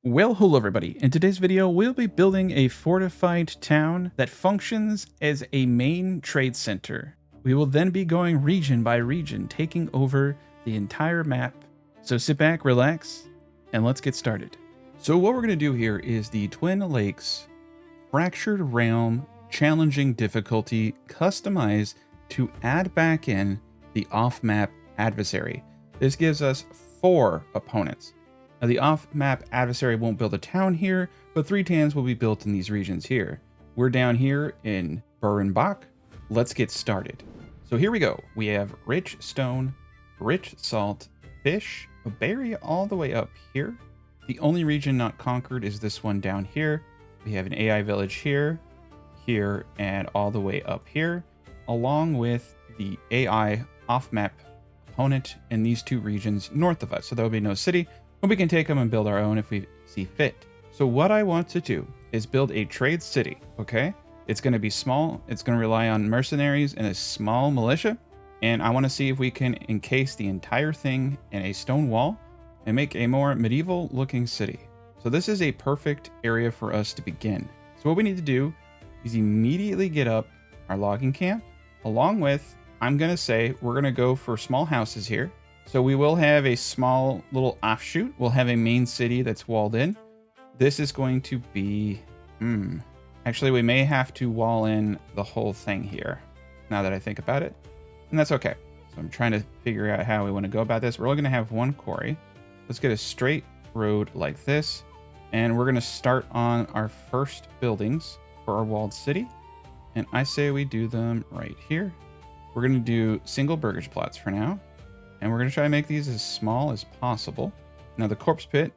Well, hello everybody. In today's video, we'll be building a fortified town that functions as a main trade center. We will then be going region by region, taking over the entire map. So sit back, relax, and let's get started. So what we're going to do here is the Twin Lakes Fractured Realm Challenging Difficulty customized to add back in the off-map adversary. This gives us 4 opponents. Now, the off-map adversary won't build a town here, but 3 towns will be built in these regions here. We're down here in Burenbach. Let's get started. So here we go. We have rich stone, rich salt, fish, a berry all the way up here. The only region not conquered is this one down here. We have an AI village here, here, and all the way up here, along with the AI off-map opponent in these 2 regions north of us. So there will be no city. But we can take them and build our own if we see fit. So what I want to do is build a trade city, okay? It's going to be small. It's going to rely on mercenaries and a small militia. And I want to see if we can encase the entire thing in a stone wall and make a more medieval looking city. So this is a perfect area for us to begin. So what we need to do is immediately get up our logging camp. Along with, I'm going to say we're going to go for small houses here. So we will have a small little offshoot. We'll have a main city that's walled in. This is going to be... Actually, we may have to wall in the whole thing here, now that I think about it. And that's okay. So I'm trying to figure out how we want to go about this. We're only going to have 1 quarry. Let's get a straight road like this. And we're going to start on our first buildings for our walled city. And I say we do them right here. We're going to do single burgers plots for now. And we're going to try to make these as small as possible. Now, the corpse pit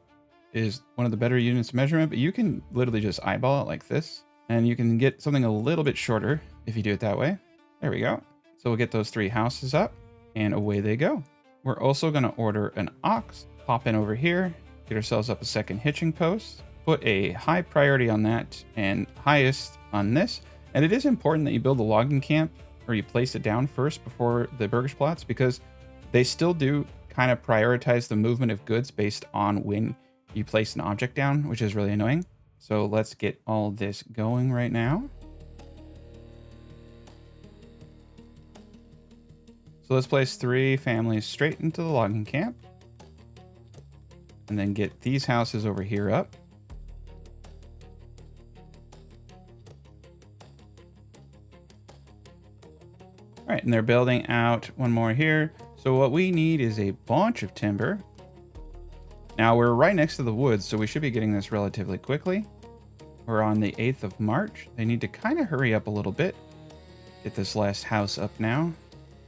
is one of the better units of measurement, but you can literally just eyeball it like this. And you can get something a little bit shorter if you do it that way. There we go. So we'll get those 3 houses up, and away they go. We're also going to order an ox, pop in over here, get ourselves up a second hitching post, put a high priority on that and highest on this. And it is important that you build a logging camp, or you place it down first before the burgers plots, because they still do kind of prioritize the movement of goods based on when you place an object down, which is really annoying. So let's get all this going right now. So let's place 3 families straight into the logging camp. And then get these houses over here up. All right, and they're building out one more here. So what we need is a bunch of timber. Now we're right next to the woods, so we should be getting this relatively quickly. We're on the 8th of March. They need to kind of hurry up a little bit. Get this last house up now.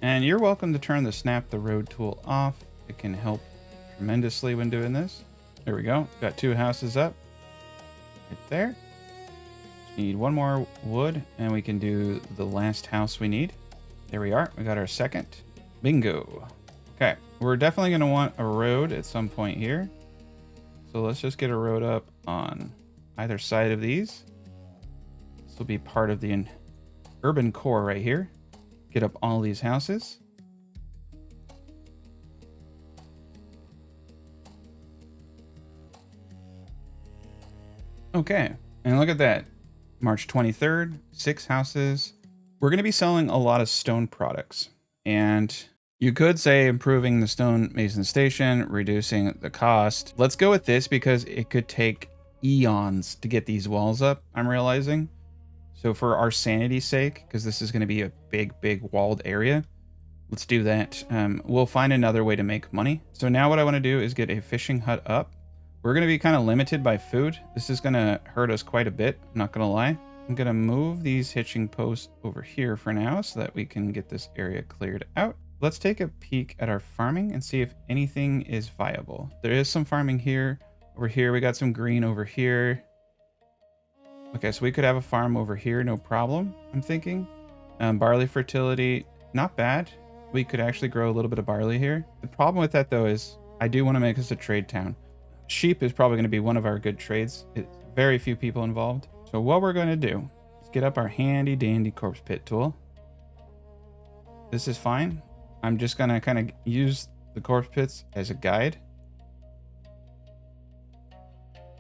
And you're welcome to turn the snap the road tool off. It can help tremendously when doing this. There we go. Got 2 houses up. Right there. Just need 1 more wood, and we can do the last house we need. There we are. We got our second. Bingo. Okay, we're definitely going to want a road at some point here. So let's just get a road up on either side of these. This will be part of the urban core right here. Get up all these houses. Okay, and look at that. March 23rd, 6 houses. We're going to be selling a lot of stone products. And you could say improving the stone mason station, reducing the cost. Let's go with this because it could take eons to get these walls up, I'm realizing. So for our sanity's sake, because this is going to be a big walled area, let's do that. We'll find another way to make money. So now what I want to do is get a fishing hut up. We're going to be kind of limited by food. This is going to hurt us quite a bit, I'm not going to lie. I'm going to move these hitching posts over here for now so that we can get this area cleared out. Let's take a peek at our farming and see if anything is viable. There is some farming here. Over here, we got some green over here. Okay, so we could have a farm over here, no problem, I'm thinking. Barley fertility, not bad. We could actually grow a little bit of barley here. The problem with that, though, is I do want to make this a trade town. Sheep is probably going to be one of our good trades. It's very few people involved. So what we're going to do is get up our handy dandy corpse pit tool. This is fine. I'm just going to kind of use the corpse pits as a guide.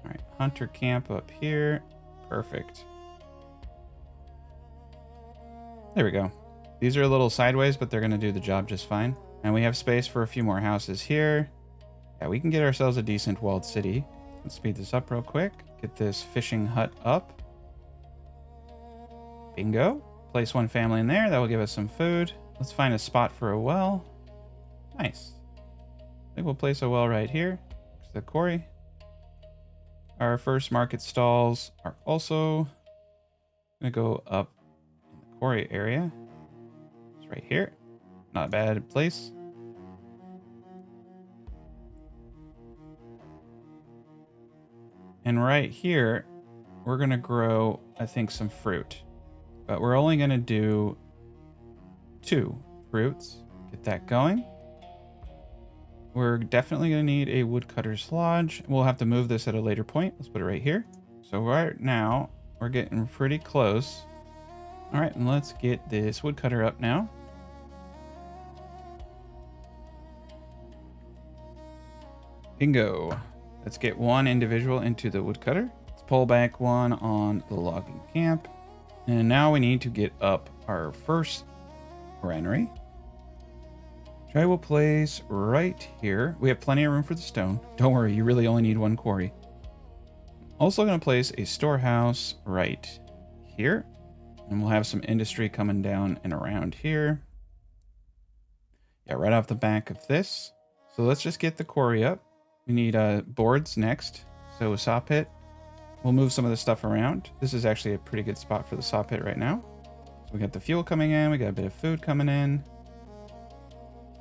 All hunter camp up here. Perfect. There we go. These are a little sideways, but they're going to do the job just fine. And we have space for a few more houses here. Yeah, we can get ourselves a decent walled city. Let's speed this up real quick. Get this fishing hut up. Bingo. Place one family in there. That will give us some food. Let's find a spot for a well. Nice. I think we'll place a well right here. Next to the quarry. Our first market stalls are also going to go up in the quarry area. It's right here. Not a bad place. And right here, we're going to grow, I think, some fruit. But we're only going to do 2 fruits. Get that going. We're definitely going to need a woodcutter's lodge. We'll have to move this at a later point. Let's put it right here. So right now, we're getting pretty close. All right, and let's get this woodcutter up now. Bingo. Let's get one individual into the woodcutter. Let's pull back one on the logging camp. And now we need to get up our first granary. Which I will place right here. We have plenty of room for the stone. Don't worry, you really only need 1 quarry. Also going to place a storehouse right here. And we'll have some industry coming down and around here. Yeah, right off the back of this. So let's just get the quarry up. We need boards next. So a saw pit. We'll move some of the stuff around. This is actually a pretty good spot for the saw pit right now. So we got the fuel coming in. We got a bit of food coming in.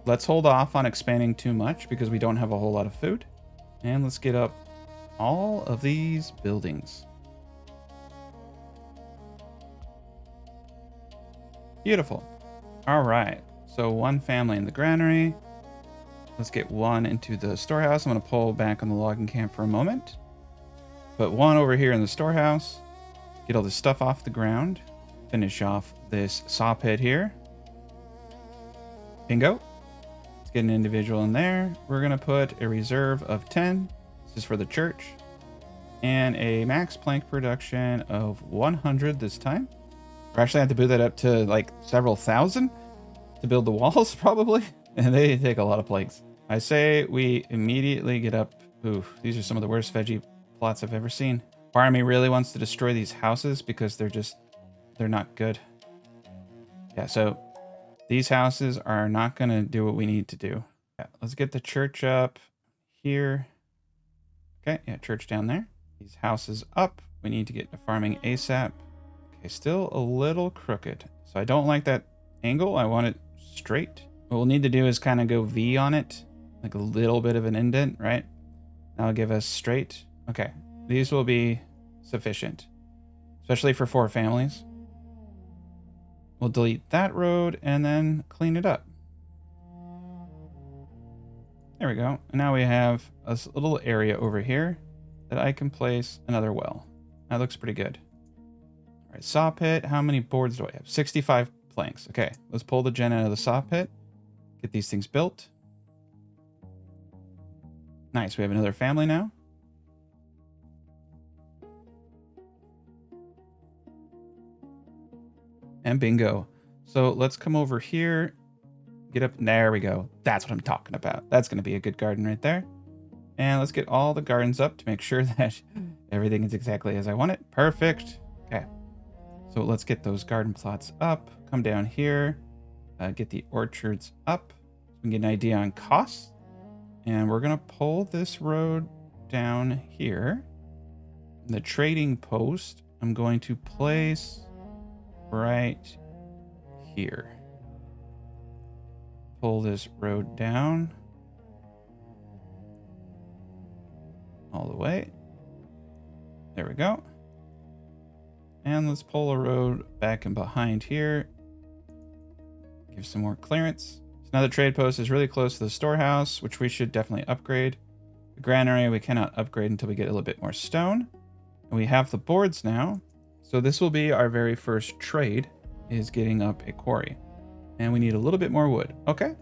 Let's hold off on expanding too much because we don't have a whole lot of food. And let's get up all of these buildings. Beautiful. All right. So 1 family in the granary. Let's get 1 into the storehouse. I'm going to pull back on the logging camp for a moment. Put 1 over here in the storehouse. Get all this stuff off the ground. Finish off this saw pit here. Bingo. Let's get an individual in there. We're going to put a reserve of 10. This is for the church. And a max plank production of 100 this time. We actually have to build that up to like several thousand to build the walls probably. And they take a lot of planks. I say we immediately get up. Ooh, these are some of the worst veggie plots I've ever seen. Part of me really wants to destroy these houses because they're not good. Yeah, so these houses are not going to do what we need to do. Yeah, let's get the church up here. Okay, yeah, church down there. These houses up. We need to get to farming ASAP. Okay, still a little crooked. So I don't like that angle. I want it straight. What we'll need to do is kind of go V on it, like a little bit of an indent, right? That'll give us straight. Okay, these will be sufficient, especially for 4 families. We'll delete that road and then clean it up. There we go. And now we have a little area over here that I can place another well. That looks pretty good. All right, saw pit. How many boards do I have? 65 planks. Okay, let's pull the gen out of the saw pit. Get these things built. Nice, we have another family now. And bingo. So let's come over here. Get up. There we go. That's what I'm talking about. That's going to be a good garden right there. And let's get all the gardens up to make sure that everything is exactly as I want it. Perfect. Okay. So let's get those garden plots up. Come down here. Get the orchards up. So we can get an idea on costs. And we're going to pull this road down here. The trading post, I'm going to place right here. Pull this road down all the way. There we go. And let's pull a road back and behind here. Give some more clearance. So now the trade post is really close to the storehouse, which we should definitely upgrade. The granary we cannot upgrade until we get a little bit more stone. And we have the boards now. So this will be our very first trade, is getting up a quarry. And we need a little bit more wood. Okay,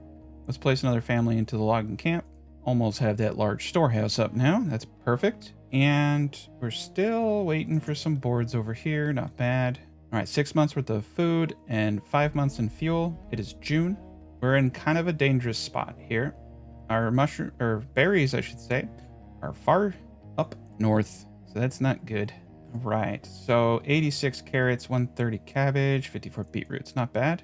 let's place another family into the logging camp. Almost have that large storehouse up now. That's perfect. And we're still waiting for some boards over here. Not bad. All right, 6 months worth of food and 5 months in fuel. It is June. We're in kind of a dangerous spot here. Our mushroom, or berries, I should say, are far up north, so that's not good. All right, so 86 carrots, 130 cabbage, 54 beetroots. Not bad.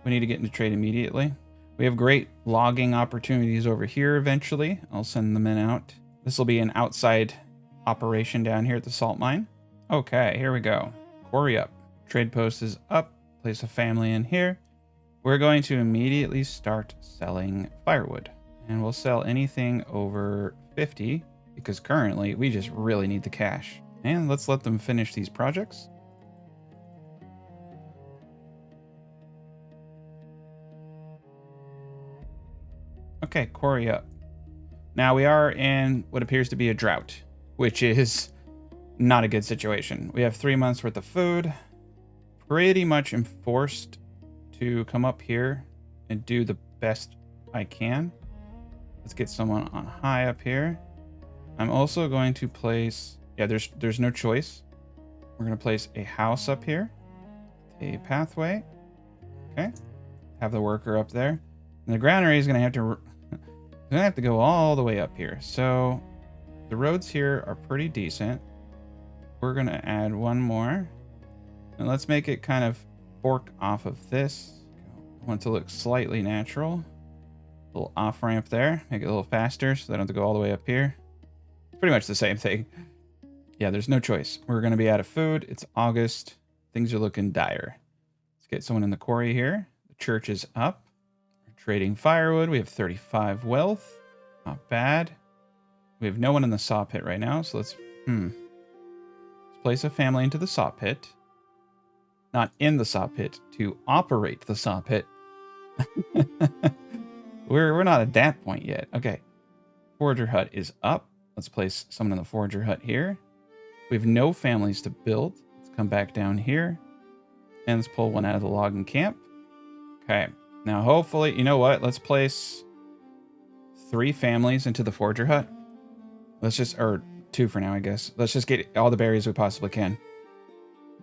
We need to get into trade immediately. We have great logging opportunities over here eventually. I'll send the men out. This will be an outside operation down here at the salt mine. Okay, here we go. Quarry up. Trade post is up. Place a family in here. We're going to immediately start selling firewood. And we'll sell anything over 50 because currently we just really need the cash. And let's let them finish these projects. Okay, quarry up. Now we are in what appears to be a drought, which is not a good situation. We have 3 months worth of food. Pretty much am forced to come up here and do the best I can. Let's get someone on high up here. I'm also going to place, yeah, there's no choice. We're going to place a house up here, a pathway. Okay, have the worker up there. And the granary is going to have to go all the way up here. So the roads here are pretty decent. We're going to add one more. And let's make it kind of fork off of this. I want it to look slightly natural. A little off ramp there. Make it a little faster so they don't have to go all the way up here. Pretty much the same thing. Yeah, there's no choice. We're going to be out of food. It's August. Things are looking dire. Let's get someone in the quarry here. The church is up. We're trading firewood. We have 35 wealth. Not bad. We have no one in the saw pit right now, so let's place a family into the saw pit. Not in the saw pit, to operate the saw pit. We're not at that point yet. Okay. Forager hut is up. Let's place someone in the forager hut here. We have no families to build. Let's come back down here. And let's pull one out of the logging camp. Okay. Now, hopefully, you know what? Let's place 3 families into the forager hut. Let's just, or 2 for now, I guess. Let's just get all the berries we possibly can.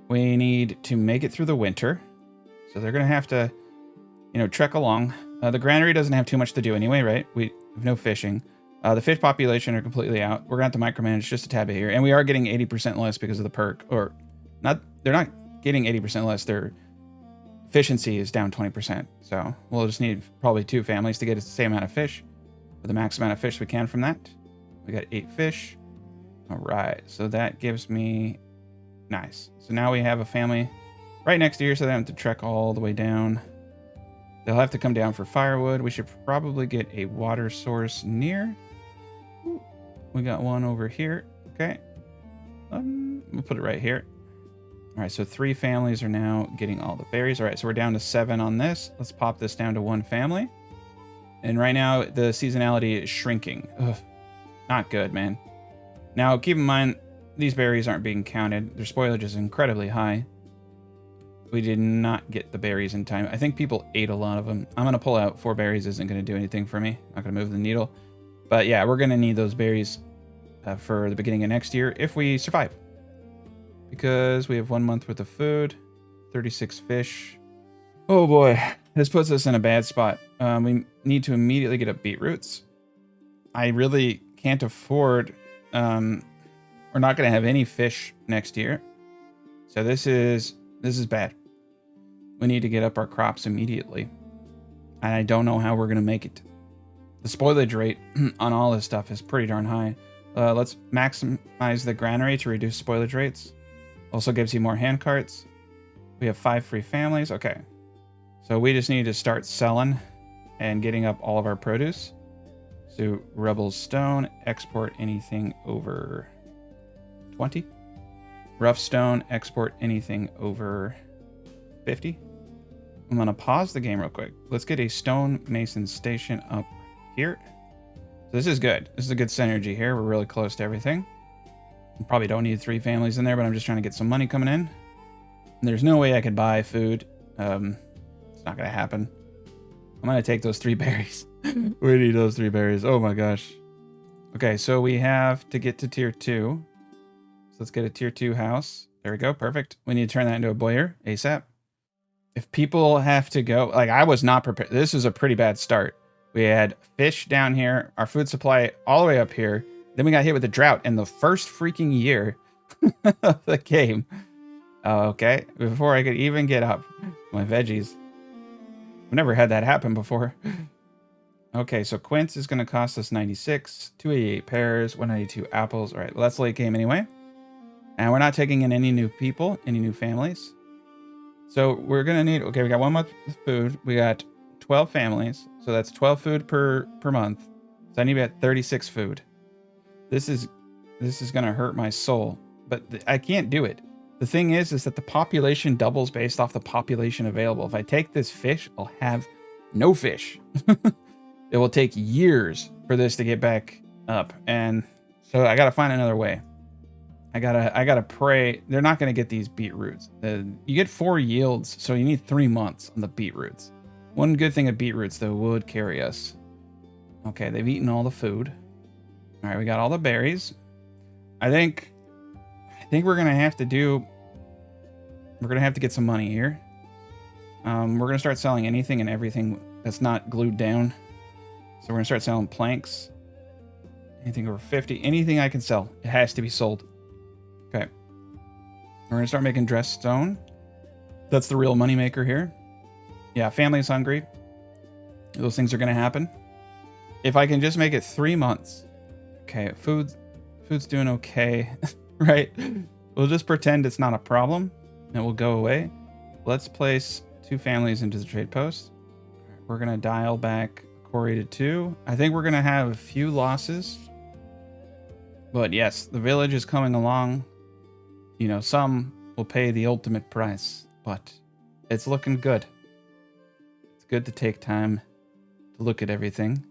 We need to make it through the winter. So they're going to have to, trek along. The granary doesn't have too much to do anyway, right? We have no fishing. The fish population are completely out. We're going to have to micromanage just a tad bit here. And we are getting 80% less because of the perk. Or, not. They're not getting 80% less. Their efficiency is down 20%. So we'll just need probably 2 families to get the same amount of fish. Or the max amount of fish we can from that. We got 8 fish. All right. So that gives me... Nice. So now we have a family right next to here, so they don't have to trek all the way down. They'll have to come down for firewood. We should probably get a water source near. Ooh, we got one over here. Okay. We'll put it right here. All right, so 3 families are now getting all the berries. All right, so we're down to 7 on this. Let's pop this down to 1 family. And right now, the seasonality is shrinking. Ugh, not good, man. Now, keep in mind, these berries aren't being counted. Their spoilage is incredibly high. We did not get the berries in time. I think people ate a lot of them. I'm going to pull out 4 berries. Isn't going to do anything for me. Not going to move the needle. But yeah, we're going to need those berries for the beginning of next year if we survive. Because we have 1 month worth of food. 36 fish. Oh boy. This puts us in a bad spot. We need to immediately get up beetroots. I really can't afford... we're not going to have any fish next year. So this is bad. We need to get up our crops immediately. And I don't know how we're going to make it. The spoilage rate on all this stuff is pretty darn high. Let's maximize the granary to reduce spoilage rates. Also gives you more hand carts. We have 5 free families. Okay. So we just need to start selling and getting up all of our produce. So Rebel Stone, export anything over 20. Rough Stone, export anything over 50. I'm going to pause the game real quick. Let's get a stone mason station up here. So this is good. This is a good synergy here. We're really close to everything. We probably don't need 3 families in there, but I'm just trying to get some money coming in. There's no way I could buy food. It's not going to happen. I'm going to take those 3 berries. We need those 3 berries. Oh my gosh. Okay, so we have to get to tier 2. So let's get a tier 2 house. There we go. Perfect. We need to turn that into a boiler ASAP. If people have to go, like I was not prepared. This is a pretty bad start. We had fish down here, our food supply all the way up here. Then we got hit with a drought in the first freaking year of the game. Okay, before I could even get up my veggies. I've never had that happen before. Okay, so quince is going to cost us 96, 288 pears, 192 apples. All right, well, that's late game anyway. And we're not taking in any new people, any new families. So we're going to need, okay, we got 1 month of food. We got 12 families. So that's 12 food per month. So I need about 36 food. This is going to hurt my soul, but I can't do it. The thing is that the population doubles based off the population available. If I take this fish, I'll have no fish. It will take years for this to get back up. And so I got to find another way. I gotta pray. They're not going to get these beetroots. You get 4 yields, so you need 3 months on the beetroots. One good thing of beetroots, though, would carry us. Okay, they've eaten all the food. All right, we got all the berries. I think we're going to have to do... We're going to have to get some money here. We're going to start selling anything and everything that's not glued down. So we're going to start selling planks. Anything over 50. Anything I can sell. It has to be sold. Okay. We're going to start making dress stone. That's the real moneymaker here. Yeah, family's hungry. Those things are going to happen. If I can just make it 3 months. Okay, food's doing okay. Right? We'll just pretend it's not a problem. And it will go away. Let's place 2 families into the trade post. We're going to dial back quarry to 2. I think we're going to have a few losses. But yes, the village is coming along. You know, some will pay the ultimate price. But it's looking good. It's good to take time to look at everything.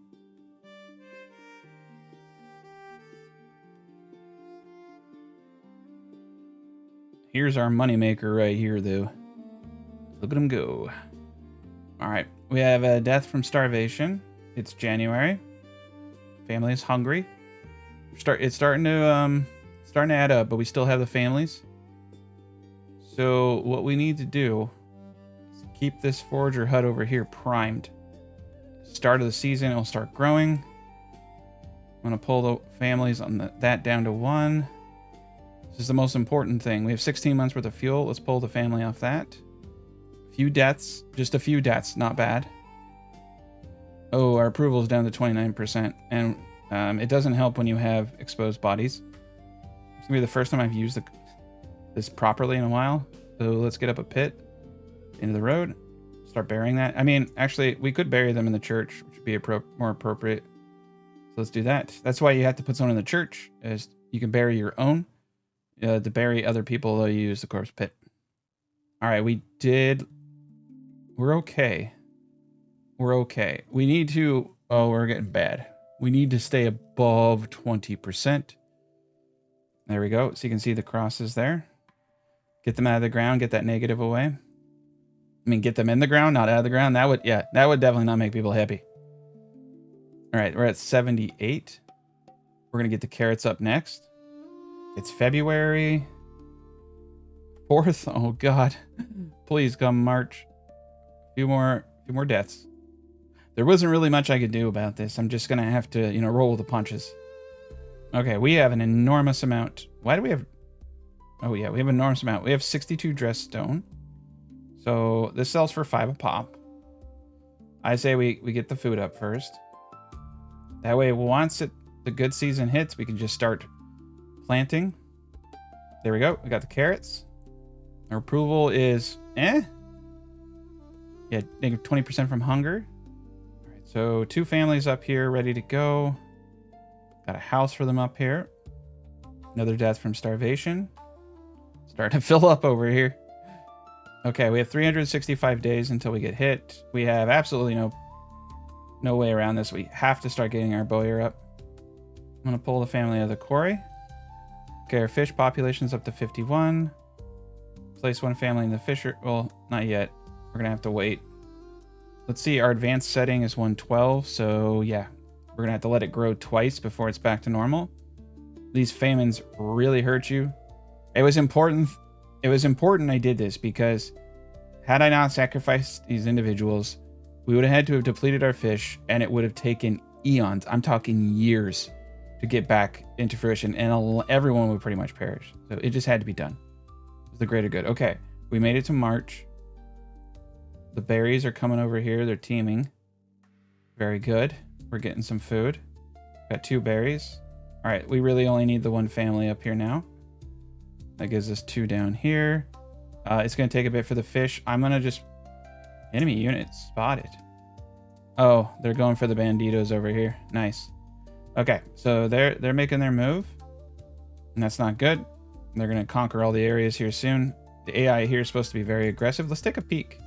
Here's our moneymaker right here, though. Look at him go. All right. We have a death from starvation. It's January. Family is hungry. It's starting to add up, but we still have the families. So what we need to do is keep this forager hut over here primed. Start of the season, it'll start growing. I'm going to pull the families on that down to 1. This is the most important thing. We have 16 months worth of fuel. Let's pull the family off that. A few deaths. Just a few deaths. Not bad. Oh, our approval is down to 29%. And it doesn't help when you have exposed bodies. It's going to be the first time I've used this properly in a while. So let's get up a pit into the road. Start burying that. I mean, actually, we could bury them in the church, which would be more appropriate. So let's do that. That's why you have to put someone in the church, is you can bury your own. To bury other people, you use the corpse pit. All right, we're okay. We're okay. We need to... Oh, we're getting bad. We need to stay above 20%. There we go. So you can see the crosses there. Get them out of the ground. Get that negative away. I mean, get them in the ground, not out of the ground. That would definitely not make people happy. All right, we're at 78. We're going to get the carrots up next. It's February 4th. Oh, God. Please come March. A few more deaths. There wasn't really much I could do about this. I'm just going to have to, roll with the punches. Okay, we have an enormous amount. Why do we have... Oh, yeah, we have an enormous amount. We have 62 dress stone. So this sells for 5 a pop. I say we get the food up first. That way, once the good season hits, we can just start planting. There we go. We got the carrots. Our approval is Yeah, negative 20% from hunger. All right, so 2 families up here ready to go. Got a house for them up here. Another death from starvation. Starting to fill up over here. Okay, we have 365 days until we get hit. We have absolutely no way around this. We have to start getting our boiler up. I'm going to pull the family out of the quarry. Okay, our fish population's up to 51. Place 1 family in the fisher. Well, not yet. We're going to have to wait. Let's see. Our advanced setting is 112. So, yeah. We're going to have to let it grow twice before it's back to normal. These famines really hurt you. It was important. It was important I did this because had I not sacrificed these individuals, we would have had to have depleted our fish, and it would have taken eons. I'm talking years to get back into fruition, and everyone would pretty much perish. So it just had to be done. It was the greater good. Okay, we made it to March. The berries are coming over here. They're teeming. Very good. We're getting some food. Got 2 berries. All right, we really only need the 1 family up here now. That gives us 2 down here. It's going to take a bit for the fish. I'm going to just... Enemy units spotted. Oh, they're going for the banditos over here. Nice. Okay, so they're making their move. And that's not good. They're going to conquer all the areas here soon. The AI here is supposed to be very aggressive. Let's take a peek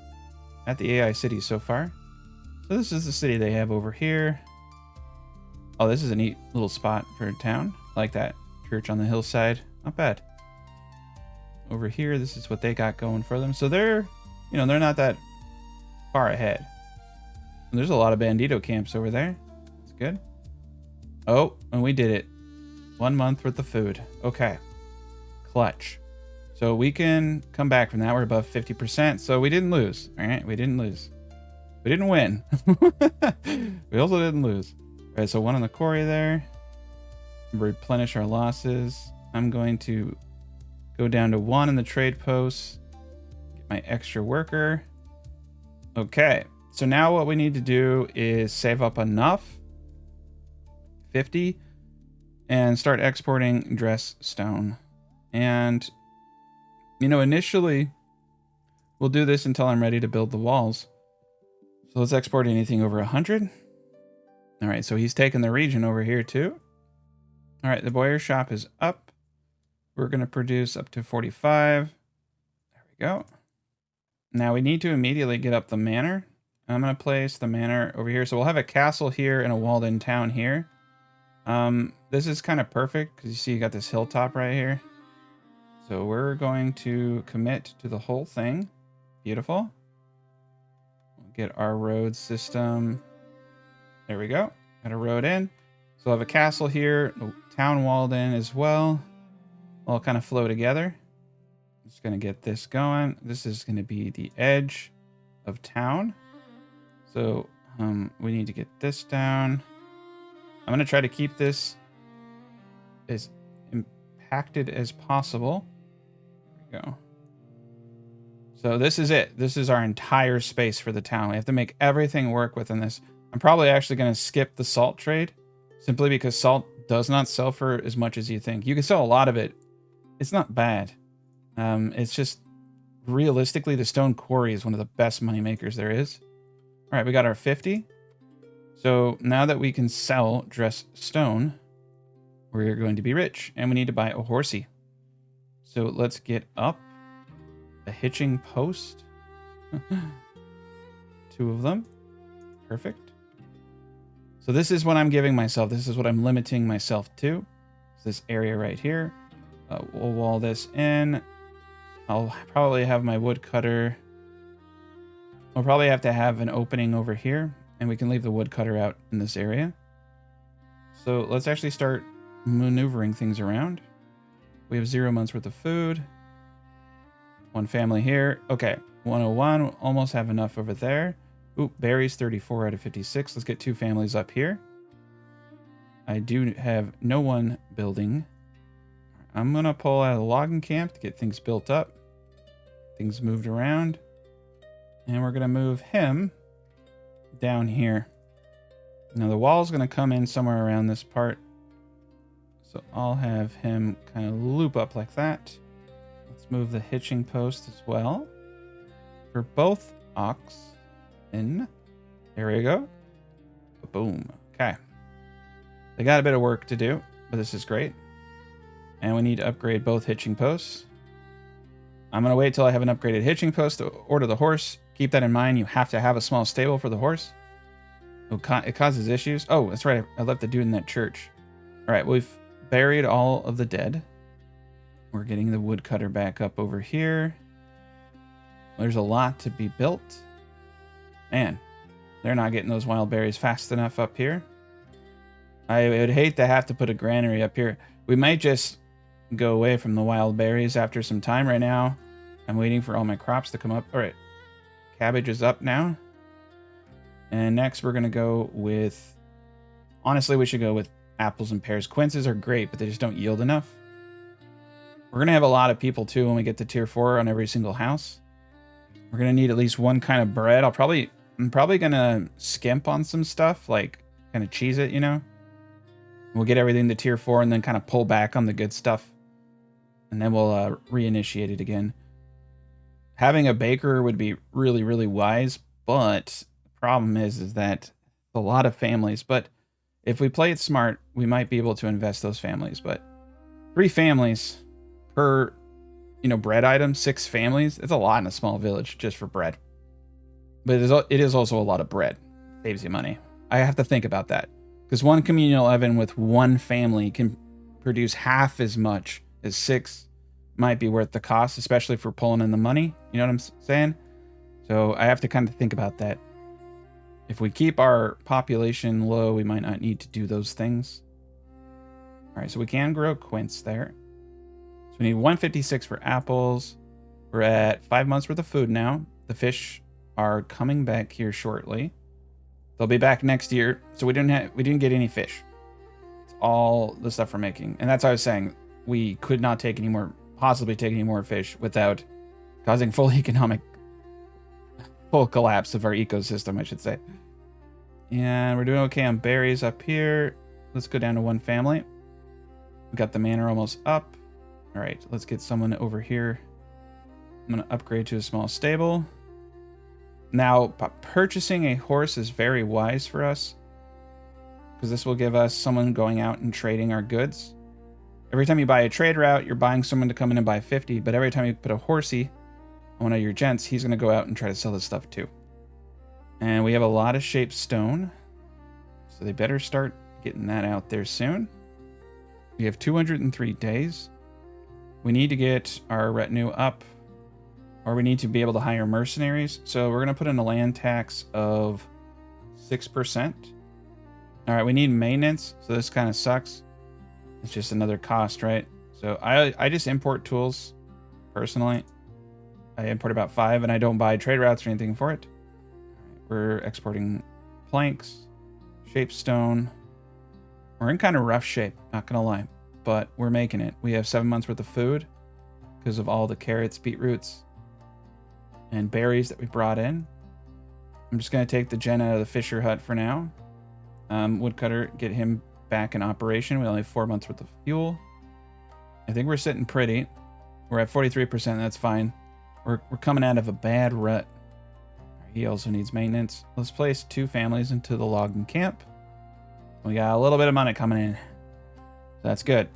at the AI cities so far. So this is the city they have over here. Oh, this is a neat little spot for a town. I like that. Church on the hillside. Not bad. Over here, this is what they got going for them. So they're, you know, they're not that far ahead. And there's a lot of bandito camps over there. That's good. Oh, and we did it. 1 month worth of food. Okay. Clutch. So we can come back from that. We're above 50%. So we didn't lose. All right. We didn't lose. We didn't win. We also didn't lose. All right. So 1 on the quarry there. Replenish our losses. I'm going to go down to 1 in the trade post. Get my extra worker. Okay. So now what we need to do is save up enough. 50. And start exporting dress stone. And, you know, initially, we'll do this until I'm ready to build the walls. So let's export anything over 100. All right, so he's taking the region over here too. All right, the boyar shop is up. We're going to produce up to 45. There we go. Now we need to immediately get up the manor. I'm going to place the manor over here. So we'll have a castle here and a walled-in town here. This is kind of perfect because you see you got this hilltop right here. So we're going to commit to the whole thing. Beautiful. We'll get our road system. There we go. Got a road in. So we'll have a castle here, the town walled in as well. All kind of flow together. Just going to get this going. This is going to be the edge of town. So we need to get this down. I'm going to try to keep this as impacted as possible. There we go. So this is it. This is our entire space for the town. We have to make everything work within this. I'm probably actually going to skip the salt trade simply because salt does not sell for as much as you think. You can sell a lot of it. It's not bad. It's just realistically, the stone quarry is one of the best money makers there is. All right, we got our 50. So now that we can sell dress stone, we're going to be rich, and we need to buy a horsey. So let's get up a hitching post. 2 of them. Perfect. So this is what I'm giving myself. This is what I'm limiting myself to. It's this area right here. We'll wall this in. I'll probably have my woodcutter. We'll probably have to have an opening over here, and we can leave the woodcutter out in this area. So let's actually start maneuvering things around. We have 0 months worth of food. 1 family here. Okay, 101. We'll almost have enough over there. Oop, berries 34 out of 56. Let's get 2 families up here. I do have no one building. I'm going to pull out a logging camp to get things built up. Things moved around. And we're going to move him down here. Now the wall is going to come in somewhere around this part. So I'll have him kind of loop up like that. Let's move the hitching post as well. For both oxen. There we go. Boom. Okay. They got a bit of work to do, but this is great. And we need to upgrade both hitching posts. I'm going to wait till I have an upgraded hitching post to order the horse. Keep that in mind. You have to have a small stable for the horse. It causes issues. Oh, that's right. I left the dude in that church. All right. We've buried all of the dead. We're getting the woodcutter back up over here. There's a lot to be built. Man, they're not getting those wild berries fast enough up here. I would hate to have to put a granary up here. We might just go away from the wild berries after some time. Right now, I'm waiting for all my crops to come up. All right, cabbage is up now. And next we're going to go with, honestly, we should go with apples and pears. Quinces are great, but they just don't yield enough. We're going to have a lot of people too when we get to tier 4 on every single house. We're going to need at least one kind of bread. I'm probably going to skimp on some stuff, like kind of cheese it, you know. We'll get everything to tier 4 and then kind of pull back on the good stuff. And then we'll reinitiate it again. Having a baker would be really, really wise, but the problem is that it's a lot of families. But if we play it smart, we might be able to invest those families. But 3 families per, you know, bread item, 6 families. It's a lot in a small village just for bread. But it is also a lot of bread. Saves you money. I have to think about that. Because 1 communal oven with 1 family can produce half as much as 6. Might be worth the cost, especially if we're pulling in the money. You know what I'm saying? So I have to kind of think about that. If we keep our population low, we might not need to do those things. All right, so we can grow quince there. So we need 156 for apples. We're at 5 months worth of food now. The fish are coming back here shortly. They'll be back next year. So we didn't get any fish. It's all the stuff we're making. And that's what I was saying. We could not take any more, possibly take any more fish without causing full collapse of our ecosystem, I should say. And we're doing okay on berries up here. Let's go down to 1 family. We got the manor almost up. All right, let's get someone over here. I'm going to upgrade to a small stable. Now, purchasing a horse is very wise for us, because this will give us someone going out and trading our goods. Every time you buy a trade route, you're buying someone to come in and buy 50, but every time you put a horsey on one of your gents, he's going to go out and try to sell this stuff too. And we have a lot of shaped stone, so they better start getting that out there soon. We have 203 days. We need to get our retinue up, or we need to be able to hire mercenaries. So we're going to put in a land tax of 6%. All right, we need maintenance, so this kind of sucks. It's just another cost, right? So I just import tools, personally. I import about 5, and I don't buy trade routes or anything for it. We're exporting planks, shaped stone. We're in kind of rough shape, not going to lie, but we're making it. We have 7 months worth of food because of all the carrots, beetroots, and berries that we brought in. I'm just going to take the gen out of the Fisher hut for now. Woodcutter, get him back in operation. We only have 4 months worth of fuel. I think we're sitting pretty. We're at 43%. That's fine. We're coming out of a bad rut. He also needs maintenance. Let's place 2 families into the logging camp. We got a little bit of money coming in. That's good.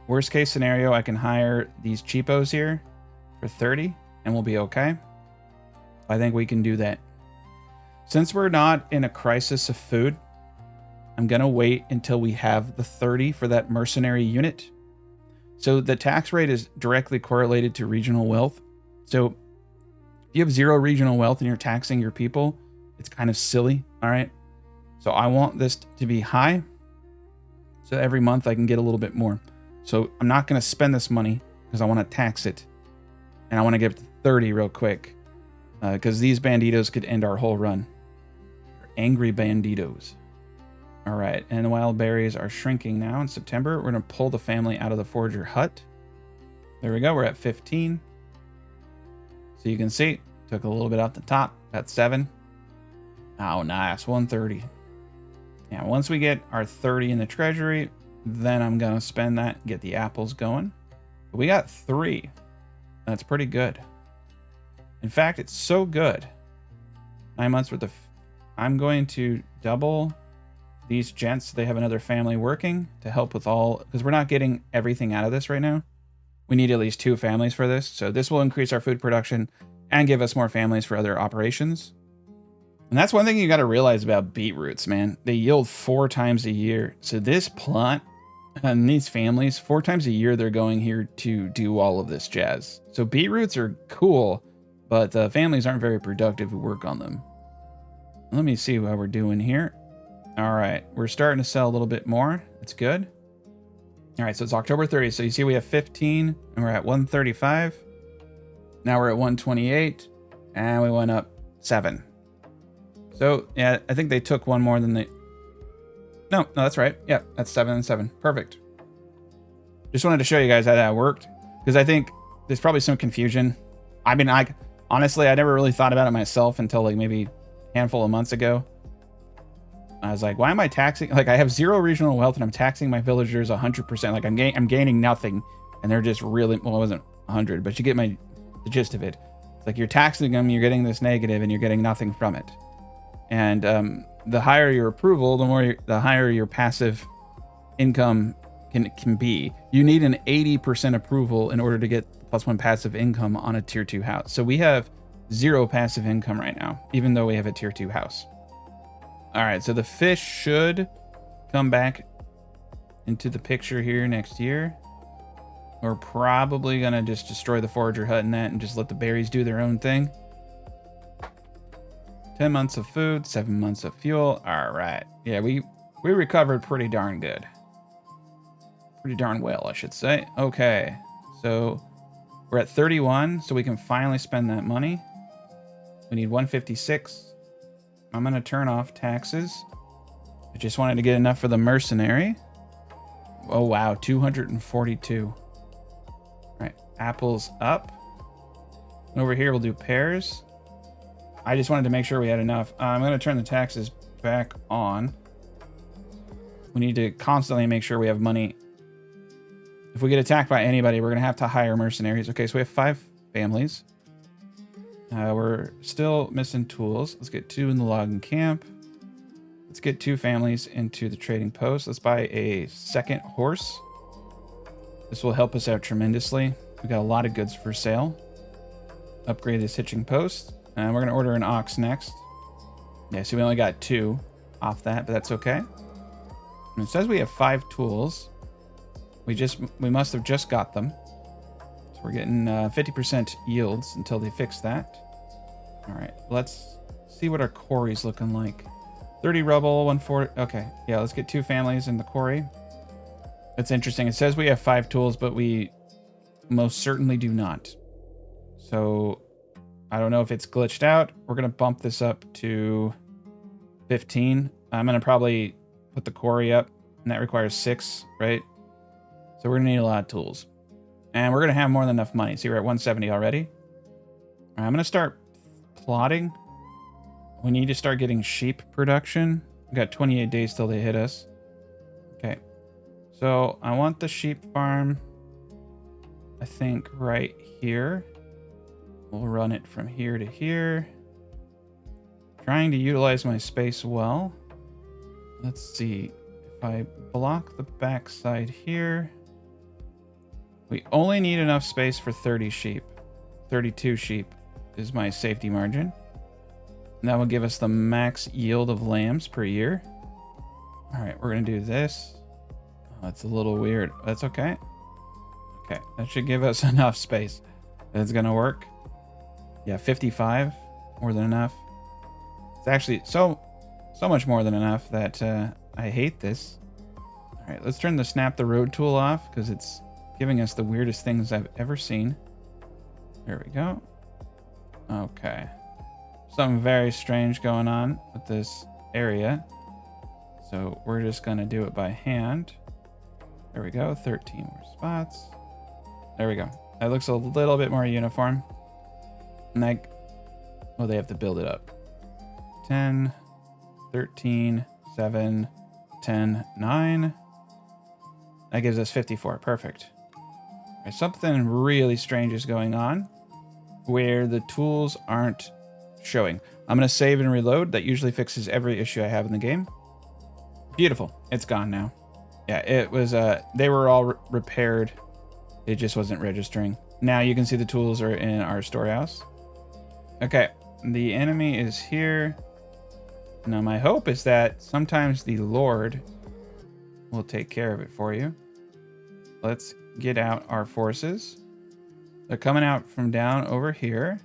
Worst case scenario, I can hire these cheapos here for 30 and we'll be okay. I think we can do that. Since we're not in a crisis of food, I'm going to wait until we have the 30 for that mercenary unit. So the tax rate is directly correlated to regional wealth. So if you have 0 regional wealth and you're taxing your people, it's kind of silly. All right. So I want this to be high, so every month I can get a little bit more. So I'm not going to spend this money because I want to tax it. And I want to get it to 30 real quick, because these banditos could end our whole run. Angry banditos. All right, and the wild berries are shrinking now in September. We're going to pull the family out of the forger hut. There we go. We're at 15. So you can see, took a little bit off the top. That's 7. Oh, nice. 130. Yeah, once we get our 30 in the treasury, then I'm going to spend that and get the apples going. But we got 3. That's pretty good. In fact, it's so good. 9 months worth of... I'm going to double these gents. They have another family working to help with all... Because we're not getting everything out of this right now. We need at least 2 families for this. So this will increase our food production and give us more families for other operations. And that's one thing you got to realize about beetroots, man. They yield 4 times a year. So this plot and these families, 4 times a year, they're going here to do all of this jazz. So beetroots are cool, but the families aren't very productive who work on them. Let me see how we're doing here. All right, we're starting to sell a little bit more. It's good. All right, so it's October 30th. So you see we have 15 and we're at 135. Now we're at 128 and we went up 7. So yeah, I think they took one more than they... No, that's right. Yeah, that's 7 and 7. Perfect. Just wanted to show you guys how that worked because I think there's probably some confusion. I mean, honestly, I never really thought about it myself until like maybe a handful of months ago. I was like, why am I taxing? Like, I have 0 regional wealth and I'm taxing my villagers 100%. Like, I'm gaining nothing, and they're just really... Well, it wasn't 100, but you get the gist of it. It's like you're taxing them, you're getting this negative, and you're getting nothing from it. And the higher your approval, the higher your passive income can be. You need an 80% approval in order to get +1 passive income on a tier 2 house. So we have 0 passive income right now, even though we have a tier 2 house. All right, so the fish should come back into the picture here next year. We're probably gonna just destroy the forager hut and that and just let the berries do their own thing. 10 months of food, 7 months of fuel. All right, yeah, we recovered pretty darn good. Pretty darn well, I should say. Okay, so we're at 31, so we can finally spend that money. We need 156. I'm going to turn off taxes. I just wanted to get enough for the mercenary. Oh, wow. 242. All right. Apples up. And over here, we'll do pears. I just wanted to make sure we had enough. I'm going to turn the taxes back on. We need to constantly make sure we have money. If we get attacked by anybody, we're going to have to hire mercenaries. Okay, so we have 5 families. We're still missing tools. Let's get 2 in the logging camp. Let's get 2 families into the trading post. Let's buy a 2nd horse. This will help us out tremendously. We got a lot of goods for sale. Upgrade this hitching post. And we're going to order an ox next. Yeah, so we only got 2 off that, but that's okay. And it says we have 5 tools. We must have just got them. So we're getting 50% yields until they fix that. All right, let's see what our quarry's looking like. 30 rubble, 140. Okay, yeah, let's get 2 families in the quarry. It's interesting. It says we have 5 tools, but we most certainly do not. So I don't know if it's glitched out. We're going to bump this up to 15. I'm going to probably put the quarry up, and that requires 6, right? So we're going to need a lot of tools. And we're going to have more than enough money. See, we're at 170 already. All right, I'm going to start plotting. We need to start getting sheep production. We've got 28 days till they hit us. Okay. So I want the sheep farm, I think, right here. We'll run it from here to here. Trying to utilize my space well. Let's see. If I block the backside here, we only need enough space for 30 sheep. 32 sheep is my safety margin. And that will give us the max yield of lambs per year. All right, we're going to do this. Oh, that's a little weird. That's okay. Okay, that should give us enough space. That's going to work. Yeah, 55. More than enough. It's actually so much more than enough that I hate this. All right, let's turn the snap the road tool off because it's giving us the weirdest things I've ever seen. There we go. Okay. Something very strange going on with this area. So we're just going to do it by hand. There we go. 13 more spots. There we go. That looks a little bit more uniform. And that... Oh, they have to build it up. 10, 13, 7, 10, 9. That gives us 54. Perfect. Right, something really strange is going on where the tools aren't showing. I'm going to save and reload. That usually fixes every issue I have in the game. Beautiful. It's gone now. Yeah, it was, they were all repaired. It just wasn't registering. Now you can see the tools are in our storehouse. Okay, the enemy is here. Now my hope is that sometimes the Lord will take care of it for you. Let's get out our forces. They're coming out from down over here.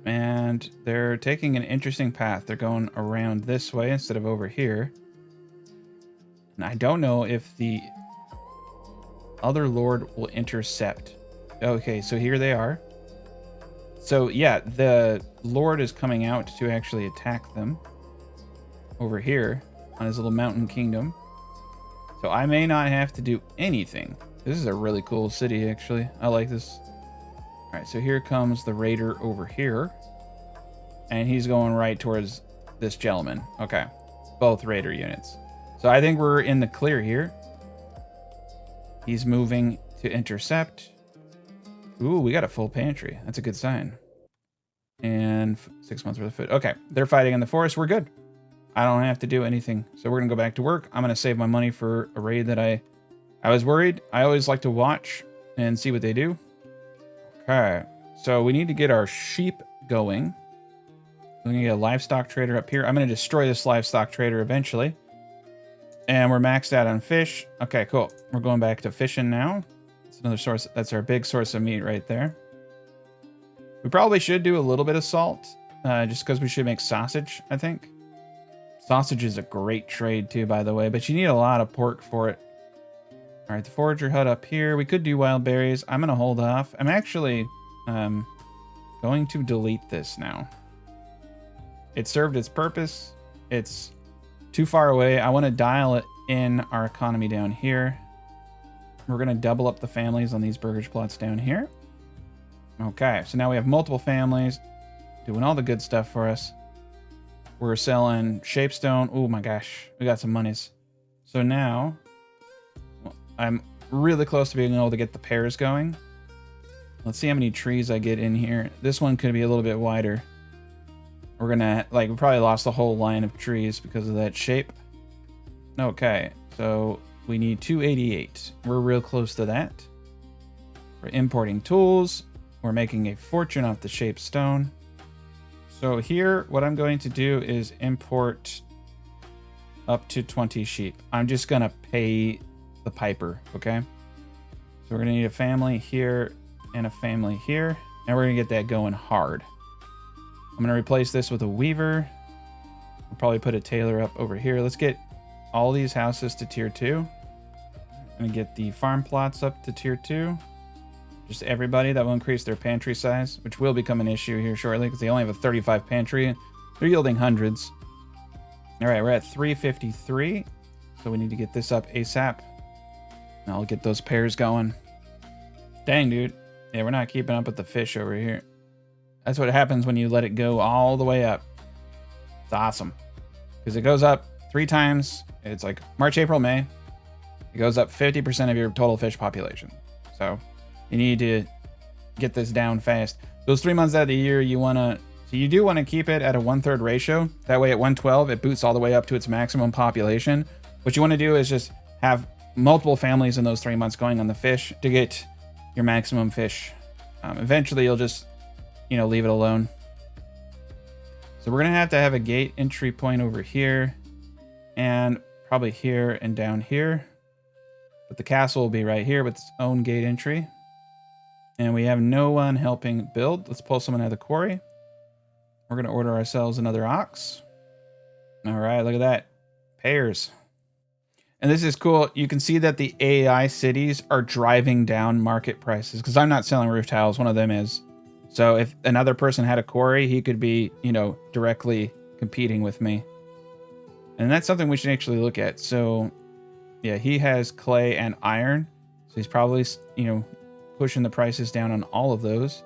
And they're taking an interesting path. They're going around this way instead of over here. And I don't know if the other lord will intercept. Okay, so here they are. So yeah, the lord is coming out to actually attack them over here on his little mountain kingdom. So I may not have to do anything. This is a really cool city, actually. I like this. All right, so here comes the raider over here. And he's going right towards this gentleman. Okay, both raider units. So I think we're in the clear here. He's moving to intercept. Ooh, we got a full pantry. That's a good sign. And 6 months worth of food. Okay, they're fighting in the forest. We're good. I don't have to do anything. So we're going to go back to work. I'm going to save my money for a raid that I was worried. I always like to watch and see what they do. Okay, so we need to get our sheep going. We're going to get a livestock trader up here. I'm going to destroy this livestock trader eventually. And we're maxed out on fish. Okay, cool. We're going back to fishing now. That's another source. That's our big source of meat right there. We probably should do a little bit of salt, just because we should make sausage, I think. Sausage is a great trade too, by the way, but you need a lot of pork for it. All right, the forager hut up here. We could do wild berries. I'm going to hold off. I'm actually going to delete this now. It served its purpose. It's too far away. I want to dial it in our economy down here. We're going to double up the families on these burgage plots down here. Okay, so now we have multiple families doing all the good stuff for us. We're selling shapestone. Oh my gosh, we got some monies. So now I'm really close to being able to get the pairs going. Let's see how many trees I get in here. This one could be a little bit wider. We're gonna, like, we probably lost the whole line of trees because of that shape. Okay, so we need 288. We're real close to that. We're importing tools. We're making a fortune off the shaped stone. So here, what I'm going to do is import up to 20 sheep. I'm just going to pay the piper, okay? So we're going to need a family here and a family here. And we're going to get that going hard. I'm going to replace this with a weaver. We'll probably put a tailor up over here. Let's get all these houses to tier 2. I'm going to get the farm plots up to tier 2. Just everybody. That will increase their pantry size, which will become an issue here shortly because they only have a 35 pantry. They're yielding hundreds. All right, we're at 353. So we need to get this up ASAP. And I'll get those pairs going. Dang, dude. Yeah, we're not keeping up with the fish over here. That's what happens when you let it go all the way up. It's awesome. Because it goes up 3 times. It's like March, April, May. It goes up 50% of your total fish population. So you need to get this down fast. Those 3 months out of the year, you want to... So you do want to keep it at a 1/3 ratio. That way at 112, it boots all the way up to its maximum population. What you want to do is just have multiple families in those 3 months going on the fish to get your maximum fish. Eventually, you'll just, leave it alone. So we're going to have a gate entry point over here. And probably here and down here. But the castle will be right here with its own gate entry. And we have no one helping build. Let's pull someone out of the quarry. We're going to order ourselves another ox. All right, look at that. Pairs. And this is cool. You can see that the AI cities are driving down market prices because I'm not selling roof tiles. One of them is. So if another person had a quarry, he could be, directly competing with me. And that's something we should actually look at. So, yeah, he has clay and iron. So he's probably, pushing the prices down on all of those.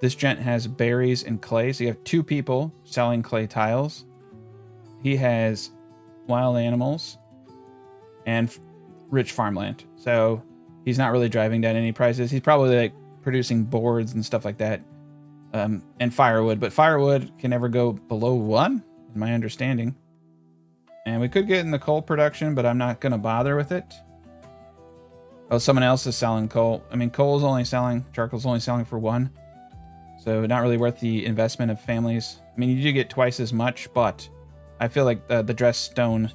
This gent has berries and clay. So you have 2 people selling clay tiles. He has wild animals and rich farmland. So he's not really driving down any prices. He's probably producing boards and stuff like that. And firewood. But firewood can never go below 1, in my understanding. And we could get in the coal production, but I'm not going to bother with it. Oh, someone else is selling coal. I mean, coal's only selling, charcoal's only selling for 1. So not really worth the investment of families. I mean, you do get twice as much, but I feel like the dressed stone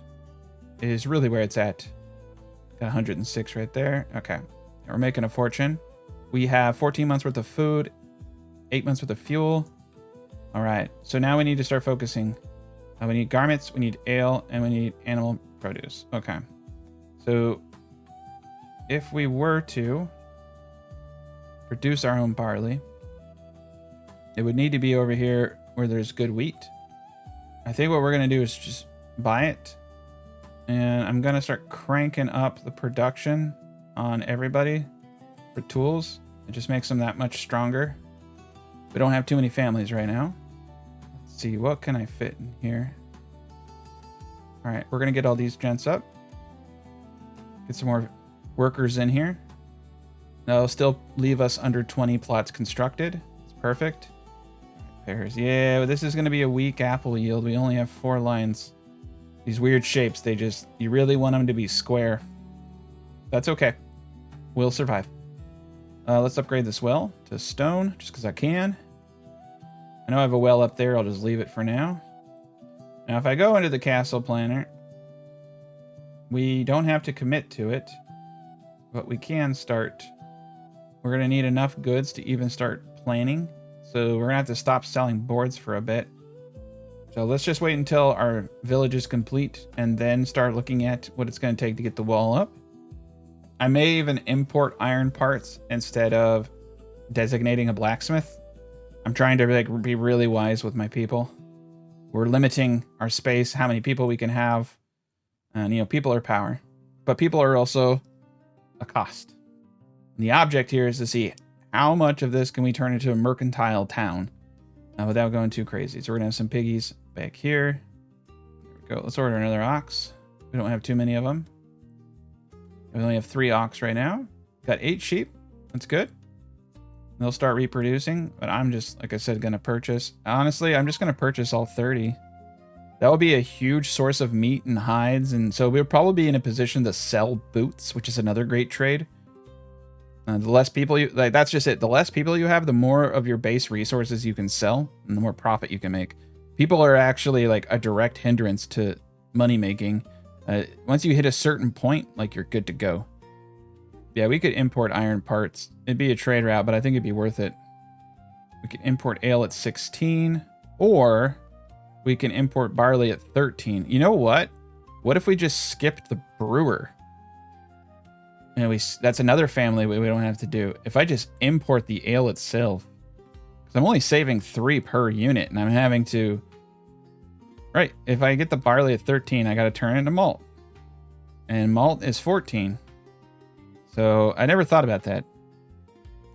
is really where it's at. Got 106 right there. Okay. We're making a fortune. We have 14 months worth of food, 8 months worth of fuel. All right. So now we need to start focusing. We need garments, we need ale, and we need animal produce. Okay. So if we were to produce our own barley, it would need to be over here where there's good wheat. I think what we're going to do is just buy it. And I'm going to start cranking up the production on everybody for tools. It just makes them that much stronger. We don't have too many families right now. Let's see, what can I fit in here? All right, we're going to get all these gents up. Get some more workers in here. That'll still leave us under 20 plots constructed. It's perfect. Pears. Yeah, but this is going to be a weak apple yield. We only have 4 lines. These weird shapes, they just... You really want them to be square. That's okay. We'll survive. Let's upgrade this well to stone, just because I can. I know I have a well up there. I'll just leave it for now. Now, if I go into the castle planner, we don't have to commit to it, but we can start. We're going to need enough goods to even start planning. So we're going to have to stop selling boards for a bit. So let's just wait until our village is complete and then start looking at what it's going to take to get the wall up. I may even import iron parts instead of designating a blacksmith. I'm trying to be really wise with my people. We're limiting our space, how many people we can have. And, you know, people are power. But people are also a cost. And the object here is to see how much of this can we turn into a mercantile town without going too crazy. So we're going to have some piggies back here. There we go. Let's order another ox. We don't have too many of them. We only have 3 ox right now. Got 8 sheep. That's good. They'll start reproducing, but I'm just, like I said, going to purchase. Honestly, I'm just going to purchase all 30. That will be a huge source of meat and hides, and so we'll probably be in a position to sell boots, which is another great trade. The less people you... Like, that's just it. The less people you have, the more of your base resources you can sell, and the more profit you can make. People are actually, like, a direct hindrance to money making. Once you hit a certain point, like, you're good to go. Yeah, we could import iron parts. It'd be a trade route, but I think it'd be worth it. We could import ale at 16, or we can import barley at 13. You know what? What if we just skipped the brewer? You know, that's another family we don't have to do. If I just import the ale itself, because I'm only saving 3 per unit, and I'm having to... Right, if I get the barley at 13, I got to turn it into malt. And malt is 14. So I never thought about that.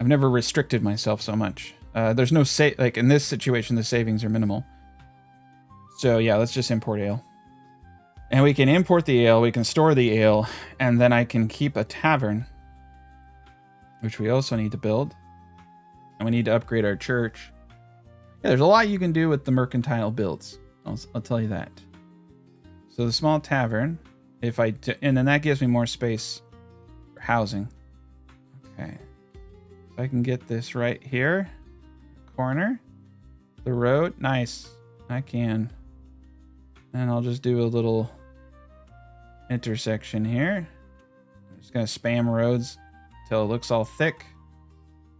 I've never restricted myself so much. There's no like in this situation, the savings are minimal. So yeah, let's just import ale. And we can import the ale, we can store the ale, and then I can keep a tavern, which we also need to build. And we need to upgrade our church. Yeah, there's a lot you can do with the mercantile builds. I'll tell you that. So the small tavern, and then that gives me more space for housing. Okay. If I can get this right here, corner, the road, nice. I can. And I'll just do a little intersection here. I'm just gonna spam roads till it looks all thick.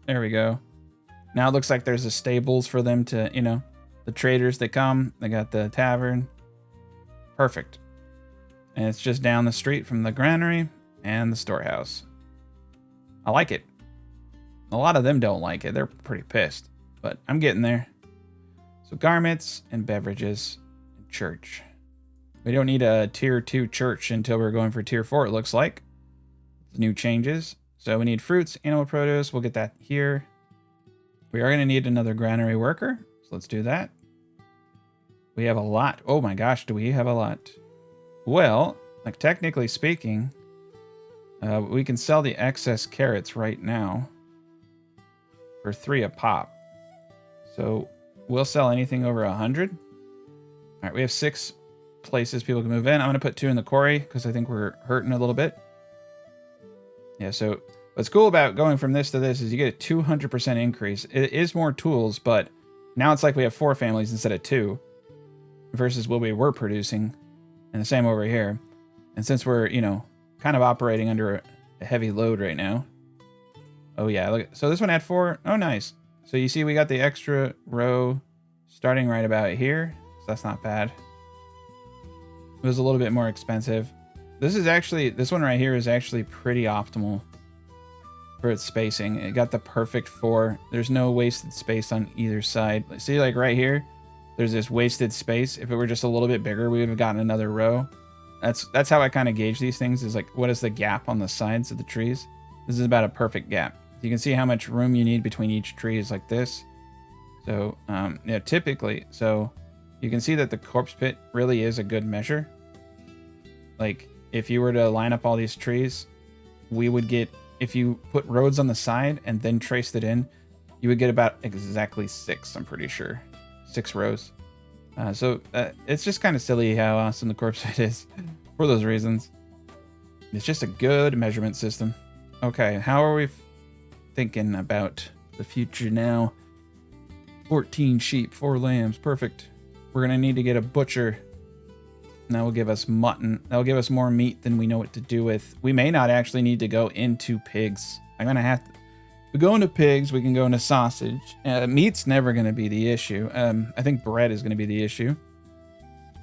There we go. Now it looks like there's a stables for them to, you know, the traders that come, they got the tavern. Perfect. And it's just down the street from the granary and the storehouse. I like it. A lot of them don't like it. They're pretty pissed, but I'm getting there. So garments and beverages and church. We don't need a tier 2 church until we're going for tier 4, it looks like. New changes. So we need fruits, animal produce. We'll get that here. We are going to need another granary worker. So let's do that. We have a lot. Oh my gosh, do we have a lot? Well, like technically speaking, we can sell the excess carrots right now for 3 a pop. So we'll sell anything over 100. All right, we have 6 places people can move in. I'm going to put 2 in the quarry because I think we're hurting a little bit. Yeah, so what's cool about going from this to this is you get a 200% increase. It is more tools, but now it's like we have 4 families instead of 2 versus what we were producing. And the same over here. And since we're, you know, kind of operating under a heavy load right now. Oh yeah, look. So this one had 4. Oh, nice. So you see we got the extra row starting right about here. So that's not bad. It was a little bit more expensive. This one right here is actually pretty optimal for its spacing. It got the perfect 4. There's no wasted space on either side. See, like right here, there's this wasted space. If it were just a little bit bigger, we would have gotten another row. That's how I kind of gauge these things, is like, what is the gap on the sides of the trees? This is about a perfect gap. You can see how much room you need between each tree is like this. So, yeah, typically, so you can see that the corpse pit really is a good measure. Like, if you were to line up all these trees, we would get, if you put roads on the side and then traced it in, you would get about exactly 6, I'm pretty sure. 6 rows. So it's just kind of silly how awesome the corpse pit is for those reasons. It's just a good measurement system. Okay, how are we thinking about the future now? 14 sheep, 4 lambs, perfect. We're gonna need to get a butcher. That will give us mutton. That will give us more meat than we know what to do with. We may not actually need to go into pigs. I'm gonna have to. If we go into pigs, we can go into sausage. Meat's never gonna be the issue. I think bread is gonna be the issue.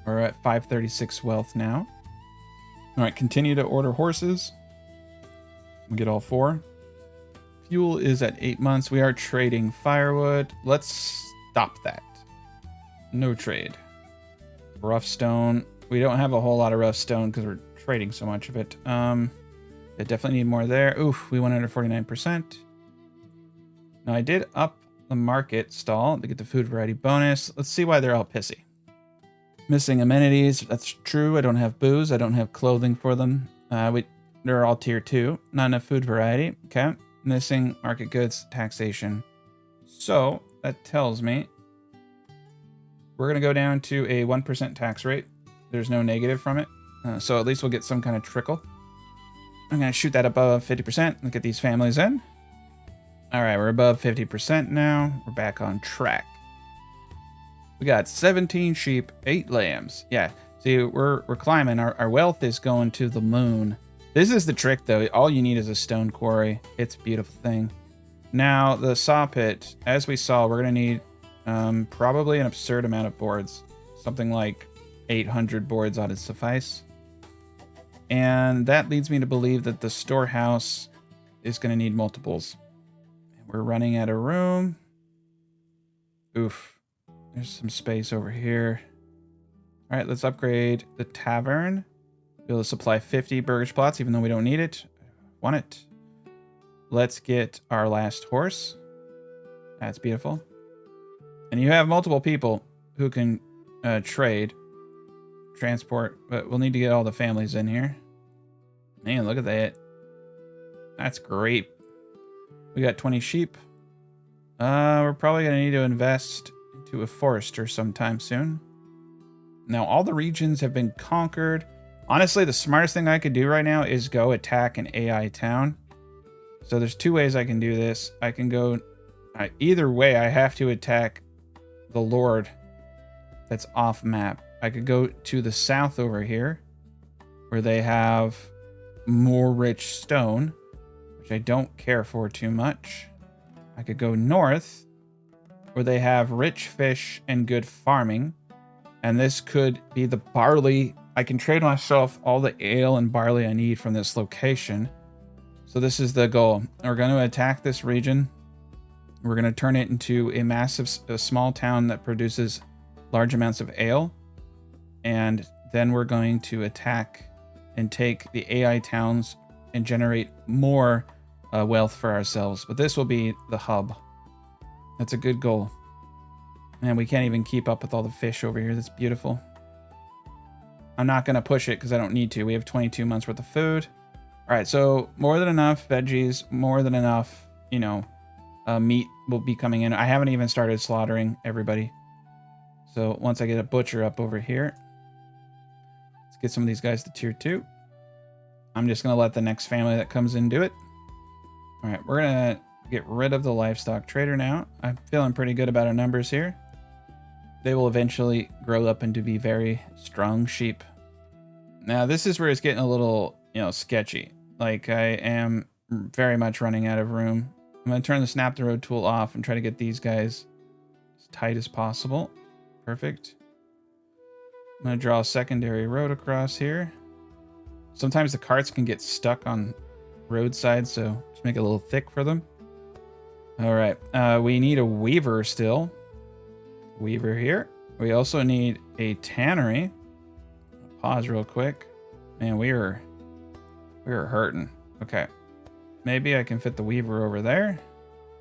We're at 536 wealth now. All right, continue to order horses. We get all 4. Fuel is at 8 months. We are trading firewood. Let's stop that. No trade. Rough stone. We don't have a whole lot of rough stone because we're trading so much of it. I definitely need more there. Oof, we went under 49%. Now I did up the market stall to get the food variety bonus. Let's see why they're all pissy. Missing amenities. That's true. I don't have booze. I don't have clothing for them. They're all tier 2. Not enough food variety. Okay. Missing market goods taxation. So that tells me we're going to go down to a 1% tax rate. There's no negative from it. So at least we'll get some kind of trickle. I'm going to shoot that above 50%. Look at these families in. All right, we're above 50% now. We're back on track. We got 17 sheep, 8 lambs. Yeah, see, we're climbing. Our wealth is going to the moon. This is the trick, though. All you need is a stone quarry. It's a beautiful thing. Now, the saw pit, as we saw, we're going to need probably an absurd amount of boards. Something like 800 boards ought to suffice. And that leads me to believe that the storehouse is going to need multiples. We're running out of room. Oof. There's some space over here. All right, let's upgrade the tavern. Be able to supply 50 burgage plots, even though we don't need it. Want it. Let's get our last horse. That's beautiful. And you have multiple people who can trade, transport, but we'll need to get all the families in here. Man, look at that. That's great. We got 20 sheep. We're probably going to need to invest into a forester sometime soon. Now, all the regions have been conquered. Honestly, the smartest thing I could do right now is go attack an AI town. So there's 2 ways I can do this. I can go... either way, I have to attack the Lord that's off map. I could go to the south over here, where they have more rich stone, which I don't care for too much. I could go north, where they have rich fish and good farming. And this could be the barley. I can trade myself all the ale and barley I need from this location. So this is the goal. We're going to attack this region. We're going to turn it into a small town that produces large amounts of ale. And then we're going to attack and take the AI towns and generate more wealth for ourselves. But this will be the hub. That's a good goal. And we can't even keep up with all the fish over here. That's beautiful. I'm not going to push it because I don't need to. We have 22 months worth of food. All right, so more than enough veggies, more than enough, meat will be coming in. I haven't even started slaughtering everybody. So once I get a butcher up over here, let's get some of these guys to tier 2. I'm just going to let the next family that comes in do it. All right, we're going to get rid of the livestock trader now. I'm feeling pretty good about our numbers here. They will eventually grow up into be very strong sheep. Now, this is where it's getting a little, sketchy. Like, I am very much running out of room. I'm going to turn the snap the road tool off and try to get these guys as tight as possible. Perfect. I'm going to draw a secondary road across here. Sometimes the carts can get stuck on roadside, so just make it a little thick for them. All right, we need a weaver still. Weaver here. We also need a tannery. Pause real quick. Man, we are hurting. Okay, maybe I can fit the weaver over there.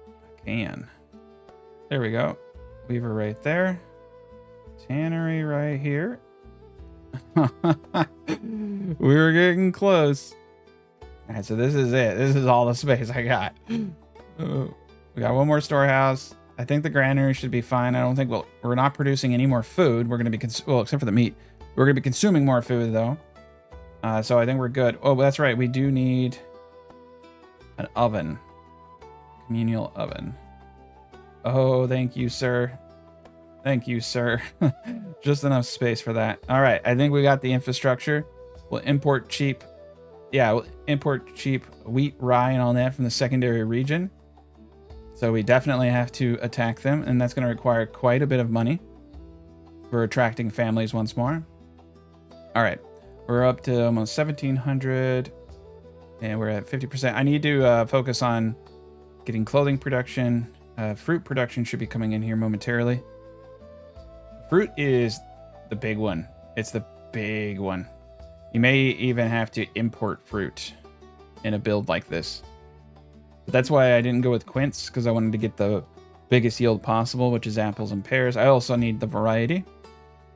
I can. There we go. Weaver right there. Tannery right here. We were getting close. All right, so this is it. This is all the space I got. We got one more storehouse. I think the granary should be fine. I don't think we're not producing any more food. We're going to be, well, except for the meat. We're going to be consuming more food, though. So I think we're good. Oh, that's right. We do need an oven. Communal oven. Oh, thank you, sir. Thank you, sir. Just enough space for that. All right. I think we got the infrastructure. We'll import cheap. Yeah, we'll import cheap wheat, rye, and all that from the secondary region. So we definitely have to attack them, and that's going to require quite a bit of money for attracting families once more. All right. We're up to almost 1,700, and we're at 50%. I need to focus on getting clothing production. Fruit production should be coming in here momentarily. Fruit is the big one. It's the big one. You may even have to import fruit in a build like this. But that's why I didn't go with quince, because I wanted to get the biggest yield possible, which is apples and pears. I also need the variety.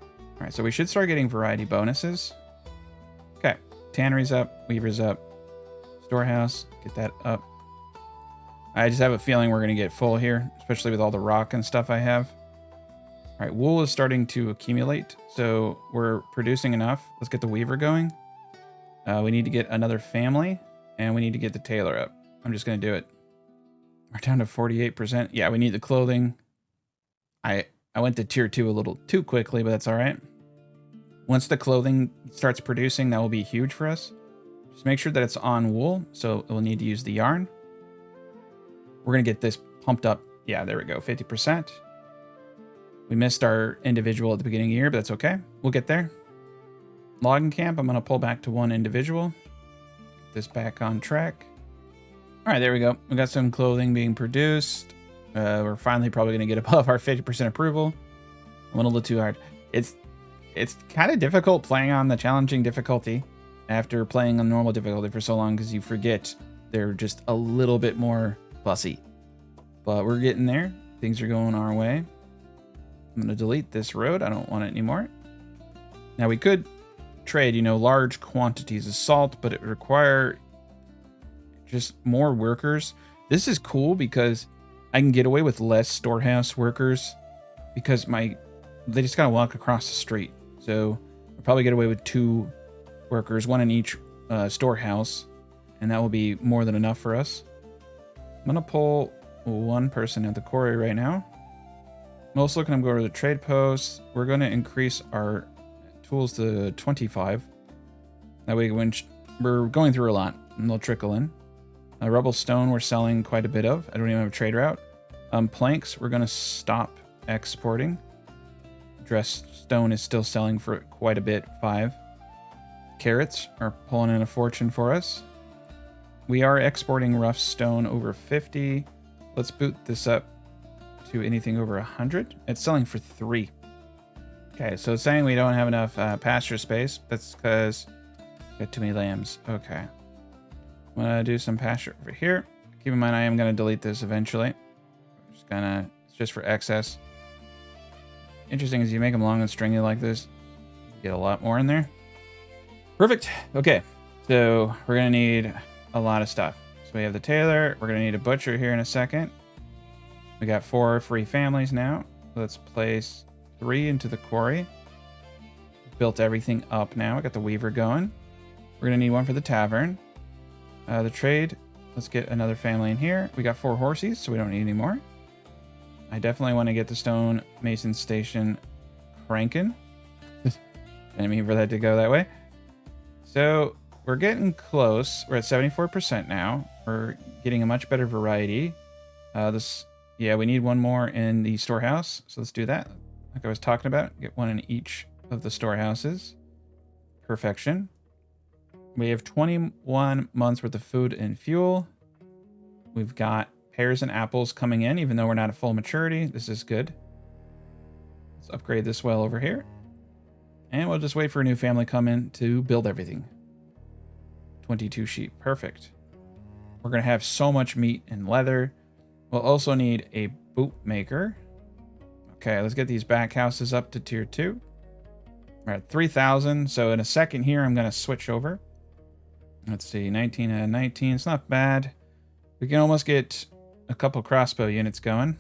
All right, so we should start getting variety bonuses. Okay, tannery's up, weaver's up, storehouse, get that up. I just have a feeling we're going to get full here, especially with all the rock and stuff I have. All right, wool is starting to accumulate, so we're producing enough. Let's get the weaver going. We need to get another family, and we need to get the tailor up. I'm just going to do it. We're down to 48%. Yeah, we need the clothing. I went to tier 2 a little too quickly, but that's all right. Once the clothing starts producing, that will be huge for us. Just make sure that it's on wool, so we'll need to use the yarn. We're going to get this pumped up. Yeah, there we go, 50%. We missed our individual at the beginning of the year, but that's okay. We'll get there. Logging camp, I'm going to pull back to one individual. Get this back on track. All right, there we go. We got some clothing being produced. We're finally probably going to get above our 50% approval. I went a little too hard. It's kind of difficult playing on the challenging difficulty after playing on normal difficulty for so long, because you forget they're just a little bit more fussy. But we're getting there. Things are going our way. I'm going to delete this road. I don't want it anymore. Now we could trade, large quantities of salt, but it would require just more workers. This is cool because I can get away with less storehouse workers because they just got to walk across the street. So I'll probably get away with 2 workers, 1 in each storehouse, and that will be more than enough for us. I'm going to pull 1 person at the quarry right now. I'm also going to go to the trade post. We're going to increase our tools to 25. That way, when we're going through a lot, and they'll trickle in. Rubble stone, we're selling quite a bit of. I don't even have a trade route. Planks, we're going to stop exporting. Dressed stone is still selling for quite a bit, 5. Carrots are pulling in a fortune for us. We are exporting rough stone over 50. Let's boot this up to anything over 100. It's selling for 3. Okay, so it's saying we don't have enough pasture space. That's because we got too many lambs. Okay. I'm going to do some pasture over here. Keep in mind, I am going to delete this eventually. It's just for excess. Interesting is you make them long and stringy like this, you get a lot more in there. Perfect. Okay, so we're going to need a lot of stuff. So we have the tailor. We're going to need a butcher here in a second. We got 4 free families now. Let's place 3 into the quarry. Built everything up now. We got the weaver going. We're going to need 1 for the tavern. The trade. Let's get another family in here. We got 4 horses, so we don't need any more. I definitely want to get the stone mason station cranking. Didn't mean for that to go that way. So we're getting close. We're at 74% now. We're getting a much better variety. Yeah, we need 1 more in the storehouse. So let's do that. Like I was talking about, get 1 in each of the storehouses. Perfection. We have 21 months worth of food and fuel. We've got pears and apples coming in, even though we're not at full maturity. This is good. Let's upgrade this well over here. And we'll just wait for a new family come in to build everything. 22 sheep. Perfect. We're going to have so much meat and leather. We'll also need a boot maker. Okay, let's get these back houses up to tier 2. We're at 3,000. So in a second here, I'm going to switch over. Let's see, 19 out of 19. It's not bad. We can almost get a couple crossbow units going.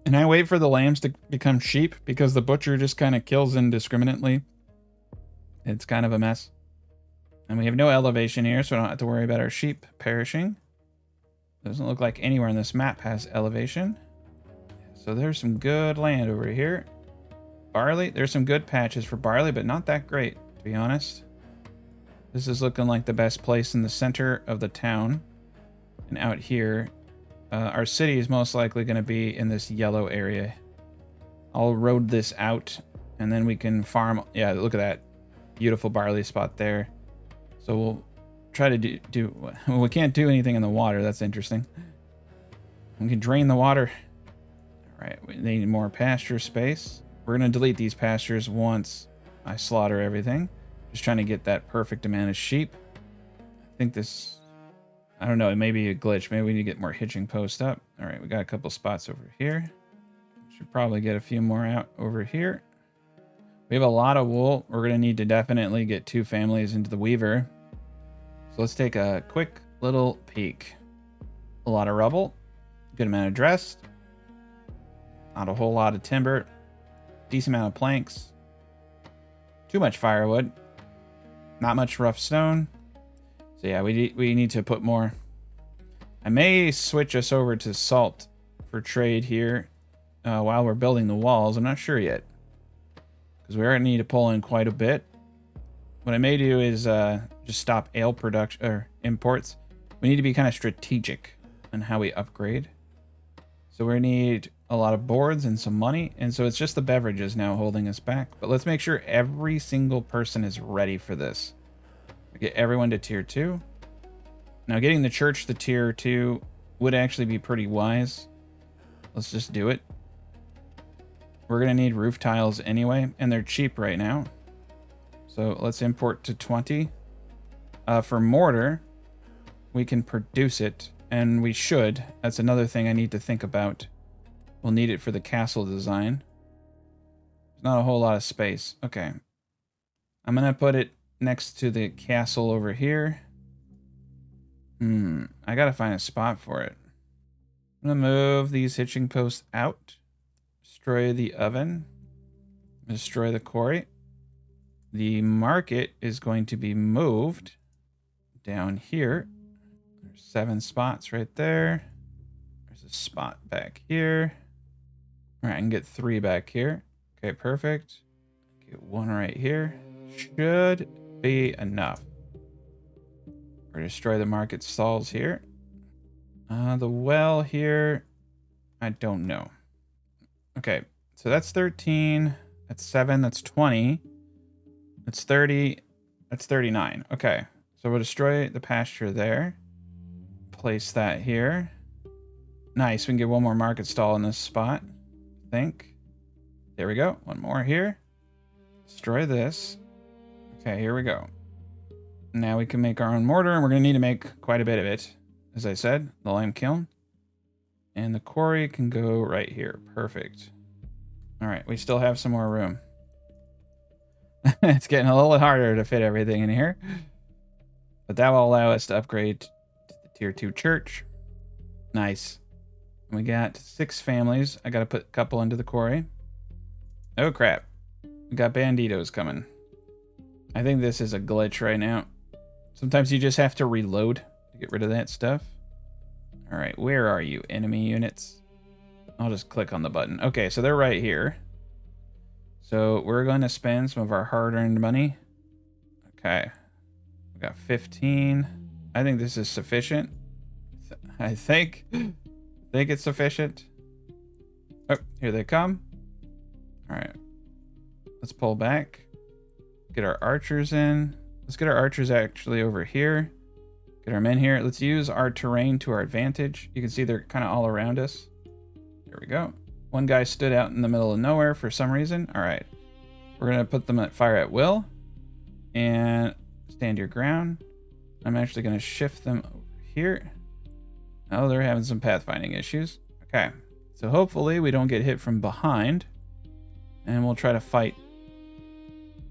And I wait for the lambs to become sheep because the butcher just kind of kills indiscriminately. It's kind of a mess. And we have no elevation here, so I don't have to worry about our sheep perishing. Doesn't look like anywhere on this map has elevation. So there's some good land over here. Barley, there's some good patches for barley, but not that great, to be honest. This is looking like the best place in the center of the town. And out here, our city is most likely going to be in this yellow area. I'll road this out, and then we can farm. Yeah, look at that beautiful barley spot there. So we'll try to well, we can't do anything in the water. That's interesting. We can drain the water. All right, we need more pasture space. We're going to delete these pastures once I slaughter everything. Just trying to get that perfect amount of sheep. I think this, I don't know, it may be a glitch. Maybe we need to get more hitching posts up. All right, we got a couple spots over here. Should probably get a few more out over here. We have a lot of wool. We're going to need to definitely get 2 families into the weaver. So let's take a quick little peek. A lot of rubble. Good amount of dressed. Not a whole lot of timber. Decent amount of planks. Too much firewood. Not much rough stone. So yeah, we need to put more. I may switch us over to salt for trade here while we're building the walls. I'm not sure yet. Because we're going to need to pull in quite a bit. What I may do is just stop ale production or imports. We need to be kind of strategic on how we upgrade. So we're going to need a lot of boards and some money. And so it's just the beverages now holding us back. But let's make sure every single person is ready for this. We get everyone to tier 2. Now getting the church to tier 2 would actually be pretty wise. Let's just do it. We're going to need roof tiles anyway, and they're cheap right now. So let's import to 20. For mortar, we can produce it, and we should. That's another thing I need to think about. We'll need it for the castle design. There's not a whole lot of space. Okay. I'm going to put it next to the castle over here. I got to find a spot for it. I'm going to move these hitching posts out. Destroy the oven. Destroy the quarry. The market is going to be moved down here. There's 7 spots right there. There's a spot back here. All right, I can get 3 back here. Okay, perfect. Get 1 right here. Should be enough. Or destroy the market stalls here. The well here, I don't know. Okay, so that's 13. That's 7. That's 20. That's 30. That's 39. Okay, so we'll destroy the pasture there. Place that here. Nice, we can get 1 more market stall in this spot. I think. There we go. 1 more here. Destroy this. Okay, here we go. Now we can make our own mortar, and we're going to need to make quite a bit of it. As I said, the lime kiln. And the quarry can go right here. Perfect. All right, we still have some more room. It's getting a little harder to fit everything in here. But that will allow us to upgrade to the tier 2 church. Nice. We got 6 families. I got to put a couple into the quarry. Oh, crap. We got banditos coming. I think this is a glitch right now. Sometimes you just have to reload to get rid of that stuff. All right, where are you, enemy units? I'll just click on the button. Okay, so they're right here. So we're going to spend some of our hard-earned money. Okay. We got 15. I think this is sufficient. I think it's sufficient. Oh, here they come. All right. Let's pull back. Get our archers in. Let's get our archers actually over here. Get our men here. Let's use our terrain to our advantage. You can see they're kind of all around us. There we go. One guy stood out in the middle of nowhere for some reason. All right. We're going to put them at fire at will. And stand your ground. I'm actually going to shift them over here. Oh, they're having some pathfinding issues. Okay. So hopefully we don't get hit from behind. And we'll try to fight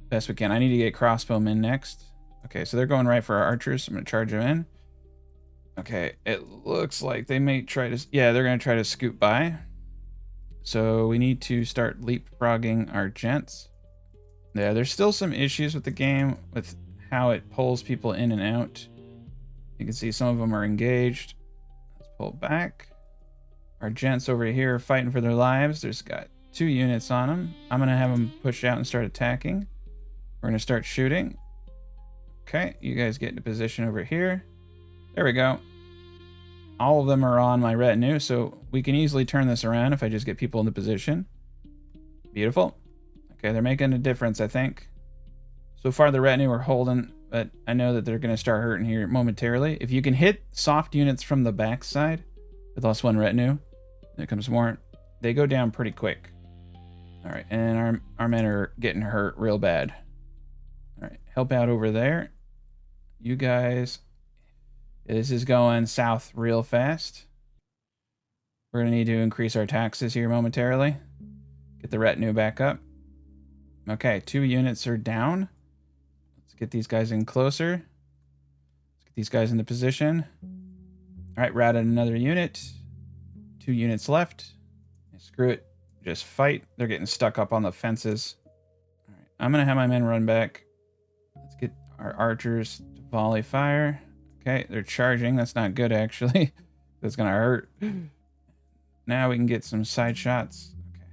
best we can. I need to get crossbowmen next. Okay, so they're going right for our archers. I'm going to charge them in. Okay, it looks like they may try to... Yeah, they're going to try to scoot by. So we need to start leapfrogging our gents. Yeah, there's still some issues with the game with how it pulls people in and out. You can see some of them are engaged. Let's pull back. Our gents over here are fighting for their lives. There's got 2 units on them. I'm going to have them push out and start attacking. We're going to start shooting. Okay, you guys get into position over here. There we go. All of them are on my retinue, so we can easily turn this around if I just get people into position. Beautiful. Okay, they're making a difference, I think. So far, the retinue are holding, but I know that they're going to start hurting here momentarily. If you can hit soft units from the backside with +1 retinue, there comes more. They go down pretty quick. All right, and our men are getting hurt real bad. All right, help out over there. You guys, this is going south real fast. We're going to need to increase our taxes here momentarily. Get the retinue back up. Okay, 2 units are down. Let's get these guys in closer. Let's get these guys into position. All right, routed another unit. 2 units left. Screw it. Just fight. They're getting stuck up on the fences. All right, I'm going to have my men run back. Let's get our archers to volley fire. Okay, they're charging. That's not good, actually. That's going to hurt. Now we can get some side shots. Okay.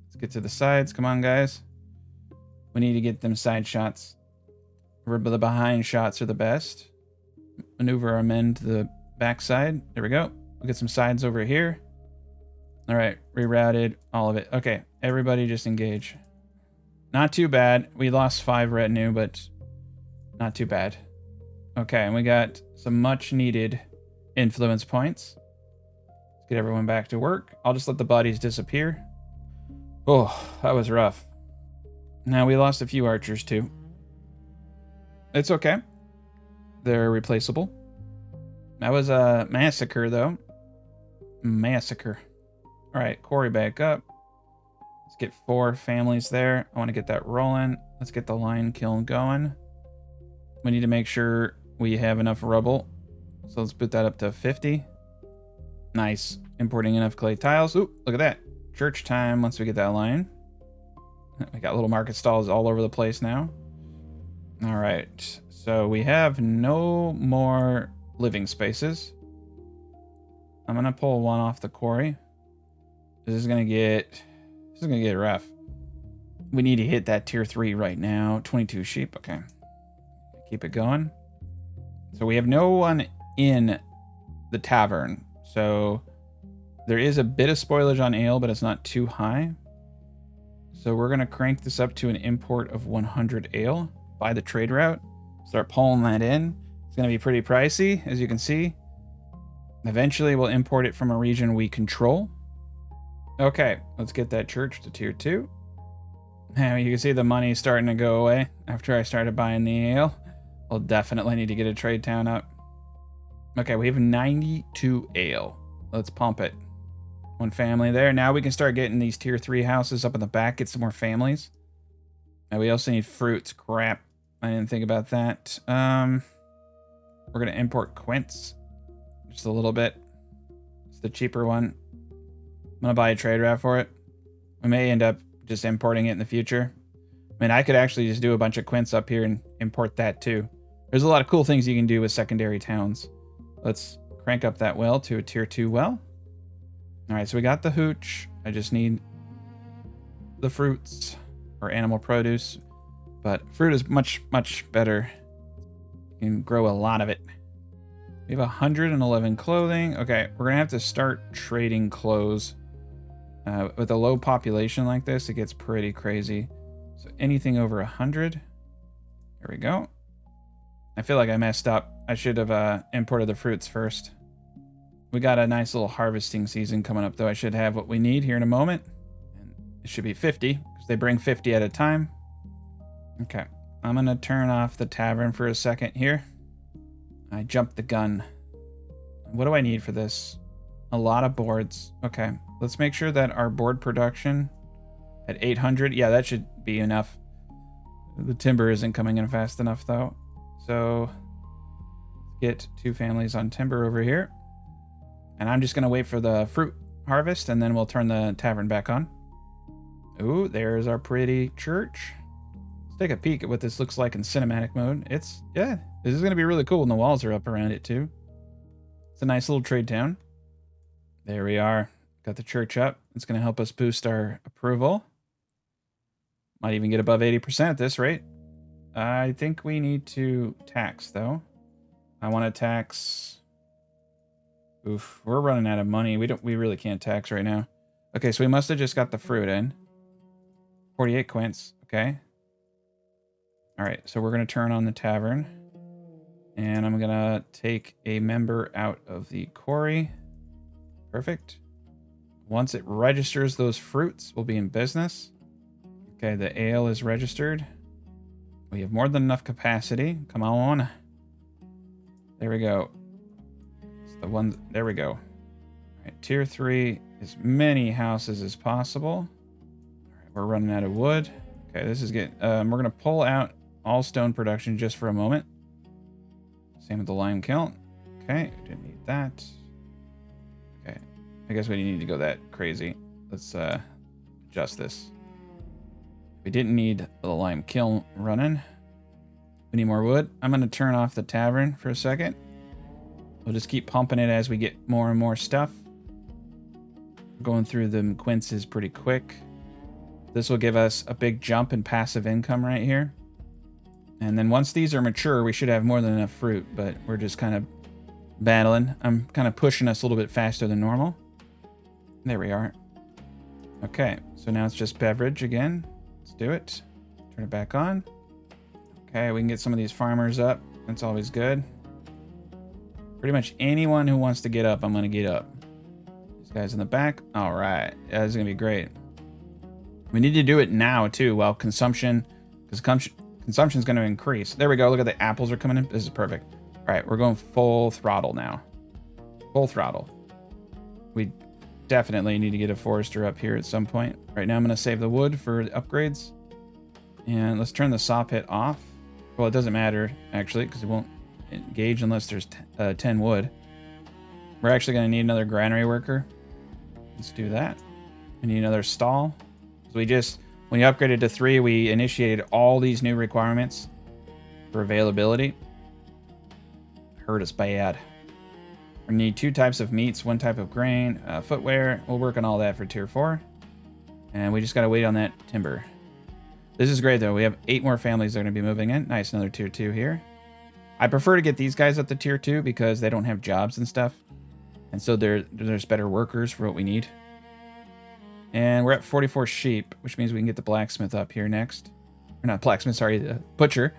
Let's get to the sides. Come on, guys. We need to get them side shots. The behind shots are the best. Maneuver our men to the backside. There we go. We'll get some sides over here. All right, rerouted all of it. Okay, everybody just engage. Not too bad. We lost 5 retinue, but not too bad. Okay, and we got some much needed influence points. Let's get everyone back to work. I'll just let the bodies disappear. Oh, that was rough. Now we lost a few archers too. It's okay. They're replaceable. That was a massacre though. Massacre. All right, Corey back up. Let's get 4 families there. I want to get that rolling. Let's get the line kiln going. We need to make sure we have enough rubble. So let's put that up to 50. Nice. Importing enough clay tiles. Ooh, look at that. Church time once we get that line. We got little market stalls all over the place now. All right. So we have no more living spaces. I'm going to pull 1 off the quarry. This is going to get rough. We need to hit that tier 3 right now. 22 sheep. Okay. Keep it going. So we have no one in the tavern. So there is a bit of spoilage on ale, but it's not too high. So we're going to crank this up to an import of 100 ale by the trade route. Start pulling that in. It's going to be pretty pricey, as you can see. Eventually, we'll import it from a region we control. Okay, let's get that church to tier 2. Now you can see the money starting to go away after I started buying the ale. We'll definitely need to get a trade town up. Okay, we have 92 ale. Let's pump it. 1 family there. Now we can start getting these tier 3 houses up in the back, get some more families. And we also need fruits. Crap. I didn't think about that. We're going to import quince. Just a little bit. It's the cheaper one. I'm going to buy a trade route for it. We may end up just importing it in the future. I mean, I could actually just do a bunch of quince up here and import that too. There's a lot of cool things you can do with secondary towns. Let's crank up that well to a tier 2 well. All right, so we got the hooch. I just need the fruits or animal produce. But fruit is much, much better. You can grow a lot of it. We have 111 clothing. Okay, we're going to have to start trading clothes. With a low population like this, it gets pretty crazy. So anything over 100. There we go. I feel like I messed up. I should have imported the fruits first. We got a nice little harvesting season coming up, though. I should have what we need here in a moment. And it should be 50, because they bring 50 at a time. Okay. I'm going to turn off the tavern for a second here. I jumped the gun. What do I need for this? A lot of boards. Okay. Let's make sure that our board production at 800. Yeah, that should be enough. The timber isn't coming in fast enough, though. So get 2 families on timber over here. And I'm just going to wait for the fruit harvest, and then we'll turn the tavern back on. Ooh, there's our pretty church. Let's take a peek at what this looks like in cinematic mode. Yeah, this is going to be really cool, and the walls are up around it, too. It's a nice little trade town. There we are. Got the church up. It's going to help us boost our approval. Might even get above 80% at this rate. I think we need to tax, though. I want to tax... Oof, we're running out of money. We really can't tax right now. Okay, so we must have just got the fruit in. 48 quints. Okay. All right, so we're going to turn on the tavern. And I'm going to take a member out of the quarry. Perfect. Once it registers those fruits, we'll be in business. Okay, the ale is registered. We have more than enough capacity. Come on. There we go. It's the one. There we go. All right, tier 3, as many houses as possible. All right, we're running out of wood. Okay, this is getting... we're going to pull out all stone production just for a moment. Same with the lime kiln. Okay, didn't need that. Okay, I guess we didn't need to go that crazy. Let's adjust this. We didn't need the lime kiln running. We need more wood. I'm going to turn off the tavern for a second. We'll just keep pumping it as we get more and more stuff. Going through the quinces pretty quick. This will give us a big jump in passive income right here. And then once these are mature, we should have more than enough fruit, but we're just kind of battling. I'm kind of pushing us a little bit faster than normal. There we are. Okay, so now it's just beverage again. Let's do it. Turn it back on. Okay, we can get some of these farmers up. That's always good. Pretty much anyone who wants to get up, I'm going to get up. These guys in the back. All right. That is going to be great. We need to do it now, too, while consumption... because consumption is going to increase. There we go. Look at the apples are coming in. This is perfect. All right, we're going full throttle now. Full throttle. We definitely need to get a forester up here at some point. Right now I'm going to save the wood for the upgrades. And let's turn the saw pit off. Well, it doesn't matter, actually, because it won't engage unless there's 10 wood. We're actually going to need another granary worker. Let's do that. We need another stall. So when you upgraded to 3, we initiated all these new requirements for availability. Hurt us bad. We need 2 types of meats, 1 type of grain, footwear. We'll work on all that for tier 4. And we just got to wait on that timber. This is great, though. We have 8 more families that are going to be moving in. Nice, another tier 2 here. I prefer to get these guys up to tier 2 because they don't have jobs and stuff. And so there's better workers for what we need. And we're at 44 sheep, which means we can get the blacksmith up here next. Or not blacksmith, sorry, the butcher.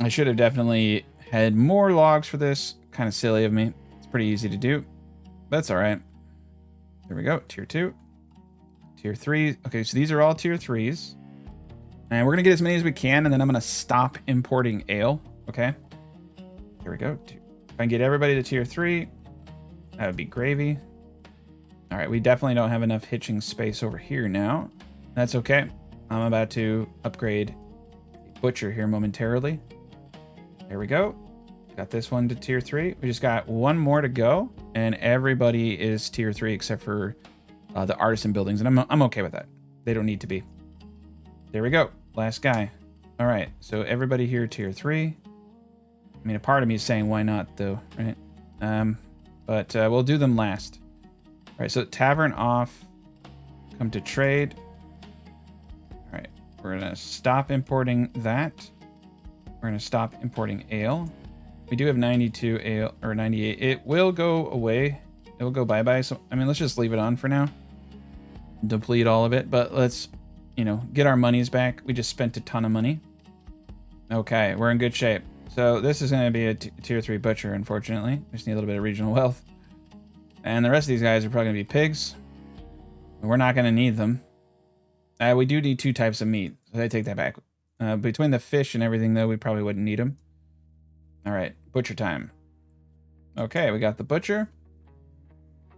I should have definitely had more logs for this. Kind of silly of me. It's pretty easy to do. That's all right. There we go. Tier 2. Tier 3. Okay, so these are all tier 3s. And we're going to get as many as we can, and then I'm going to stop importing ale. Okay. Here we go. If I can get everybody to tier 3, that would be gravy. All right, we definitely don't have enough hitching space over here now. That's okay. I'm about to upgrade the butcher here momentarily. There we go. Got this one to tier 3. We just got 1 more to go, and everybody is tier 3 except for the artisan buildings, and I'm okay with that. They don't need to be. There we go. Last guy. All right, so everybody here tier 3. I mean, a part of me is saying why not, though, right? But we'll do them last. All right, so tavern off. Come to trade. All right, we're going to stop importing that. We're going to stop importing ale. We do have 92 ale, or 98. It will go away. It will go bye-bye. So, I mean, let's just leave it on for now. Deplete all of it, but let's, get our monies back. We just spent a ton of money. Okay, we're in good shape. So So this is going to be a tier 3 butcher, unfortunately. We just need a little bit of regional wealth. And the rest of these guys are probably going to be pigs. We're not going to need them. We do need 2 types of meat. So I take that back. Between the fish and everything, though, we probably wouldn't need them. All right, butcher time. Okay, we got the butcher.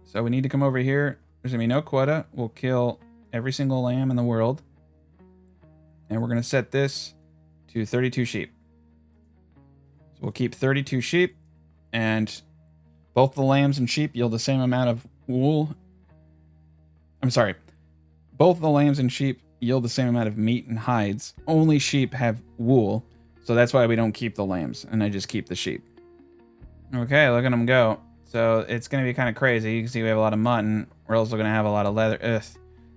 So we need to come over here. There's going to be no quota. We'll kill every single lamb in the world. And we're going to set this to 32 sheep. So we'll keep 32 sheep. And both the lambs and sheep yield the same amount of wool. I'm sorry. Both the lambs and sheep yield the same amount of meat and hides. Only sheep have wool. So that's why we don't keep the lambs. And I just keep the sheep. Okay, look at them go. So it's going to be kind of crazy. You can see we have a lot of mutton. We're also going to have a lot of leather. Ugh.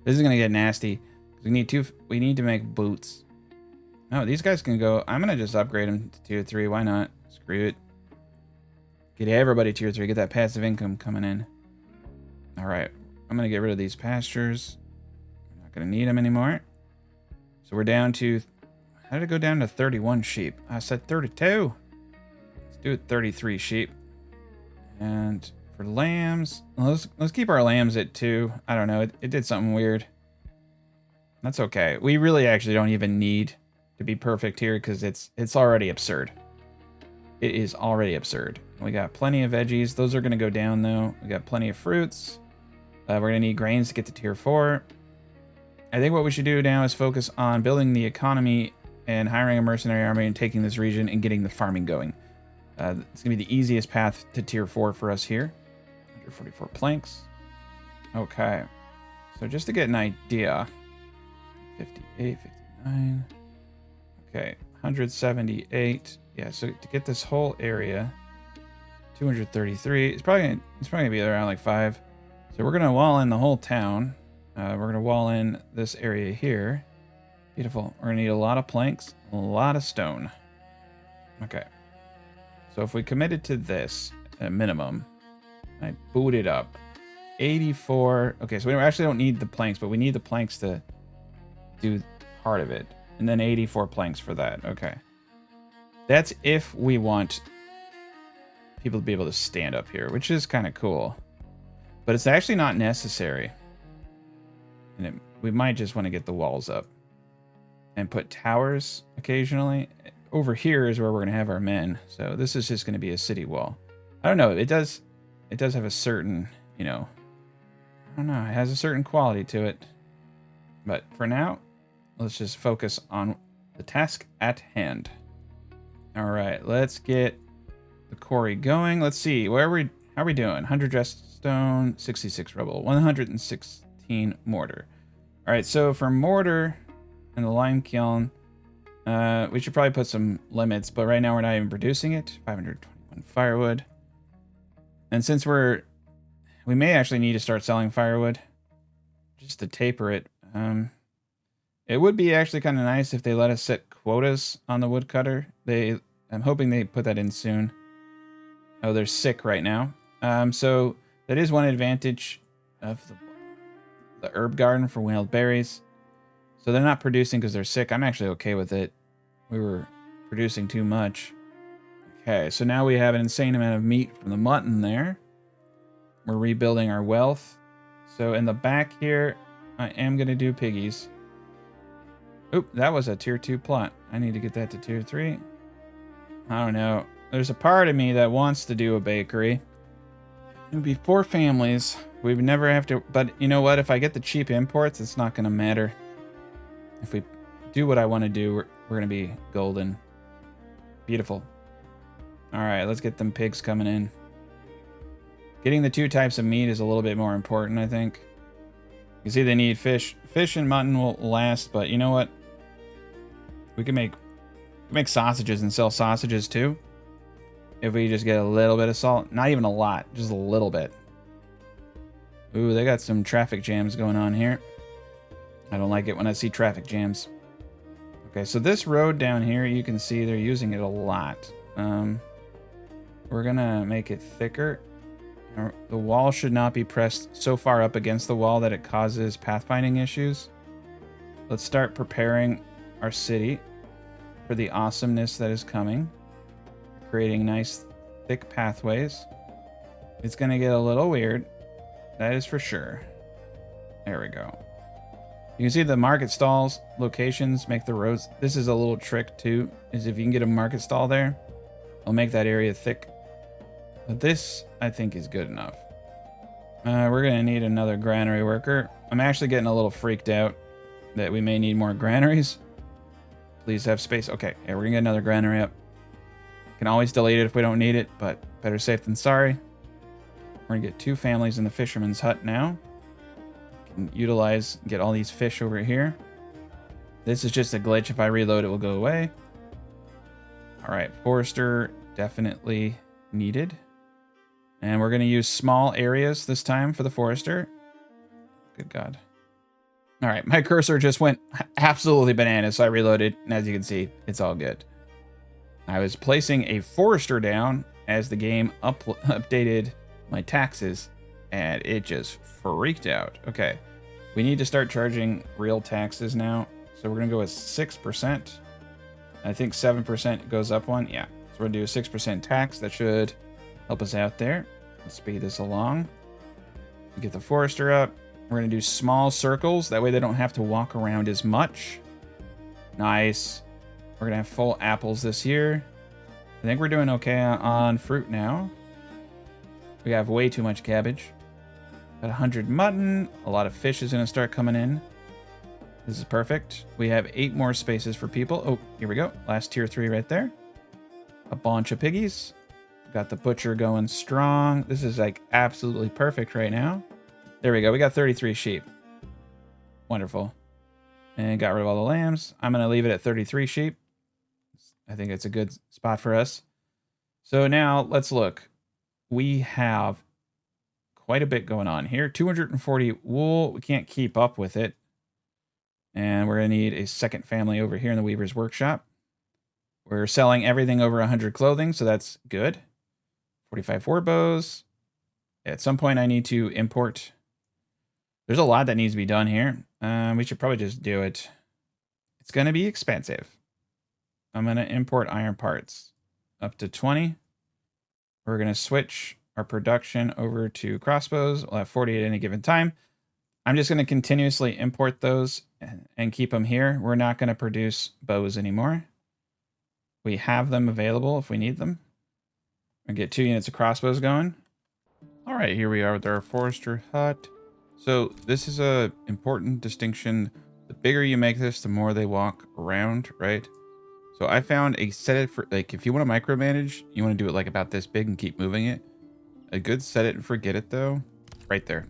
This is going to get nasty. We need to make boots. No, these guys can go. I'm going to just upgrade them to tier 3. Why not? Screw it. Get everybody tier 3. Get that passive income coming in. All right. I'm going to get rid of these pastures. I'm not going to need them anymore. So we're down to... How did it go down to 31 sheep? I said 32. Let's do it 33 sheep. And for lambs... Let's keep our lambs at 2. I don't know. It did something weird. That's okay. We really actually don't even need to be perfect here because it's already absurd. It is already absurd. We got plenty of veggies. Those are going to go down, though. We got plenty of fruits. We're going to need grains to get to tier 4. I think what we should do now is focus on building the economy and hiring a mercenary army and taking this region and getting the farming going. It's going to be the easiest path to tier 4 for us here. 144 planks. Okay. So just to get an idea... 58, 59. Okay, 178. Yeah, so to get this whole area, 233. It's probably gonna be around like 5. So we're gonna wall in the whole town. We're gonna wall in this area here. Beautiful. We're gonna need a lot of planks, a lot of stone. Okay. So if we committed to this at minimum, I boot it up. 84. Okay, so we actually don't need the planks, but we need the planks to do part of it. And then 84 planks for that. Okay. That's if we want people to be able to stand up here, which is kind of cool. But it's actually not necessary. And we might just want to get the walls up. And put towers occasionally. Over here is where we're going to have our men. So this is just going to be a city wall. I don't know. It does have a certain, you know... I don't know. It has a certain quality to it. But for now... Let's just focus on the task at hand. All right, let's get the quarry going. Let's see, how are we doing? 100 dressed stone, 66 rubble, 116 mortar. All right, so for mortar and the lime kiln, we should probably put some limits, but right now we're not even producing it. 521 firewood. And since we may actually need to start selling firewood just to taper it. It would be actually kind of nice if they let us set quotas on the woodcutter. I'm hoping they put that in soon. Oh, they're sick right now. So that is one advantage of the herb garden for wild berries. So they're not producing because they're sick. I'm actually okay with it. We were producing too much. Okay, so now we have an insane amount of meat from the mutton there. We're rebuilding our wealth. So in the back here, I am going to do piggies. Oop, that was a tier 2 plot. I need to get that to tier 3. I don't know. There's a part of me that wants to do a bakery. It would be 4 families. We would never have to... But you know what? If I get the cheap imports, it's not going to matter. If we do what I want to do, we're going to be golden. Beautiful. All right, let's get them pigs coming in. Getting the 2 types of meat is a little bit more important, I think. You see they need fish. Fish and mutton will last, but you know what? We can make sausages and sell sausages too. If we just get a little bit of salt. Not even a lot, just a little bit. Ooh, they got some traffic jams going on here. I don't like it when I see traffic jams. Okay, so this road down here, you can see they're using it a lot. We're gonna make it thicker. The wall should not be pressed so far up against the wall that it causes pathfinding issues. Let's start preparing our city for the awesomeness that is coming. creating nice thick pathways. It's going to get a little weird. That is for sure. There we go. You can see the market stalls locations make the roads. This is a little trick too, is if you can get a market stall there, it'll make that area thick. But this, I think, is good enough. We're going to need another granary worker. I'm actually getting a little freaked out that we may need more granaries. Please have space. Okay, yeah, we're going to get another granary up. Can always delete it if we don't need it, but better safe than sorry. We're going to get 2 families in the fisherman's hut now. Can utilize, get all these fish over here. This is just a glitch. If I reload, it will go away. All right, forester definitely needed. And we're going to use small areas this time for the forester. Good God. All right, my cursor just went absolutely bananas, so I reloaded. And as you can see, it's all good. I was placing a forester down as the game updated my taxes, and it just freaked out. Okay, we need to start charging real taxes now. So we're going to go with 6%. I think 7% goes up one. Yeah, so we're going to do a 6% tax. That should help us out there. Let's speed this along. Get the forester up. We're going to do small circles. That way they don't have to walk around as much. Nice. We're going to have full apples this year. I think we're doing okay on fruit now. We have way too much cabbage. Got 100 mutton. A lot of fish is going to start coming in. This is perfect. We have 8 more spaces for people. Oh, here we go. Last tier 3 right there. A bunch of piggies. Got the butcher going strong. This is like absolutely perfect right now. There we go. We got 33 sheep. Wonderful. And got rid of all the lambs. I'm going to leave it at 33 sheep. I think it's a good spot for us. So now let's look. We have quite a bit going on here. 240 wool. We can't keep up with it. And we're going to need a second family over here in the Weaver's Workshop. We're selling everything over 100 clothing, so that's good. 45 war bows. At some point, I need to import. There's a lot that needs to be done here. We should probably just do it. It's going to be expensive. I'm going to import iron parts up to 20. We're going to switch our production over to crossbows. We'll have 40 at any given time. I'm just going to continuously import those and keep them here. We're not going to produce bows anymore. We have them available if we need them. I'll get 2 units of crossbows going. All right, here we are with our forester hut. So this is a important distinction. The bigger you make this, the more they walk around, right? So I found a set it for, like, if you want to micromanage, you want to do it like about this big and keep moving it. A good set it and forget it though, right there.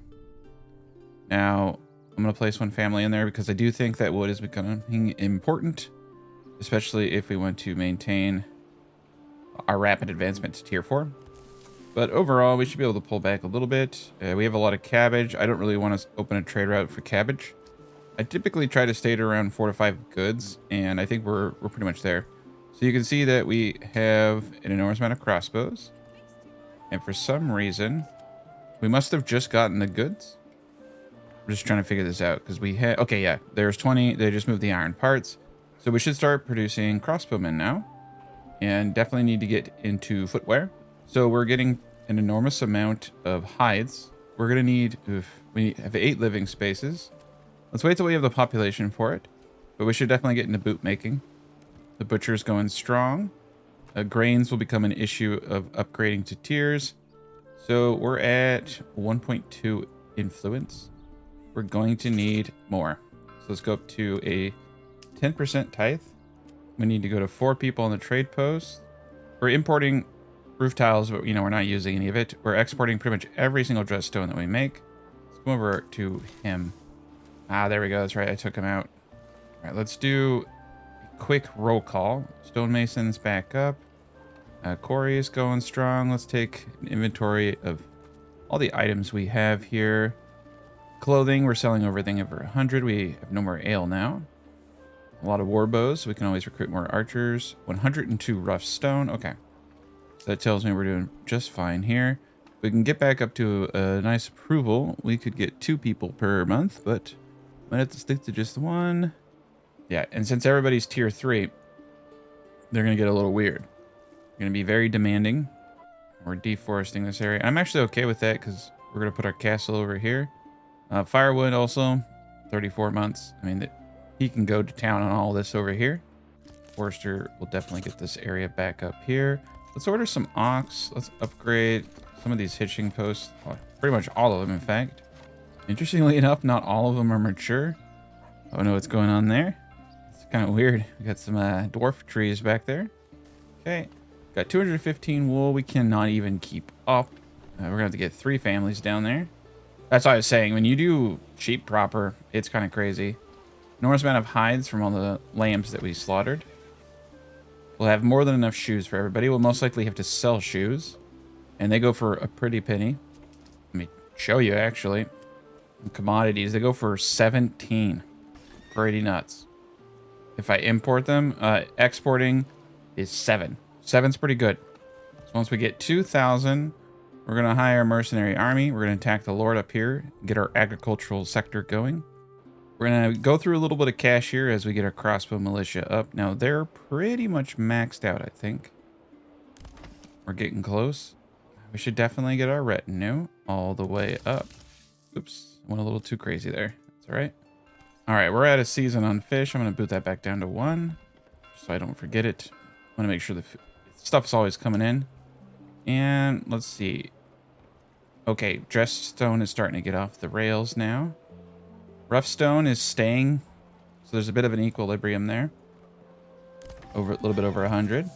Now I'm going to place 1 family in there because I do think that wood is becoming important, especially if we want to maintain our rapid advancement to tier 4. But overall, we should be able to pull back a little bit. We have a lot of cabbage. I don't really want to open a trade route for cabbage. I typically try to stay at around 4 to 5 goods, and I think we're pretty much there. So you can see that we have an enormous amount of crossbows. And for some reason, we must have just gotten the goods. I'm just trying to figure this out because we had... Okay, yeah, there's 20. They just moved the iron parts. So we should start producing crossbowmen now. And definitely need to get into footwear. So we're getting an enormous amount of hides. We're going to need... we have 8 living spaces. Let's wait till we have the population for it. But we should definitely get into boot making. The butcher's going strong. Grains will become an issue of upgrading to tiers. So we're at 1.2 influence. We're going to need more. So let's go up to a 10% tithe. We need to go to 4 people on the trade post. We're importing roof tiles, but we're not using any of it. We're exporting pretty much every single dress stone that we make. Let's go over to him. Ah, there we go. That's right. I took him out. All right, let's do a quick roll call. Stonemason's back up. Corey is going strong. Let's take an inventory of all the items we have here. Clothing, we're selling everything over 100. We have no more ale now. A lot of war bows, so we can always recruit more archers. 102 rough stone. Okay. So that tells me we're doing just fine here. If we can get back up to a nice approval, we could get 2 people per month, but might have to stick to just 1. Yeah, and since everybody's tier 3, they're going to get a little weird. Going to be very demanding. We're deforesting this area. I'm actually okay with that because we're going to put our castle over here. Firewood also, 34 months. I mean, he can go to town on all this over here. Forester will definitely get this area back up here. Let's order some ox. Let's upgrade some of these hitching posts. Well, pretty much all of them, in fact. Interestingly enough, not all of them are mature. I don't know what's going on there. It's kind of weird. We got some dwarf trees back there. Okay. Got 215 wool. We cannot even keep up. We're going to have to get 3 families down there. That's what I was saying. When you do sheep proper, it's kind of crazy. Enormous amount of hides from all the lambs that we slaughtered. We'll have more than enough shoes for everybody. We'll most likely have to sell shoes. And they go for a pretty penny. Let me show you, actually. Commodities, they go for 17. Pretty nuts. If I import them, exporting is 7. 7's pretty good. So once we get 2,000, we're going to hire a mercenary army. We're going to attack the Lord up here, get our agricultural sector going. We're going to go through a little bit of cash here as we get our crossbow militia up. Now, they're pretty much maxed out, I think. We're getting close. We should definitely get our retinue all the way up. Oops, went a little too crazy there. That's all right. All right, we're at a season on fish. I'm going to boot that back down to 1 so I don't forget it. I want to make sure the stuff's always coming in. And let's see. Okay, dressed stone is starting to get off the rails now. Rough stone is staying, so there's a bit of an equilibrium there. A little bit over 100.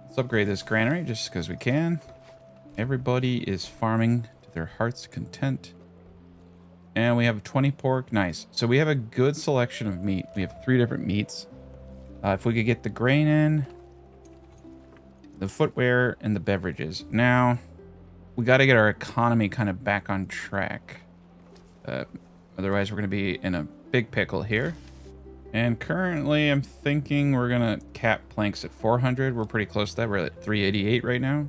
Let's upgrade this granary just because we can. Everybody is farming to their heart's content. And we have 20 pork. Nice. So we have a good selection of meat. We have 3 different meats. If we could get the grain in, the footwear, and the beverages. Now, we got to get our economy kind of back on track. Otherwise, we're going to be in a big pickle here. And currently, I'm thinking we're going to cap planks at 400. We're pretty close to that. We're at 388 right now.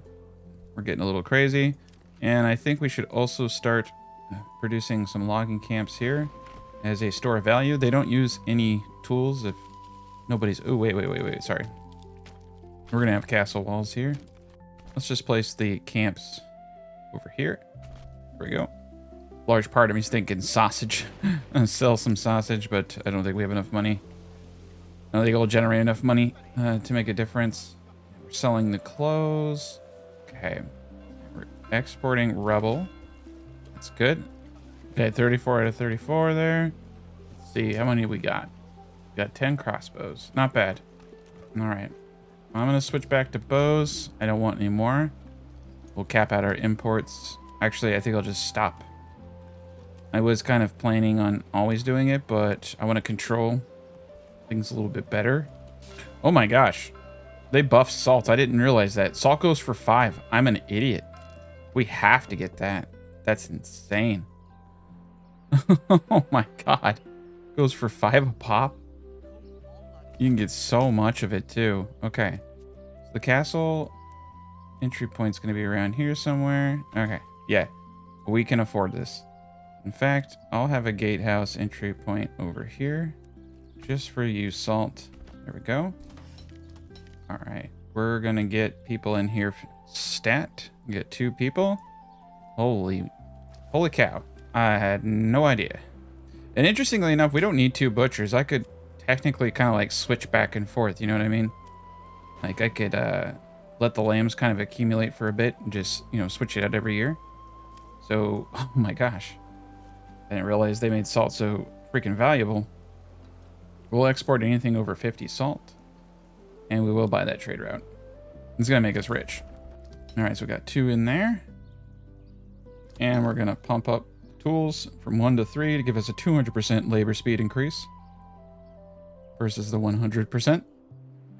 We're getting a little crazy. And I think we should also start producing some logging camps here as a store of value. They don't use any tools if nobody's... Oh, wait. Sorry. We're going to have castle walls here. Let's just place the camps over here. There we go. Large part of me's thinking sausage. Sell some sausage, but I don't think we have enough money. I don't think it'll generate enough money to make a difference. We're selling the clothes. Okay. We're exporting rubble. That's good. Okay, 34 out of 34 there. Let's see, how many we got? We got 10 crossbows. Not bad. All right. I'm going to switch back to bows. I don't want any more. We'll cap out our imports. Actually, I think I'll just stop. I was kind of planning on always doing it, but I want to control things a little bit better. Oh my gosh. They buffed salt. I didn't realize that. Salt goes for 5. I'm an idiot. We have to get that. That's insane. Oh my god. Goes for 5 a pop. You can get so much of it too. Okay. So the castle entry point's going to be around here somewhere. Okay. Yeah. We can afford this. In fact, I'll have a gatehouse entry point over here. Just for you, salt. There we go. All right. We're going to get people in here. Stat. Get 2 people. Holy cow. I had no idea. And interestingly enough, we don't need 2 butchers. I could technically kind of like switch back and forth. You know what I mean? Like I could let the lambs kind of accumulate for a bit and just, you know, switch it out every year. So, oh my gosh. I didn't realize they made salt so freaking valuable. We'll export anything over 50 salt. And we will buy that trade route. It's going to make us rich. All right, so we got 2 in there. And we're going to pump up tools from 1 to 3 to give us a 200% labor speed increase. Versus the 100%.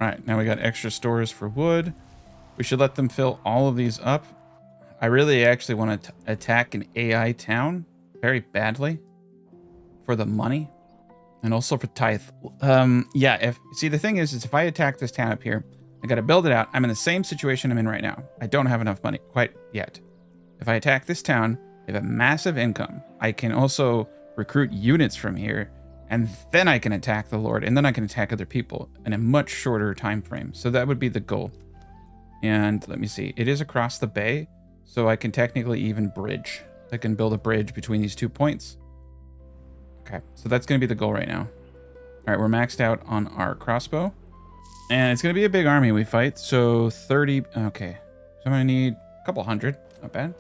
All right, now we got extra stores for wood. We should let them fill all of these up. I really actually want to attack an AI town very badly for the money and also for tithe. Yeah, see, the thing is if I attack this town up here, I got to build it out. I'm in the same situation I'm in right now. I don't have enough money quite yet. If I attack this town, I have a massive income. I can also recruit units from here, and then I can attack the Lord, and then I can attack other people in a much shorter time frame. So that would be the goal. And let me see. It is across the bay, so I can technically even bridge. I can build a bridge between these 2 points. Okay, so that's going to be the goal right now. All right, we're maxed out on our crossbow. And it's going to be a big army we fight. So 30. Okay, so I'm going to need a couple hundred. Not bad.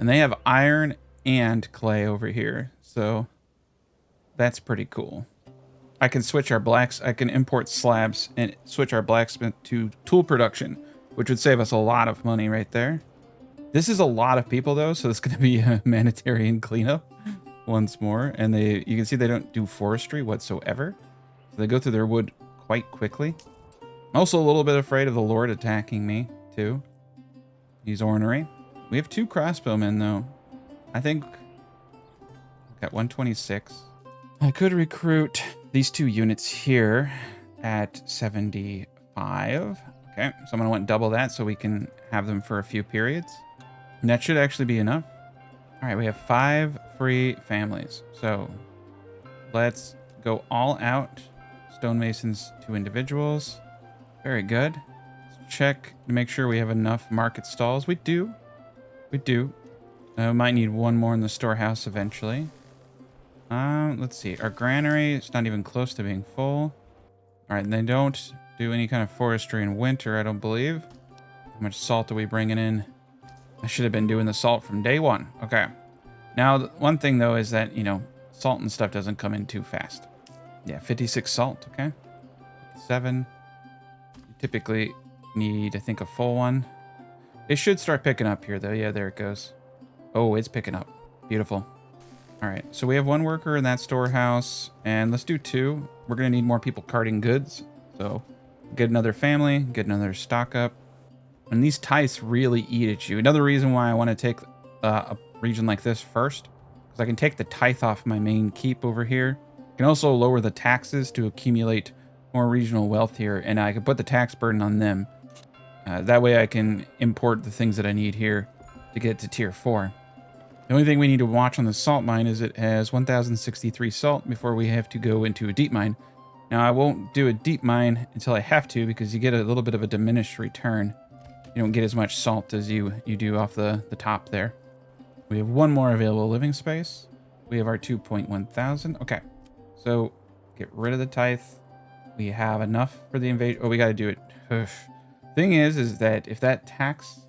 And they have iron and clay over here. So that's pretty cool. I can switch our blacks. I can import slabs and switch our blacksmith to tool production, which would save us a lot of money right there. This is a lot of people though, so it's going to be a humanitarian cleanup once more. And you can see they don't do forestry whatsoever. So they go through their wood quite quickly. I'm also a little bit afraid of the Lord attacking me too. He's ornery. We have 2 crossbowmen though. I think I've got 126. I could recruit these 2 units here at 75. Okay, so I'm going to want double that so we can have them for a few periods. And that should actually be enough. All right, we have 5 free families. So let's go all out. Stonemasons, 2 individuals. Very good. Let's check to make sure we have enough market stalls. We do. We do. Might need 1 more in the storehouse eventually. Let's see. Our granary is not even close to being full. All right, and they don't do any kind of forestry in winter, I don't believe. How much salt are we bringing in? I should have been doing the salt from day 1. Okay. Now, one thing, though, is that, you know, salt and stuff doesn't come in too fast. Yeah, 56 salt, okay. 7. You typically need, I think, a full one. It should start picking up here, though. Yeah, there it goes. Oh, it's picking up. Beautiful. All right, so we have 1 worker in that storehouse, and let's do 2. We're going to need more people carting goods, so get another family, get another stock up. And these tithes really eat at you. Another reason why I want to take a region like this first, because I can take the tithe off my main keep over here. I can also lower the taxes to accumulate more regional wealth here, and I can put the tax burden on them. That way I can import the things that I need here to get to tier 4. The only thing we need to watch on the salt mine is it has 1,063 salt before we have to go into a deep mine. Now, I won't do a deep mine until I have to, because you get a little bit of a diminished return. You don't get as much salt as you do off the top there. We have 1 more available living space. We have our 2.1 thousand. Okay, so get rid of the tithe. We have enough for the invasion. Oh, we got to do it. Ugh. Thing is that if that tax...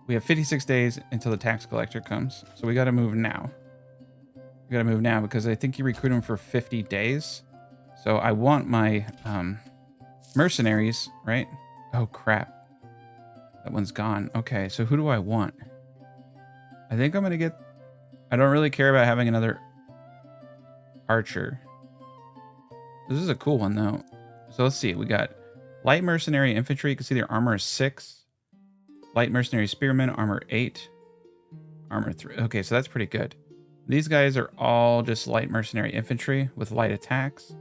We have 56 days until the tax collector comes. So we got to move now. We got to move now because I think you recruit him for 50 days. So I want my mercenaries, right? Oh, crap. That one's gone. Okay, so who do I want? I think I'm going to get... I don't really care about having another archer. This is a cool one, though. So let's see. We got light mercenary infantry. You can see their armor is 6. Light mercenary spearmen, armor 8. Armor 3. Okay, so that's pretty good. These guys are all just light mercenary infantry with light attacks.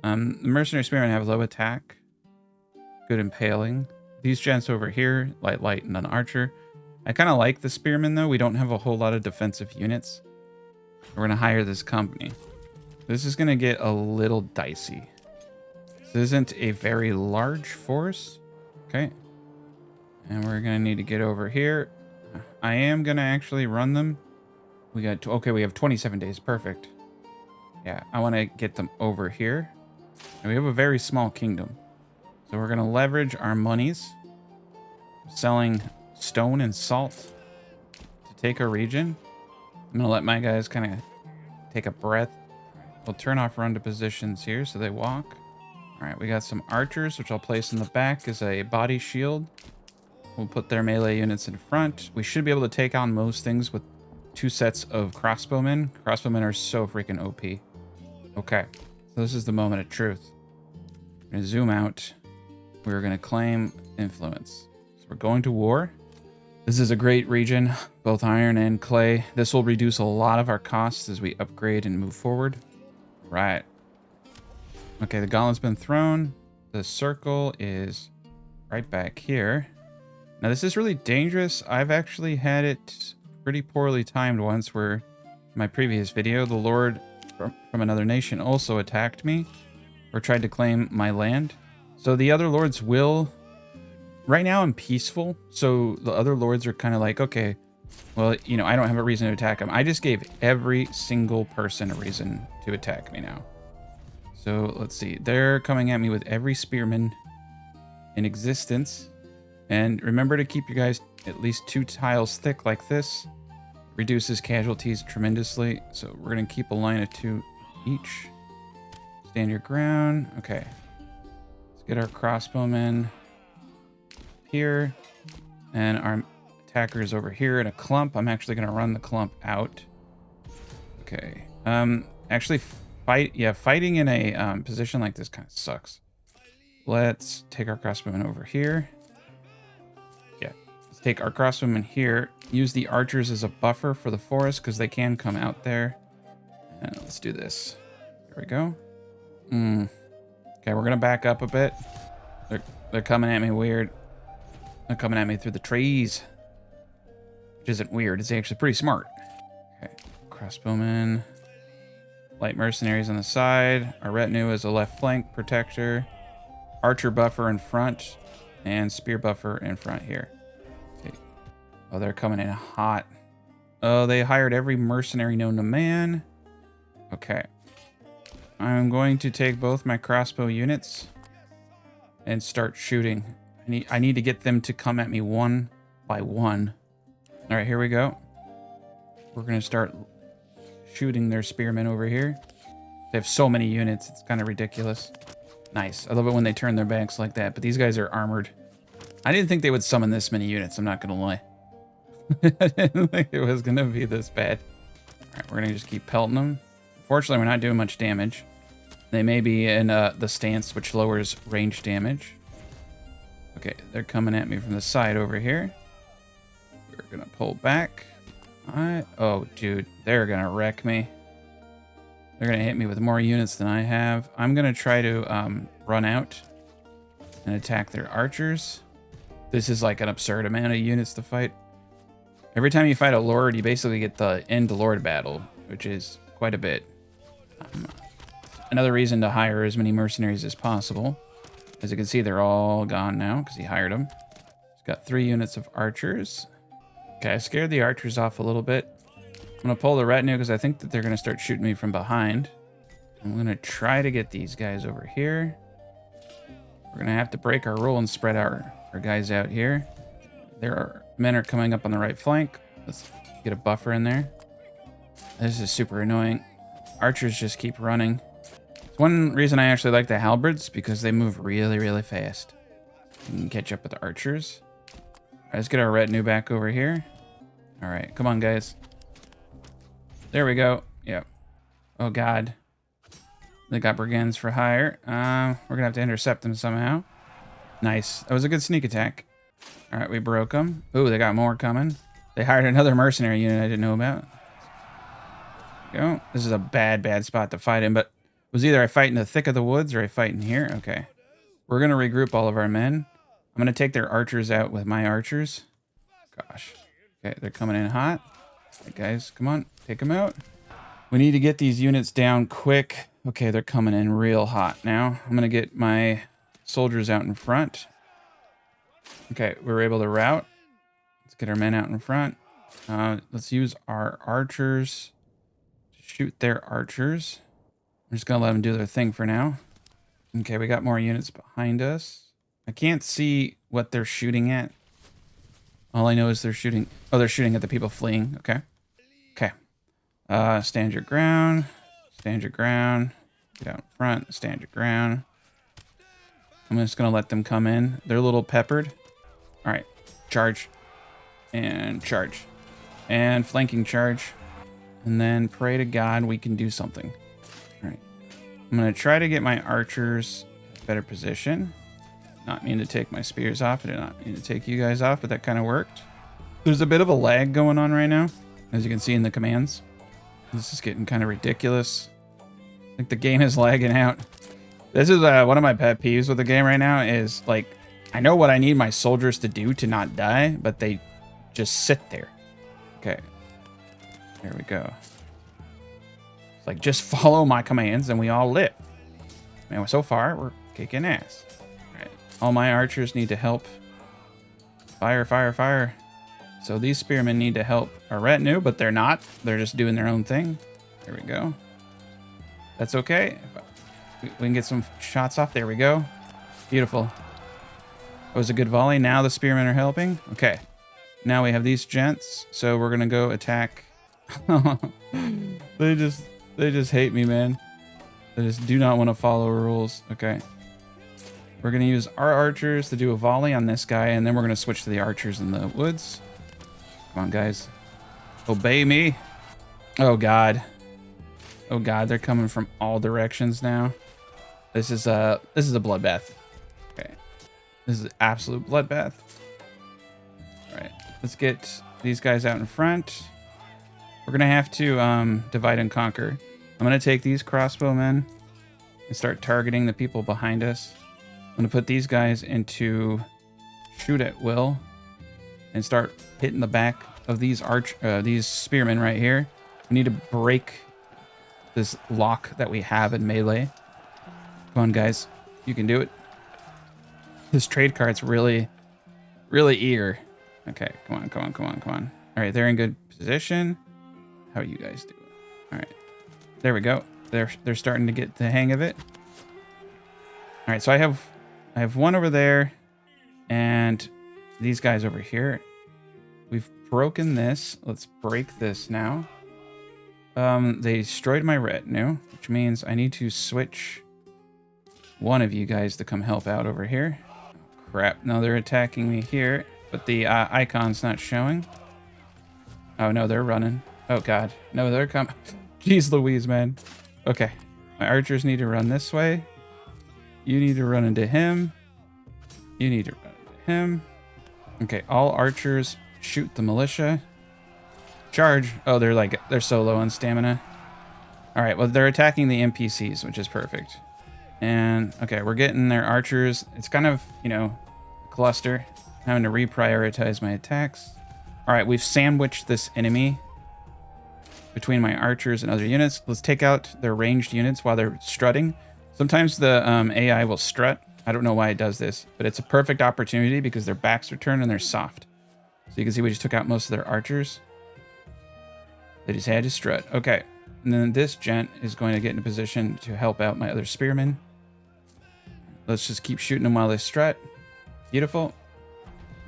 The mercenary spearmen have low attack. Good impaling. These gents over here, light, and an archer. I kind of like the spearmen, though. We don't have a whole lot of defensive units. We're going to hire this company. This is going to get a little dicey. This isn't a very large force. Okay. And we're going to need to get over here. I am going to actually run them. We got... Okay, we have 27 days. Perfect. Yeah, I want to get them over here. And we have a very small kingdom. So we're going to leverage our monies. Selling stone and salt to take a region. I'm going to let my guys kind of take a breath. We'll turn off run to positions here so they walk. All right, we got some archers, which I'll place in the back as a body shield. We'll put their melee units in front. We should be able to take on most things with 2 sets of crossbowmen. Crossbowmen are so freaking OP. Okay, so this is the moment of truth. We're going to zoom out. We're going to claim influence. So we're going to war. This is a great region, both iron and clay. This will reduce a lot of our costs as we upgrade and move forward. Right. Okay, the gauntlet's been thrown. The circle is right back here. Now, this is really dangerous. I've actually had it pretty poorly timed once where in my previous video, the Lord from another nation also attacked me or tried to claim my land. So the other lords will right now I'm peaceful, so the other lords are kind of like, okay, well, you know, I don't have a reason to attack them. I just gave every single person a reason to attack me now. So let's see. They're coming at me with every spearman in existence. And remember to keep you guys at least 2 tiles thick like this. Reduces casualties tremendously. So we're going to keep a line of 2 each. Stand your ground. Okay. Let's get our crossbowmen here. And our attackers over here in a clump. I'm actually going to run the clump out. Okay. Actually, fighting in a position like this kind of sucks. Let's take our crossbowmen over here. Yeah. Let's take our crossbowmen here. Use the archers as a buffer for the forest because they can come out there. And let's do this. There we go. Okay, we're going to back up a bit. They're coming at me weird. They're coming at me through the trees. Which isn't weird. It's actually pretty smart. Okay. Crossbowmen. Light mercenaries on the side. Our retinue is a left flank protector. Archer buffer in front. And spear buffer in front here. Okay. Oh, they're coming in hot. Oh, they hired every mercenary known to man. Okay. I'm going to take both my crossbow units and start shooting. I need to get them to come at me one by one. All right, here we go. We're going to start shooting their spearmen over here. They have so many units. It's kind of ridiculous. Nice. I love it when they turn their backs like that, but these guys are armored. I didn't think they would summon this many units. I'm not going to lie. I didn't think it was going to be this bad. All right, we're going to just keep pelting them. Fortunately, we're not doing much damage. They may be in the stance, which lowers range damage. Okay, they're coming at me from the side over here. We're going to pull back. Oh, dude, they're going to wreck me. They're going to hit me with more units than I have. I'm going to try to run out and attack their archers. This is like an absurd amount of units to fight. Every time you fight a lord, you basically get the end lord battle, which is quite a bit. Another reason to hire as many mercenaries as possible. As you can see, they're all gone now because he hired them. He's got 3 units of archers. Okay, I scared the archers off a little bit. I'm going to pull the retinue because I think that they're going to start shooting me from behind. I'm going to try to get these guys over here. We're going to have to break our rule and spread our guys out here. Men are coming up on the right flank. Let's get a buffer in there. This is super annoying. Archers just keep running. It's one reason I actually like the halberds, because they move really, really fast. You can catch up with the archers. All right, let's get our retinue back over here. All right, come on, guys. There we go. Yep. Oh, God. They got brigands for hire. We're going to have to intercept them somehow. Nice. That was a good sneak attack. All right, we broke them. Ooh, they got more coming. They hired another mercenary unit I didn't know about. Go. This is a bad spot to fight in, but it was either I fight in the thick of the woods or I fight in here. Okay. We're going to regroup all of our men. I'm going to take their archers out with my archers. Gosh. Okay, they're coming in hot. Right, guys, come on. Take them out. We need to get these units down quick. Okay, they're coming in real hot now. I'm going to get my soldiers out in front. Okay, we were able to rout. Let's get our men out in front. Let's use our archers. Shoot their archers. I'm just going to let them do their thing for now. Okay, we got more units behind us. I can't see what they're shooting at. All I know is they're shooting... Oh, they're shooting at the people fleeing. Okay. Okay. Stand your ground. Stand your ground. Get out in front. Stand your ground. I'm just going to let them come in. They're a little peppered. All right. Charge. And charge. And flanking charge. And then pray to God we can do something. All right. I'm going to try to get my archers in a better position. Not mean to take my spears off. I did not mean to take you guys off, but that kind of worked. There's a bit of a lag going on right now, as you can see in the commands. This is getting kind of ridiculous. I think the game is lagging out. This is one of my pet peeves with the game right now is, like, I know what I need my soldiers to do to not die, but they just sit there. Okay. There we go. It's like, just follow my commands and we all live. Man, so far, we're kicking ass. All right. All my archers need to help Fire, fire, fire. So these spearmen need to help our retinue, but they're not. They're just doing their own thing. There we go. That's okay. We can get some shots off. There we go. Beautiful. That was a good volley. Now the spearmen are helping. Okay. Now we have these gents. So we're going to go attack. They just hate me, man. They just do not want to follow rules. Okay. We're going to use our archers to do a volley on this guy, and then we're going to switch to the archers in the woods. Come on, guys. Obey me. Oh, God. Oh, God. They're coming from all directions now. This is a bloodbath. Okay. This is an absolute bloodbath. All right. Let's get these guys out in front. We're going to have to divide and conquer. I'm going to take these crossbowmen and start targeting the people behind us. I'm going to put these guys into shoot at will and start hitting the back of these spearmen right here. We need to break this lock that we have in melee. Come on, guys. You can do it. This trade card's really, really eager. Okay, come on, come on, come on, come on. All right, they're in good position. How are you guys doing? All right, there we go. They're starting to get the hang of it. All right, so I have one over there, and these guys over here. We've broken this. Let's break this now. They destroyed my retinue, which means I need to switch one of you guys to come help out over here. Oh, crap. No, they're attacking me here, but the icon's not showing. Oh, no, they're running. Oh, God. No, they're coming. Jeez Louise, man. Okay. My archers need to run this way. You need to run into him. You need to run into him. Okay, all archers shoot the militia. Charge. Oh, they're so low on stamina. All right, well, they're attacking the NPCs, which is perfect. And, okay, we're getting their archers. It's kind of, you know, a cluster. I'm having to reprioritize my attacks. All right, we've sandwiched this enemy between my archers and other units. Let's take out their ranged units while they're strutting. Sometimes the AI will strut. I don't know why it does this, but it's a perfect opportunity because their backs are turned and they're soft. So you can see we just took out most of their archers. They just had to strut. Okay. And then this gent is going to get in a position to help out my other spearmen. Let's just keep shooting them while they strut. Beautiful.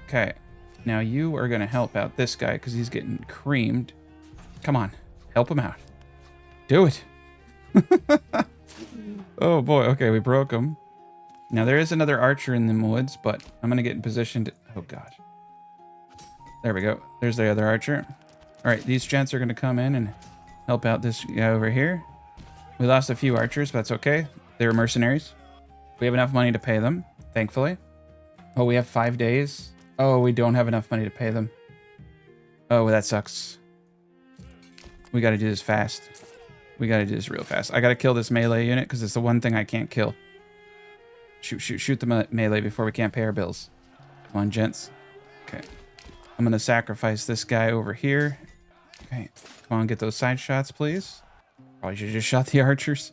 Okay. Now you are going to help out this guy because he's getting creamed. Come on. Help him out. Do it. Oh boy. Okay, we broke him. Now there is another archer in the woods, but I'm going to get in position to... Oh god. There we go. There's the other archer. All right, these gents are going to come in and help out this guy over here. We lost a few archers, but that's okay. They were mercenaries. We have enough money to pay them, thankfully. Oh, we have 5 days. Oh, we don't have enough money to pay them. Oh, that sucks. We got to do this fast. We got to do this real fast. I got to kill this melee unit because it's the one thing I can't kill. Shoot the melee before we can't pay our bills. Come on, gents. Okay. I'm going to sacrifice this guy over here. Okay. Come on, get those side shots, please. Probably should have just shot the archers.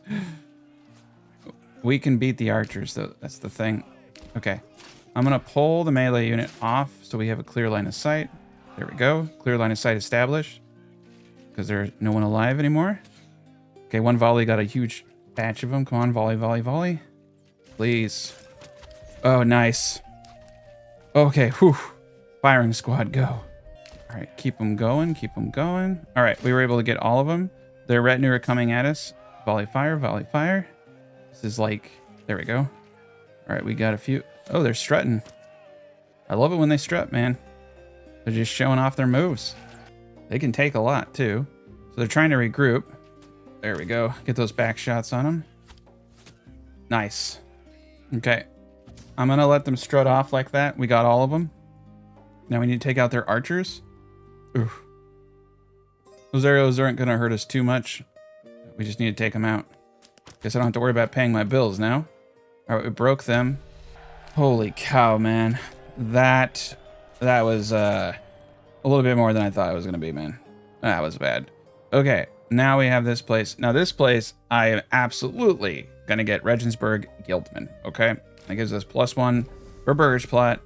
We can beat the archers, though. That's the thing. Okay. I'm going to pull the melee unit off so we have a clear line of sight. There we go. Clear line of sight established. Because there's no one alive anymore. Okay, one volley got a huge batch of them. Come on, volley, volley, volley. Please. Oh, nice. Okay, whew. Firing squad, go. All right, keep them going, keep them going. All right, we were able to get all of them. Their retinue are coming at us. Volley fire, volley fire. This is like, there we go. All right, we got a few. Oh, they're strutting. I love it when they strut, man. They're just showing off their moves. They can take a lot, too. So they're trying to regroup. There we go. Get those back shots on them. Nice. Okay. I'm going to let them strut off like that. We got all of them. Now we need to take out their archers. Oof. Those arrows aren't going to hurt us too much. We just need to take them out. Guess I don't have to worry about paying my bills now. All right, we broke them. Holy cow, man. That was a little bit more than I thought it was going to be, man. That was bad. Okay, now we have this place. Now this place, I am absolutely going to get Regensburg Guildman, okay? That gives us +1 for Burgers Plot.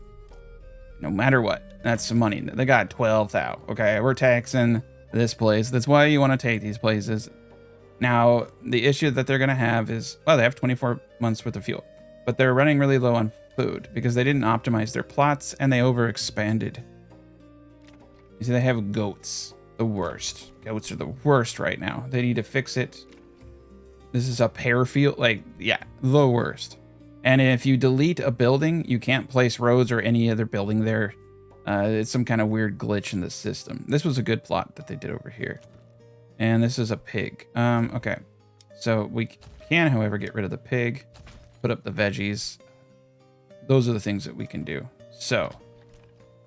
no matter what. That's some money. They got 12,000. Okay, we're taxing this place. That's why you want to take these places. Now, the issue that they're going to have is, well, they have 24 months worth of fuel, but they're running really low on food because they didn't optimize their plots and they overexpanded. You see, they have goats. The worst. Goats are the worst right now. They need to fix it. This is a pear field. Like, yeah, the worst. And if you delete a building, you can't place roads or any other building there. It's some kind of weird glitch in the system. This was a good plot that they did over here. And this is a pig. Okay. So we can, however, get rid of the pig. Put up the veggies. Those are the things that we can do. So,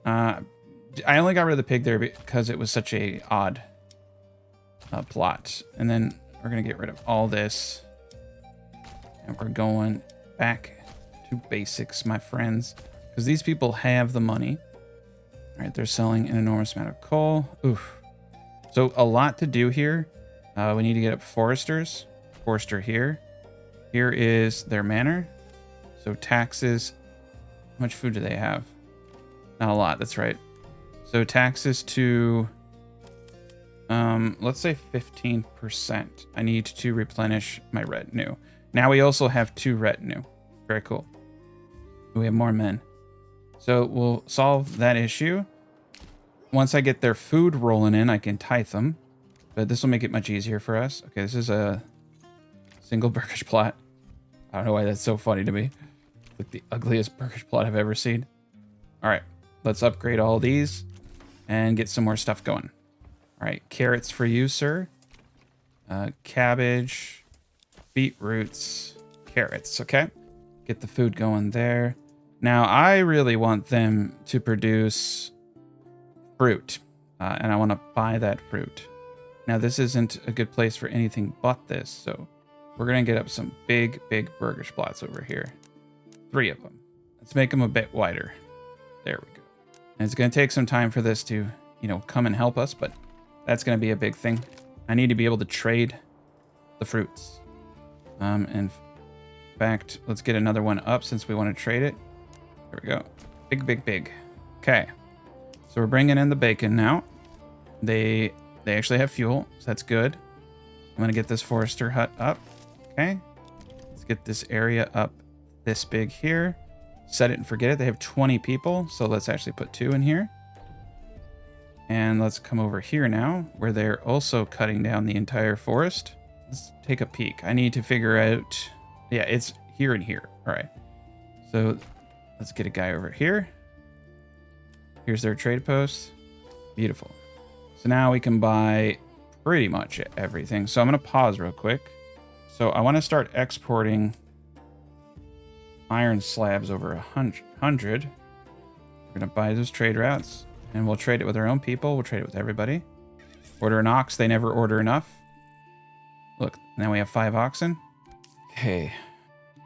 I only got rid of the pig there because it was such a odd plot. And then we're going to get rid of all this. And we're going back to basics, my friends. Because these people have the money. All right, they're selling an enormous amount of coal. Oof. So a lot to do here. We need to get up foresters. Forester here. Here is their manor. So taxes. How much food do they have? Not a lot, that's right. So taxes to, let's say 15%. I need to replenish my retinue. Now we also have 2 retinue. Very cool. We have more men. So we'll solve that issue. Once I get their food rolling in, I can tithe them. But this will make it much easier for us. Okay, this is a single Burkish plot. I don't know why that's so funny to me. Like the ugliest Burkish plot I've ever seen. All right, let's upgrade all these and get some more stuff going. All right, carrots for you, sir. Cabbage, beetroots, carrots, okay? Get the food going there. Now, I really want them to produce fruit, and I want to buy that fruit. Now, this isn't a good place for anything but this, so we're going to get up some big Burkish plots over here. 3 of them. Let's make them a bit wider. There we go. And it's going to take some time for this to, you know, come and help us, but that's going to be a big thing. I need to be able to trade the fruits. In fact, let's get another one up since we want to trade it. There we go. Big. Okay. So we're bringing in the bacon now. They actually have fuel, so that's good. I'm going to get this forester hut up. Okay. Let's get this area up this big here. Set it and forget it. They have 20 people, so let's actually put 2 in here. And let's come over here now, where they're also cutting down the entire forest. Let's take a peek. I need to figure out... Yeah, it's here and here. All right. So let's get a guy over here. Here's their trade post. Beautiful. So now we can buy pretty much everything. So I'm going to pause real quick. So I want to start exporting iron slabs over 100. We're going to buy those trade routes. And we'll trade it with our own people. We'll trade it with everybody. Order an ox. They never order enough. Look, now we have 5 oxen. Okay.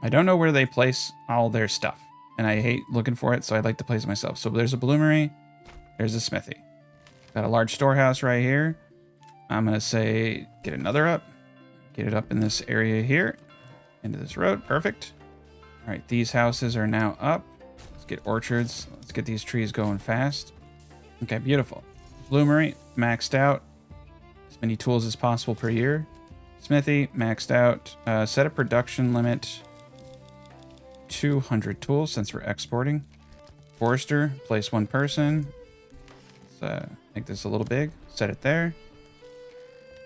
I don't know where they place all their stuff. And I hate looking for it, so I'd like to place it myself. So there's a bloomery. There's a smithy. Got a large storehouse right here. I'm going to say get another up. Get it up in this area here. Into this road. Perfect. All right, these houses are now up. Let's get orchards. Let's get these trees going fast. Okay, beautiful. Bloomery, maxed out. As many tools as possible per year. Smithy, maxed out. Set a production limit. 200 tools since we're exporting. Forester, place 1 person. Let's make this a little big. Set it there.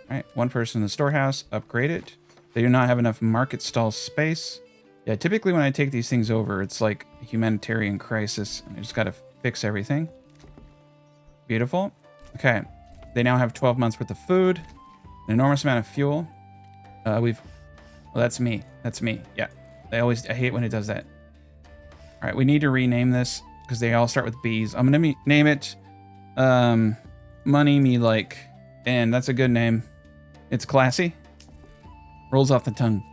All right, 1 person in the storehouse. Upgrade it. They do not have enough market stall space. Yeah, typically when I take these things over, it's like a humanitarian crisis. And I just got to fix everything. Beautiful. Okay. They now have 12 months worth of food. An enormous amount of fuel. Well, that's me. That's me. Yeah. I hate when it does that. All right. We need to rename this because they all start with B's. I'm going to name it Money Me Like. And that's a good name. It's classy. Rolls off the tongue.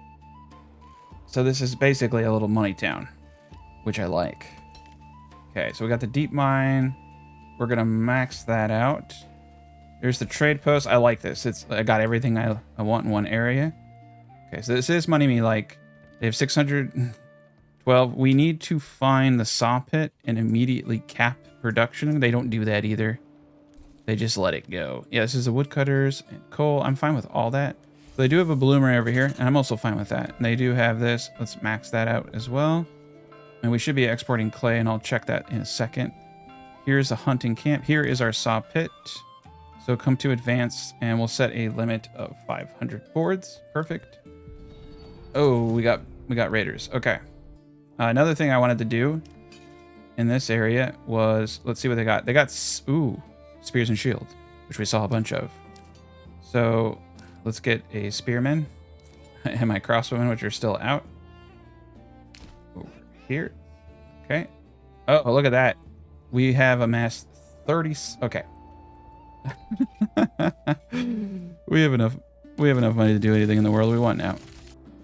So this is basically a little money town, which I like. Okay, so we got the deep mine. We're gonna max that out. There's the trade post. I like this. I got everything I want in one area. Okay, so this is Money Me Like. They have 612. We need to find the saw pit and immediately cap production. They don't do that either. They just let it go. Yeah, this is the woodcutters and coal. I'm fine with all that. So they do have a bloomer over here, and I'm also fine with that. And they do have this. Let's max that out as well. And we should be exporting clay, and I'll check that in a second. Here's a hunting camp. Here is our saw pit. So come to advance, and we'll set a limit of 500 boards. Perfect. Oh, we got raiders. Okay. Another thing I wanted to do in this area was, let's see what they got. They got, ooh, spears and shields, which we saw a bunch of. So let's get a spearman and my crossbowmen, which are still out. Over here. Okay. Oh, look at that. We have amassed 30. Okay. we have enough money to do anything in the world we want now.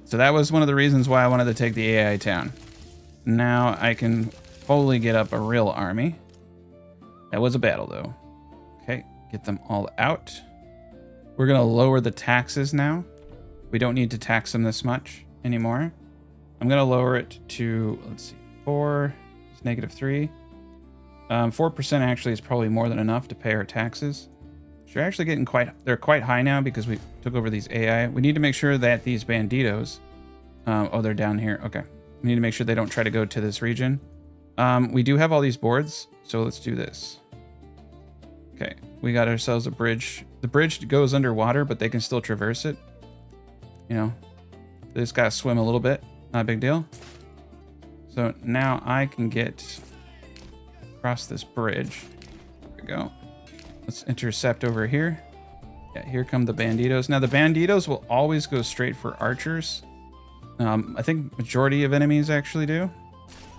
So that was one of the reasons why I wanted to take the AI town. Now I can fully get up a real army. That was a battle though. Okay, get them all out. We're gonna lower the taxes now. We don't need to tax them this much anymore. I'm gonna lower it to, let's see, 4, it's -3. 4% actually is probably more than enough to pay our taxes. They're actually getting they're quite high now because we took over these AI. We need to make sure that these banditos, oh, they're down here. Okay. We need to make sure they don't try to go to this region. We do have all these boards, so let's do this. Okay, we got ourselves a bridge. The bridge goes underwater, but they can still traverse it. You know, they just gotta swim a little bit. Not a big deal. So now I can get across this bridge. There we go. Let's intercept over here. Yeah, here come the banditos. Now the banditos will always go straight for archers. I think majority of enemies actually do.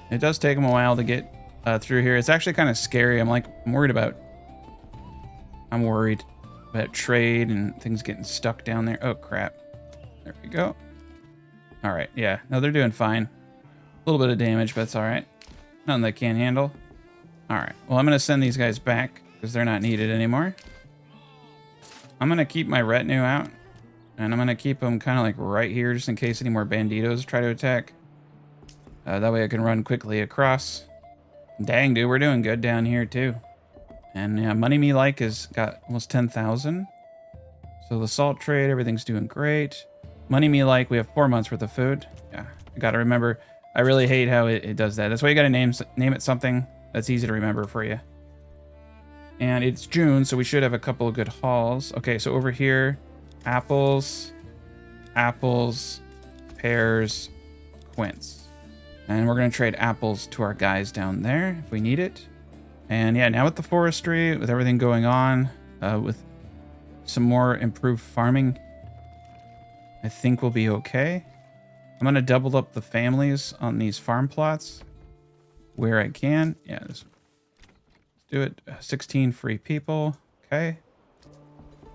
It does take them a while to get through here. It's actually kind of scary. I'm worried about trade and things getting stuck down there. Oh crap. There we go. All right. Yeah. No, they're doing fine. A little bit of damage, but it's all right. Nothing they can't handle. All right. Well, I'm going to send these guys back because they're not needed anymore. I'm going to keep my retinue out, and I'm going to keep them kind of like right here just in case any more banditos try to attack. That way I can run quickly across. Dang, dude, we're doing good down here too. And yeah, money me like has got almost 10,000. So the salt trade, everything's doing great. Money me like, we have 4 months worth of food. Yeah, I got to remember. I really hate how it does that. That's why you got to name it something that's easy to remember for you. And it's June, so we should have a couple of good hauls. Okay, so over here, apples, pears, quince. And we're going to trade apples to our guys down there if we need it. And yeah, now with the forestry, with everything going on, with some more improved farming, I think we'll be okay. I'm going to double up the families on these farm plots where I can. Yeah, let's do it. 16 free people. Okay.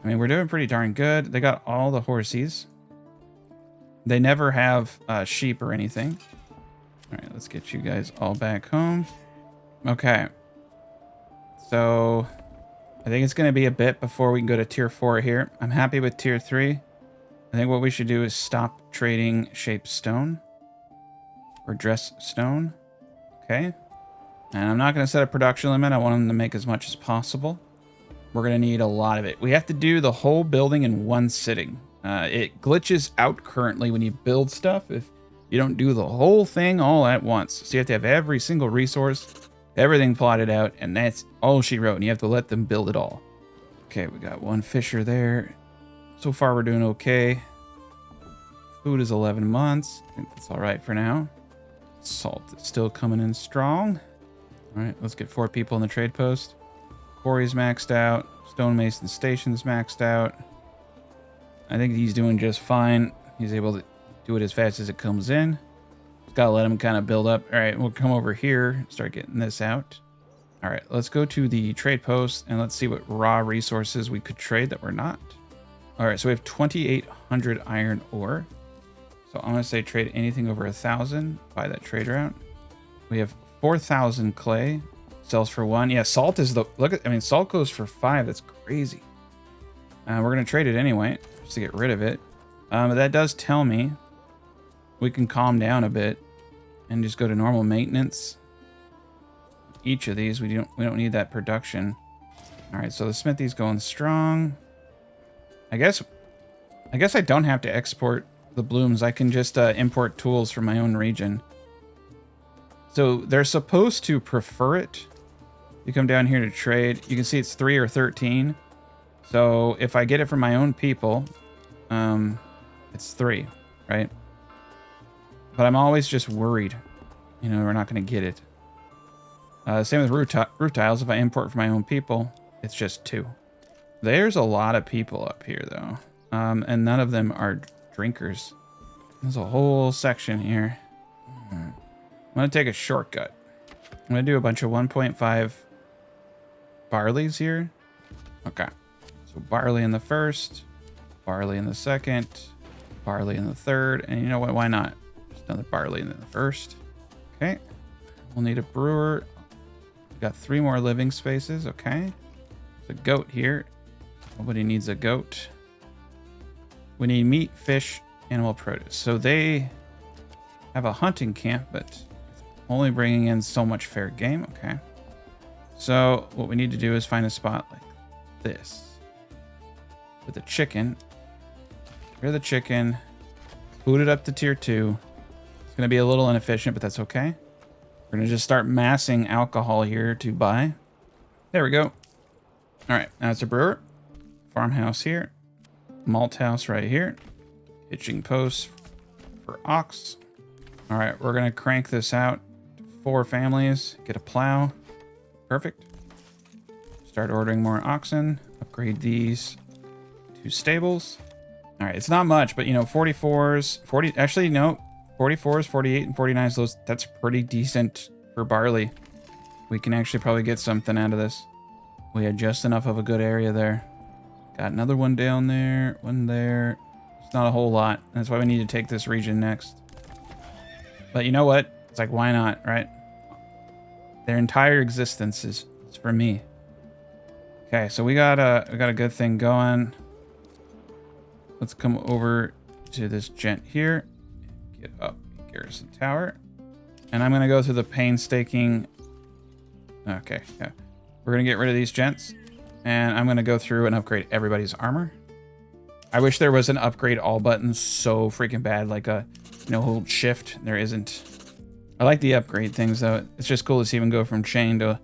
I mean, we're doing pretty darn good. They got all the horsies. They never have sheep or anything. All right, let's get you guys all back home. Okay. So I think it's going to be a bit before we can go to tier 4 here. I'm happy with tier 3. I think what we should do is stop trading shaped stone or dress stone. Okay. And I'm not going to set a production limit. I want them to make as much as possible. We're going to need a lot of it. We have to do the whole building in one sitting. It glitches out currently when you build stuff if you don't do the whole thing all at once. So you have to have every single resource, everything plotted out, and that's all she wrote. And you have to let them build it all. Okay, we got one fisher there. So far, we're doing okay. Food is 11 months. I think that's all right for now. Salt is still coming in strong. All right, let's get 4 people in the trade post. Quarry's maxed out. Stonemason station's maxed out. I think he's doing just fine. He's able to do it as fast as it comes in. Just gotta let him kind of build up. All right, we'll come over here, start getting this out. All right, let's go to the trade post and let's see what raw resources we could trade that we're not. All right, so we have 2,800 iron ore. So I'm gonna say trade anything over 1,000. Buy that trade route. We have 4,000 clay. Sells for 1. Yeah, salt is the salt goes for 5. That's crazy. We're gonna trade it anyway just to get rid of it. But that does tell me we can calm down a bit and just go to normal maintenance. each of these. We don't need that production. All right, so the smithy's going strong. I guess I don't have to export the blooms. I can just import tools from my own region. So they're supposed to prefer it. You come down here to trade. You can see it's 3 or 13. So if I get it from my own people, it's 3, right? But I'm always just worried, you know, we're not going to get it. Same with roof tiles. If I import from my own people, it's just 2. There's a lot of people up here, though. And none of them are drinkers. There's a whole section here. I'm going to take a shortcut. I'm going to do a bunch of 1.5 barleys here. Okay. So barley in the first, barley in the second, barley in the third, and you know what? Why not? Just another barley in the first. Okay. We'll need a brewer. We've got 3 more living spaces. Okay. There's a goat here. Nobody needs a goat. We need meat, fish, animal produce. So they have a hunting camp, but it's only bringing in so much fair game. Okay. So what we need to do is find a spot like this with a chicken. Here's the chicken. Boot it up to tier 2. It's going to be a little inefficient, but that's okay. We're going to just start massing alcohol here to buy. There we go. All right. Now it's a brewer. Farmhouse here. Malt house right here. Hitching posts for ox. All right. We're going to crank this out to 4 families. Get a plow. Perfect. Start ordering more oxen. Upgrade these to stables. All right, it's not much, but you know, 44s, 40, actually, no, 44s, 48, and 49s, those, that's pretty decent for barley. We can actually probably get something out of this. We had just enough of a good area there. Got another one down there, one there. It's not a whole lot. That's why we need to take this region next. But you know what? It's like, why not, right? Their entire existence is for me. Okay, so we got a good thing going. Let's come over to this gent here. Get up Garrison Tower. And I'm going to go through the painstaking... Okay, yeah. We're going to get rid of these gents. And I'm going to go through and upgrade everybody's armor. I wish there was an upgrade all button so freaking bad. Like a, you know, hold shift. There isn't. I like the upgrade things, though. It's just cool to see him go from chain to a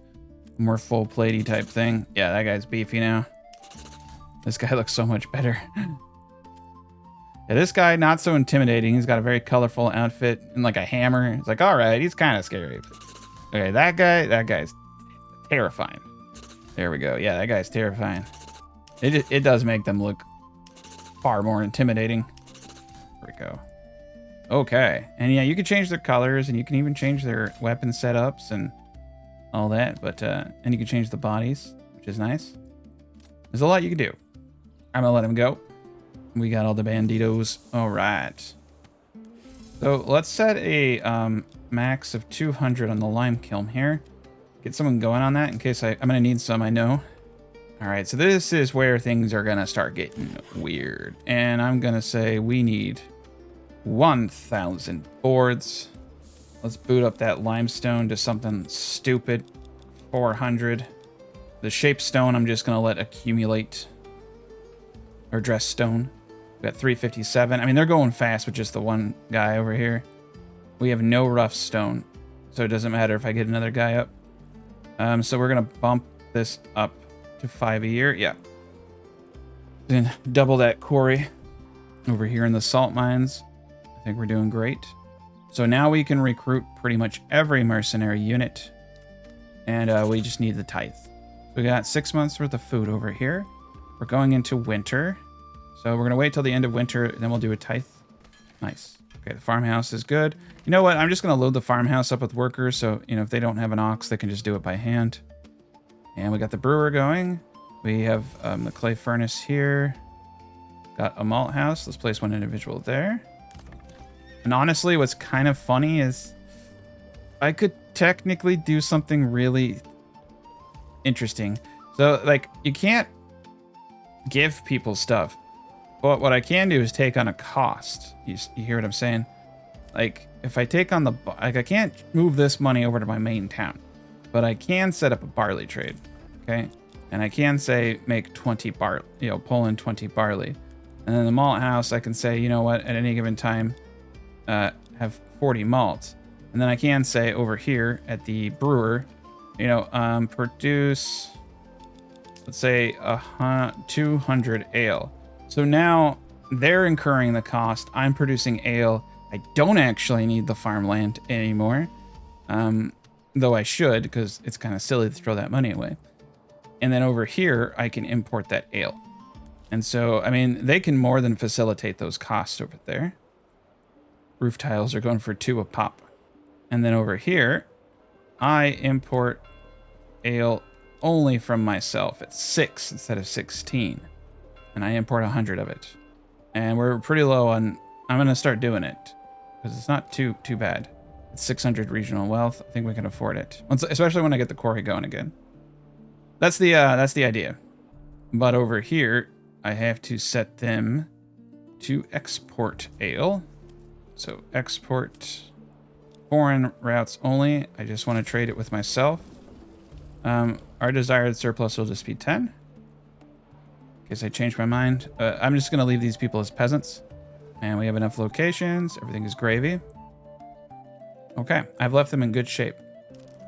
more full platey type thing. Yeah, that guy's beefy now. This guy looks so much better. Yeah, this guy, not so intimidating. He's got a very colorful outfit and like a hammer. It's like, all right, he's kind of scary. Okay, that guy's terrifying. There we go. Yeah, that guy's terrifying. It does make them look far more intimidating. There we go. Okay, and yeah, you can change their colors and you can even change their weapon setups and all that. But and you can change the bodies, which is nice. There's a lot you can do. I'm gonna let him go. We got all the banditos. All right. So let's set a max of 200 on the lime kiln here. Get someone going on that in case I'm going to need some, I know. All right, so this is where things are going to start getting weird. And I'm going to say we need 1,000 boards. Let's boot up that limestone to something stupid. 400. The shape stone I'm just going to let accumulate. Or dress stone. We got 357. I mean, they're going fast with just the one guy over here. We have no rough stone, so it doesn't matter if I get another guy up. So we're going to bump this up to 5 a year. Yeah. Then double that quarry over here in the salt mines. I think we're doing great. So now we can recruit pretty much every mercenary unit. And we just need the tithe. We got 6 months worth of food over here. We're going into winter. So we're going to wait till the end of winter, and then we'll do a tithe. Nice. Okay, the farmhouse is good. You know what? I'm just going to load the farmhouse up with workers, so, you know, if they don't have an ox, they can just do it by hand. And we got the brewer going. We have the clay furnace here. Got a malt house. Let's place one individual there. And honestly, what's kind of funny is I could technically do something really interesting. So, like, you can't give people stuff. But what I can do is take on a cost. You hear what I'm saying? Like, if I take on the... Like, I can't move this money over to my main town. But I can set up a barley trade, okay? And I can say make 20 barley, pull in 20 barley. And then the malt house, I can say, you know what, at any given time, have 40 malt. And then I can say over here at the brewer, produce, let's say 200 ale. So now they're incurring the cost. I'm producing ale. I don't actually need the farmland anymore. Though I should, because it's kind of silly to throw that money away. And then over here, I can import that ale. And so, I mean, they can more than facilitate those costs over there. Roof tiles are going for 2 a pop. And then over here, I import ale only from myself at 6 instead of 16. And I import 100 of it. And we're pretty low on, I'm going to start doing it because it's not too bad. It's 600 regional wealth. I think we can afford it, especially when I get the quarry going again. That's the idea. But over here, I have to set them to export ale. So export foreign routes only. I just want to trade it with myself. Our desired surplus will just be 10. In case I change my mind. I'm just going to leave these people as peasants. And we have enough locations. Everything is gravy. Okay, I've left them in good shape.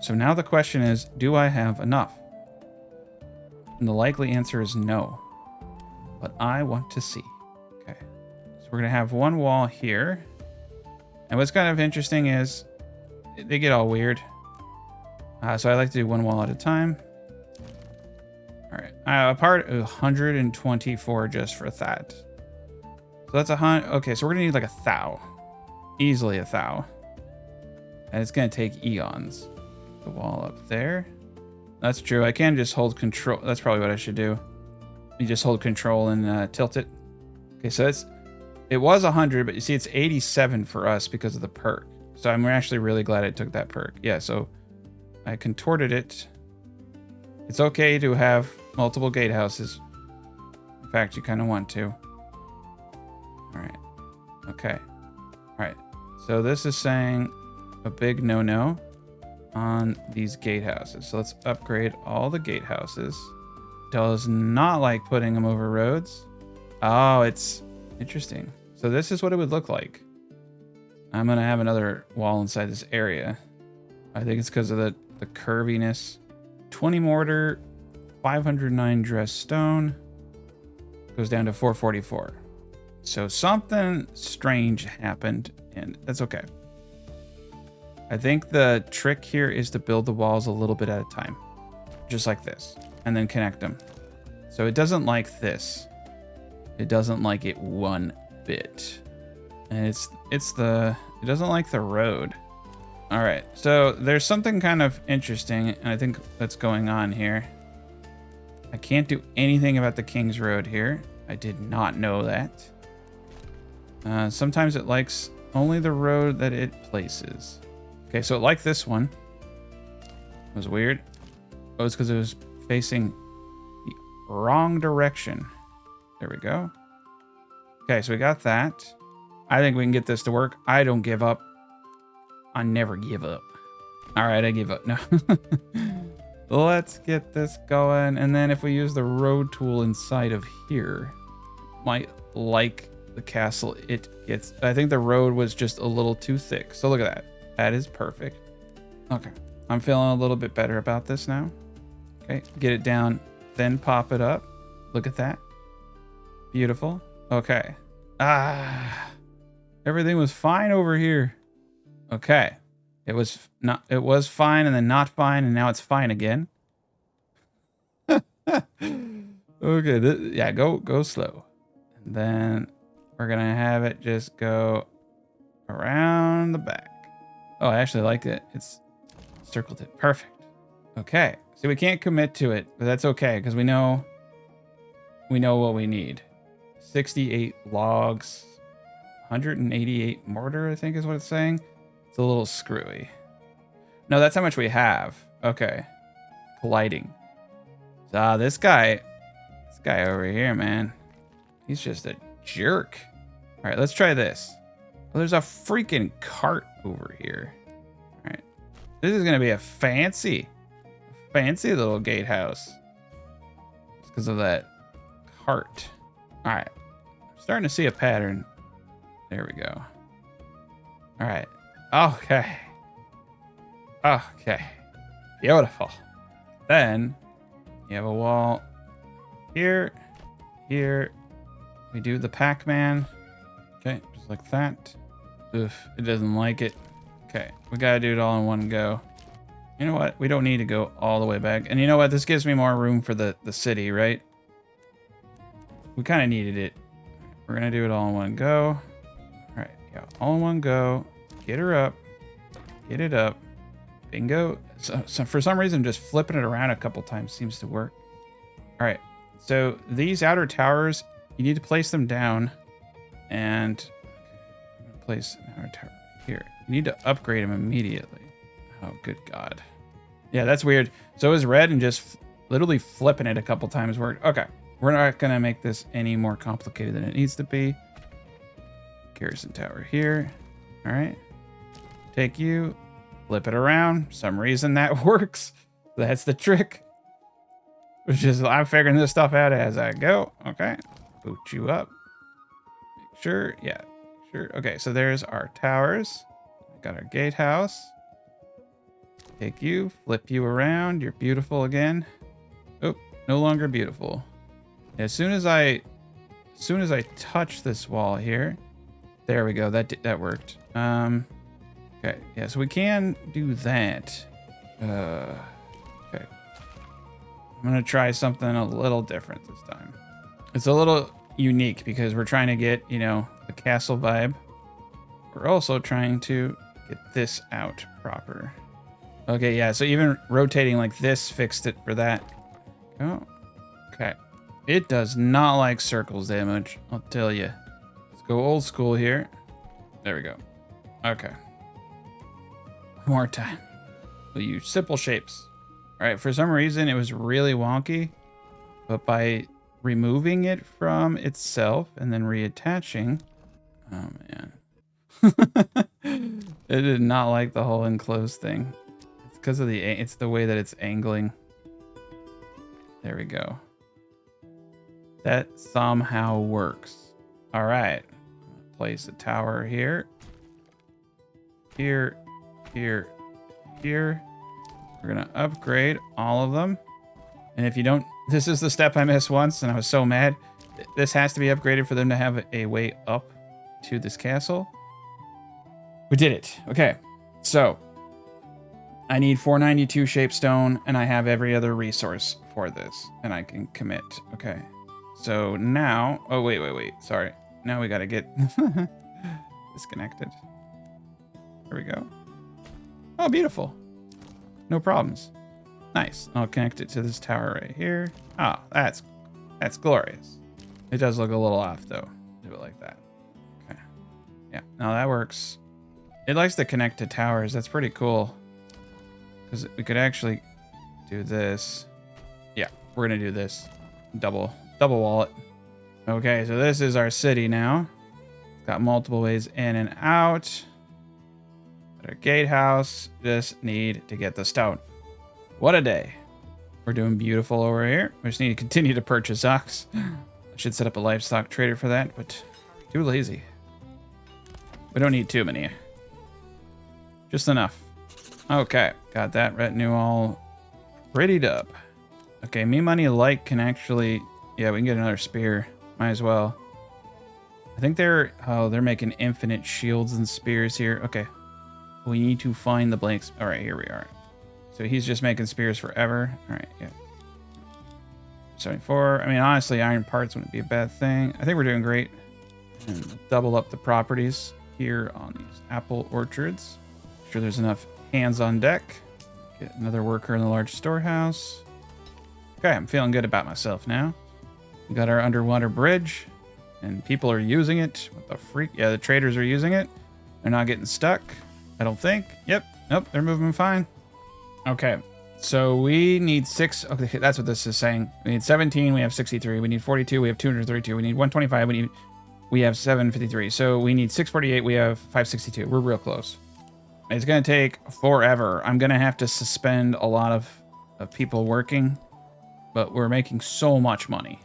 So now the question is, do I have enough? And the likely answer is no. But I want to see. Okay, so we're going to have one wall here. And what's kind of interesting is they get all weird. So I like to do one wall at a time. All right, a part of 124 just for that. So that's 100. Okay, so we're gonna need like 1,000, easily 1,000, and it's gonna take eons. The wall up there. That's true. I can just hold control. That's probably what I should do. You just hold control and tilt it. Okay, so it was 100, but you see it's 87 for us because of the perk. So I'm actually really glad I took that perk. Yeah, so I contorted it. It's okay to have multiple gatehouses. In fact, you kind of want to. All right. Okay. All right. So this is saying a big no-no on these gatehouses. So let's upgrade all the gatehouses. Does not like putting them over roads. Oh, it's interesting. So this is what it would look like. I'm going to have another wall inside this area. I think it's because of the curviness. 20 mortar, 509 dressed stone. Goes down to 444. So something strange happened, and that's okay. I think the trick here is to build the walls a little bit at a time. Just like this. And then connect them. So it doesn't like this. It doesn't like it one bit. And it doesn't like the road. All right, so there's something kind of interesting, and I think that's going on here. I can't do anything about the King's Road here. I did not know that. Sometimes it likes only the road that it places. Okay, so it liked this one. It was weird. Oh, it's because it was facing the wrong direction. There we go. Okay, so we got that. I think we can get this to work. I don't give up. I never give up. All right, I give up. No. Let's get this going. And then if we use the road tool inside of here, might like the castle it gets. I think the road was just a little too thick. So look at that. That is perfect. Okay. I'm feeling a little bit better about this now. Okay. Get it down, then pop it up. Look at that. Beautiful. Okay. Everything was fine over here. Okay. It was fine and then not fine, and now it's fine again. Okay, yeah, go slow. And then we're gonna have it just go around the back. Oh, I actually like it. It's circled it. Perfect. Okay. So we can't commit to it, but that's okay because we know what we need. 68 logs, 188 mortar, I think is what it's saying. It's a little screwy. No, that's how much we have. Okay. Colliding. This guy over here, man. He's just a jerk. All right, let's try this. Well, there's a freaking cart over here. All right. This is going to be a fancy. fancy little gatehouse. It's because of that heart. All right. I'm starting to see a pattern. There we go. All right. Okay. Okay. Beautiful. Then you have a wall here, here. We do the Pac-Man. Okay, just like that. Oof, it doesn't like it. Okay, we gotta do it all in one go. You know what? We don't need to go all the way back. And you know what? This gives me more room for the city, right? We kind of needed it. We're gonna do it all in one go. All right, yeah, all in one go. Get her up. Get it up. Bingo. So for some reason, just flipping it around a couple times seems to work. All right, so these outer towers, you need to place them down. And I'm gonna place an outer tower here. You need to upgrade them immediately. Oh, good God. Yeah, that's weird. So is red, and just literally flipping it a couple times worked. Okay, we're not gonna make this any more complicated than it needs to be. Garrison tower here. All right, take you, flip it around. For some reason that works. That's the trick. Which is, I'm figuring this stuff out as I go. Okay, boot you up. Make sure, yeah, sure. Okay, so there's our towers. Got our gatehouse. Take you, flip you around. You're beautiful again. Oh, no longer beautiful. As soon as I touch this wall here, there we go. That worked. Okay, yeah, so we can do that. Okay. I'm gonna try something a little different this time. It's a little unique because we're trying to get, you know, the castle vibe. We're also trying to get this out proper. Okay, yeah, so even rotating like this fixed it for that. Oh, okay. It does not like circles damage, I'll tell you. Let's go old school here. There we go. Okay. One more time. We'll use simple shapes. All right, for some reason it was really wonky, but by removing it from itself and then reattaching, oh man. It did not like the whole enclosed thing. It's because of it's the way that it's angling. There we go. That somehow works. All right. Place a tower here. Here, here, here. We're gonna upgrade all of them. And if you don't, this is the step I missed once and I was so mad. This has to be upgraded for them to have a way up to this castle. We did it. Okay, so I need 492 shape stone and I have every other resource for this and I can commit. Okay, so now, oh, wait. Sorry. Now we gotta get disconnected. There we go. Oh, beautiful. No problems. Nice. I'll connect it to this tower right here. Oh, that's glorious. It does look a little off though. Do it like that. Okay. Yeah, now that works. It likes to connect to towers. That's pretty cool. Because we could actually do this. Yeah, we're gonna do this. Double wall it. Okay, so this is our city now. It's got multiple ways in and out. Our gatehouse. Just need to get the stone. What a day. We're doing beautiful over here. We just need to continue to purchase ox. I should set up a livestock trader for that, but too lazy. We don't need too many. Just enough. Okay, got that retinue all readied up. Okay, me money like can actually, yeah, we can get another spear. Might as well. I think they're making infinite shields and spears here. Okay, we need to find the blanks. All right, here we are. So he's just making spears forever. All right, yeah. 74. I mean, honestly, iron parts wouldn't be a bad thing. I think we're doing great. And double up the properties here on these apple orchards. Make sure there's enough hands on deck. Get another worker in the large storehouse. Okay, I'm feeling good about myself now. We got our underwater bridge, and people are using it. What the freak? Yeah, the traders are using it. They're not getting stuck, I don't think. Yep. Nope, they're moving fine. Okay, so we need 6. Okay, that's what this is saying. We need 17. We have 63. We need 42. We have 232. We need 125. We have 753. So we need 648. We have 562. We're real close. It's gonna take forever. I'm gonna have to suspend a lot of of people working, but we're making so much money.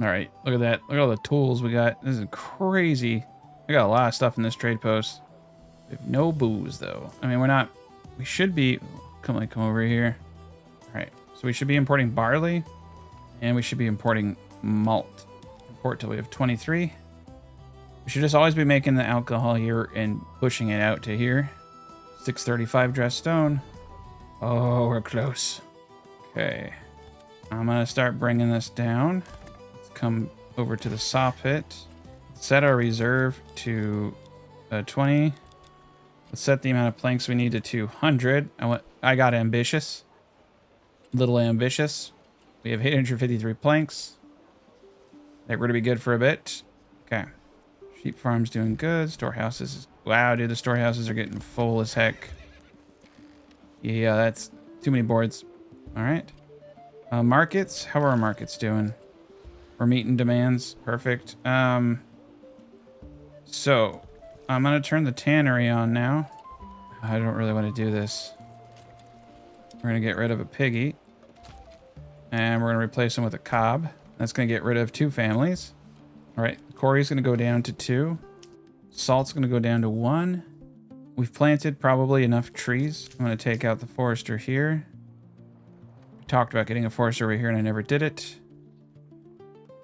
All right, look at that. Look at all the tools we got. This is crazy. We got a lot of stuff in this trade post. We have no booze though. I mean, we should be, come over here. All right, so we should be importing barley and we should be importing malt. Import till we have 23. We should just always be making the alcohol here and pushing it out to here. 635 dressed stone. Oh, we're close. Okay. I'm going to start bringing this down. Let's come over to the saw pit. Set our reserve to 20. Let's set the amount of planks we need to 200. I got ambitious. Little ambitious. We have 853 planks. That we're going to be good for a bit. Okay. Sheep farm's doing good. Storehouses. Wow, dude, the storehouses are getting full as heck. Yeah, that's too many boards. All right. Markets. How are our markets doing? We're meeting demands. Perfect. So, I'm going to turn the tannery on now. I don't really want to do this. We're going to get rid of a piggy. And we're going to replace him with a cob. That's going to get rid of 2 families. All right. Corey's going to go down to 2. Salt's going to go down to 1. We've planted probably enough trees. I'm going to take out the forester here. We talked about getting a forester over here and I never did it.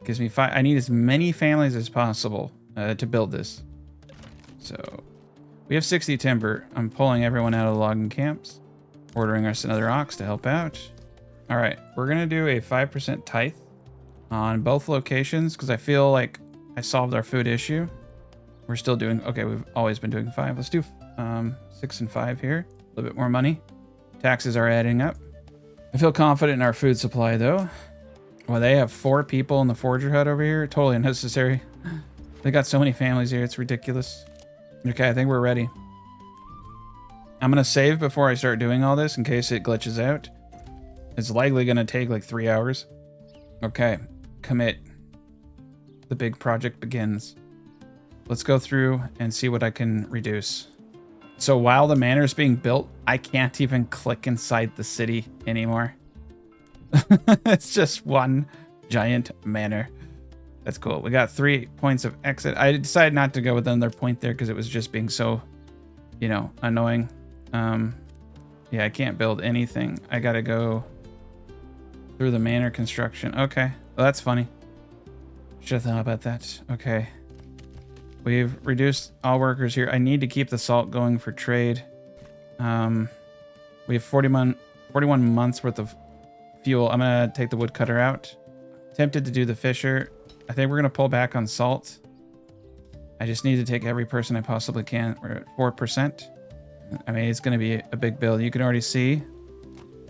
Gives me 5. I need as many families as possible to build this. So we have 60 timber. I'm pulling everyone out of the logging camps. Ordering us another ox to help out. All right. We're going to do a 5% tithe on both locations because I feel like I solved our food issue. We're still doing, okay, we've always been doing 5. Let's do 6 and 5 here. A little bit more money. Taxes are adding up. I feel confident in our food supply though. Well, they have 4 people in the forger hut over here. Totally unnecessary. They got so many families here. It's ridiculous. Okay, I think we're ready. I'm going to save before I start doing all this in case it glitches out. It's likely going to take like 3 hours. Okay, commit. The big project begins. Let's go through and see what I can reduce. So while the manor is being built, I can't even click inside the city anymore. It's just one giant manor. That's cool. We got 3 points of exit. I decided not to go with another point there because it was just being so, you know, annoying. Yeah, I can't build anything. I gotta go through the manor construction. Okay, well, that's funny. Should have thought about that. Okay. We've reduced all workers here. I need to keep the salt going for trade. We have 41 months worth of fuel. I'm going to take the woodcutter out. Tempted to do the fisher. I think we're going to pull back on salt. I just need to take every person I possibly can. We're at 4%. I mean, it's going to be a big build. You can already see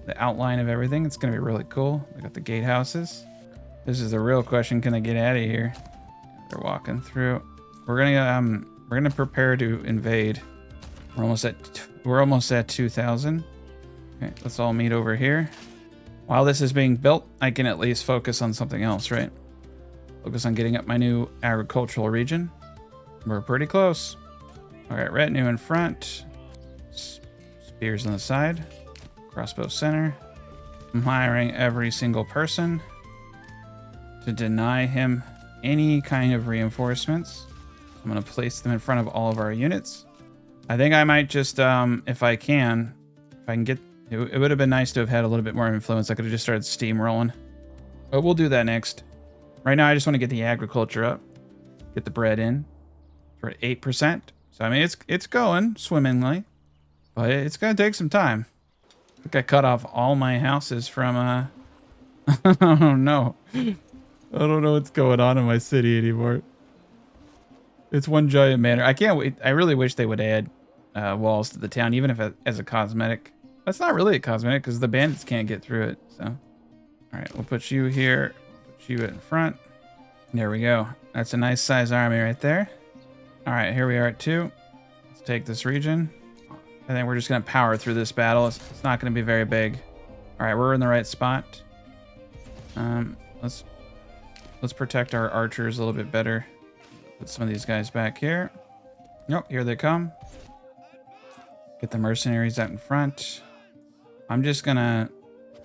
the outline of everything. It's going to be really cool. I got the gatehouses. This is the real question. Can I get out of here? They're walking through. We're gonna prepare to invade. We're almost at 2,000. Okay, let's all meet over here. While this is being built, I can at least focus on something else, right? Focus on getting up my new agricultural region. We're pretty close. All right, retinue in front. Spears on the side. Crossbow center. I'm hiring every single person to deny him any kind of reinforcements. I'm going to place them in front of all of our units. I think I might just, if I can get, it would have been nice to have had a little bit more influence. I could have just started steamrolling, but we'll do that next. Right now, I just want to get the agriculture up, get the bread in. We're at 8%. So, I mean, it's going swimmingly, but it's going to take some time. I think I cut off all my houses from, oh no. I don't know what's going on in my city anymore. It's one giant manor. I can't wait. I really wish they would add walls to the town, even if as a cosmetic. That's not really a cosmetic because the bandits can't get through it. So, all right, we'll put you here. Put you in front. There we go. That's a nice size army right there. All right, here we are at 2. Let's take this region. I think we're just gonna power through this battle. It's not gonna be very big. All right, we're in the right spot. Let's protect our archers a little bit better. Put some of these guys back here. Nope, here they come. Get the mercenaries out in front. I'm just gonna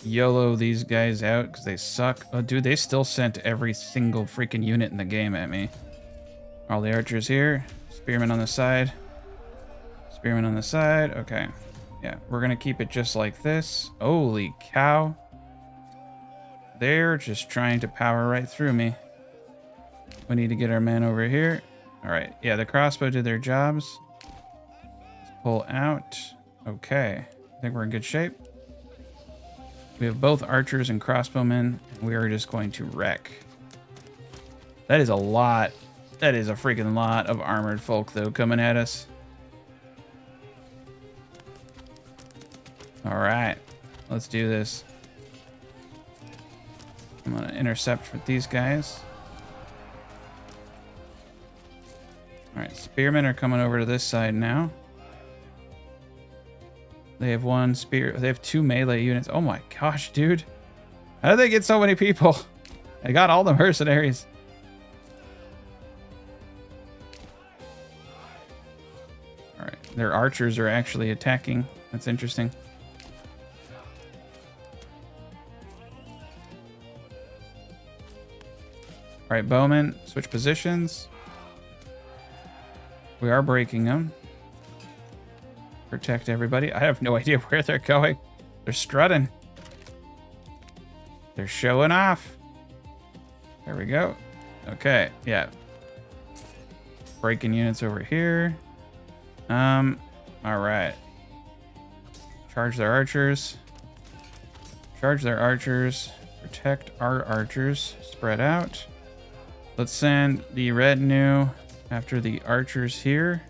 YOLO these guys out because they suck. Oh, dude, they still sent every single freaking unit in the game at me. All the archers here. Spearmen on the side. Spearmen on the side. Okay. Yeah, we're going to keep it just like this. Holy cow. They're just trying to power right through me. We need to get our men over here. All right. Yeah, the crossbow did their jobs. Let's pull out. Okay. I think we're in good shape. We have both archers and crossbowmen, and we are just going to wreck. That is a lot. That is a freaking lot of armored folk, though, coming at us. All right. Let's do this. I'm going to intercept with these guys. All right. Spearmen are coming over to this side now. They have one spear. They have 2 melee units. Oh my gosh, dude. How did they get so many people? They got all the mercenaries. All right. Their archers are actually attacking. That's interesting. All right, bowmen, switch positions. We are breaking them. Protect everybody. I have no idea where they're going. They're strutting. They're showing off. There we go. Okay, yeah. Breaking units over here. All right. Charge their archers. Charge their archers. Protect our archers. Spread out. Let's send the retinue after the archers here.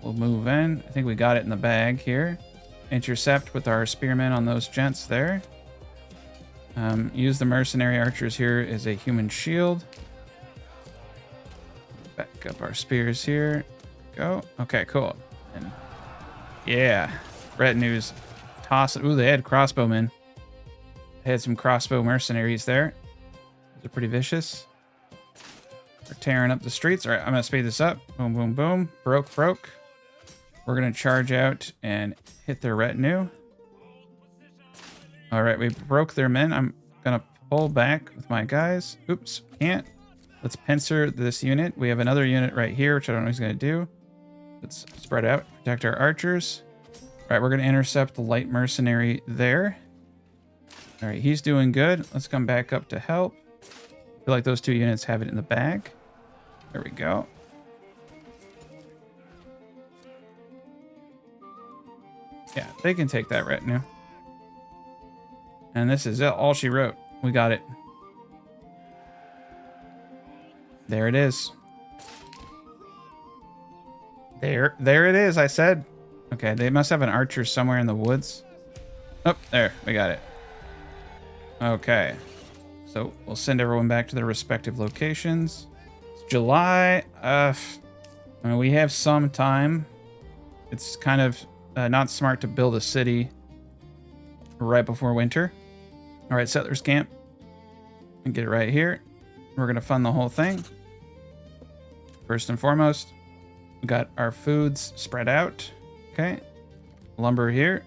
We'll move in. I think we got it in the bag here. Intercept with our spearmen on those gents there. Use the mercenary archers here as a human shield. Back up our spears here. Go. Okay, cool. And yeah, retinues toss it. Ooh, they had crossbowmen. They had some crossbow mercenaries there. They're pretty vicious. They're tearing up the streets. All right, I'm gonna speed this up. Boom, boom, boom. Broke. We're going to charge out and hit their retinue. All right, we broke their men. I'm going to pull back with my guys. Oops, can't. Let's pincer this unit. We have another unit right here, which I don't know what he's going to do. Let's spread out, protect our archers. All right, we're going to intercept the light mercenary there. All right, he's doing good. Let's come back up to help. I feel like those 2 units have it in the bag. There we go. Yeah, they can take that retinue. And this is it. All she wrote. We got it. There it is. There it is, I said. Okay, they must have an archer somewhere in the woods. Oh, there. We got it. Okay. So we'll send everyone back to their respective locations. It's July. I mean, we have some time. It's kind of not smart to build a city right before winter. All right, settlers camp. And get it right here. We're going to fund the whole thing. First and foremost, we got our foods spread out. Okay. Lumber here.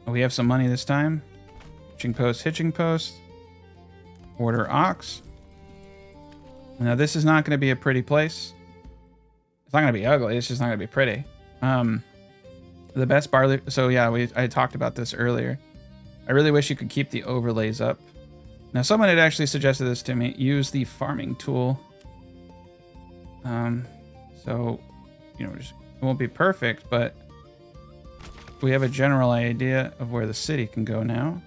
We have some money this time. Hitching post. Order ox. Now, this is not going to be a pretty place. It's not going to be ugly. It's just not going to be pretty. The best barley. So yeah, I talked about this earlier. I really wish you could keep the overlays up. Now, someone had actually suggested this to me. Use the farming tool. So, you know, it won't be perfect, but we have a general idea of where the city can go now.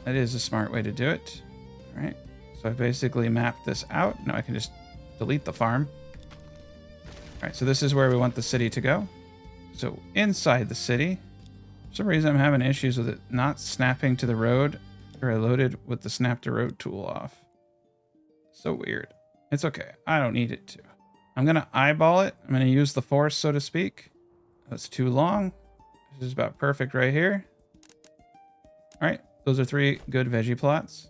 That is a smart way to do it. All right. So I've basically mapped this out. Now I can just delete the farm. All right. So this is where we want the city to go. So inside the city, for some reason I'm having issues with it not snapping to the road, or I loaded with the snap to road tool off. So weird. It's okay. I don't need it to. I'm going to eyeball it. I'm going to use the force, so to speak. That's too long. This is about perfect right here. All right. Those are 3 good veggie plots.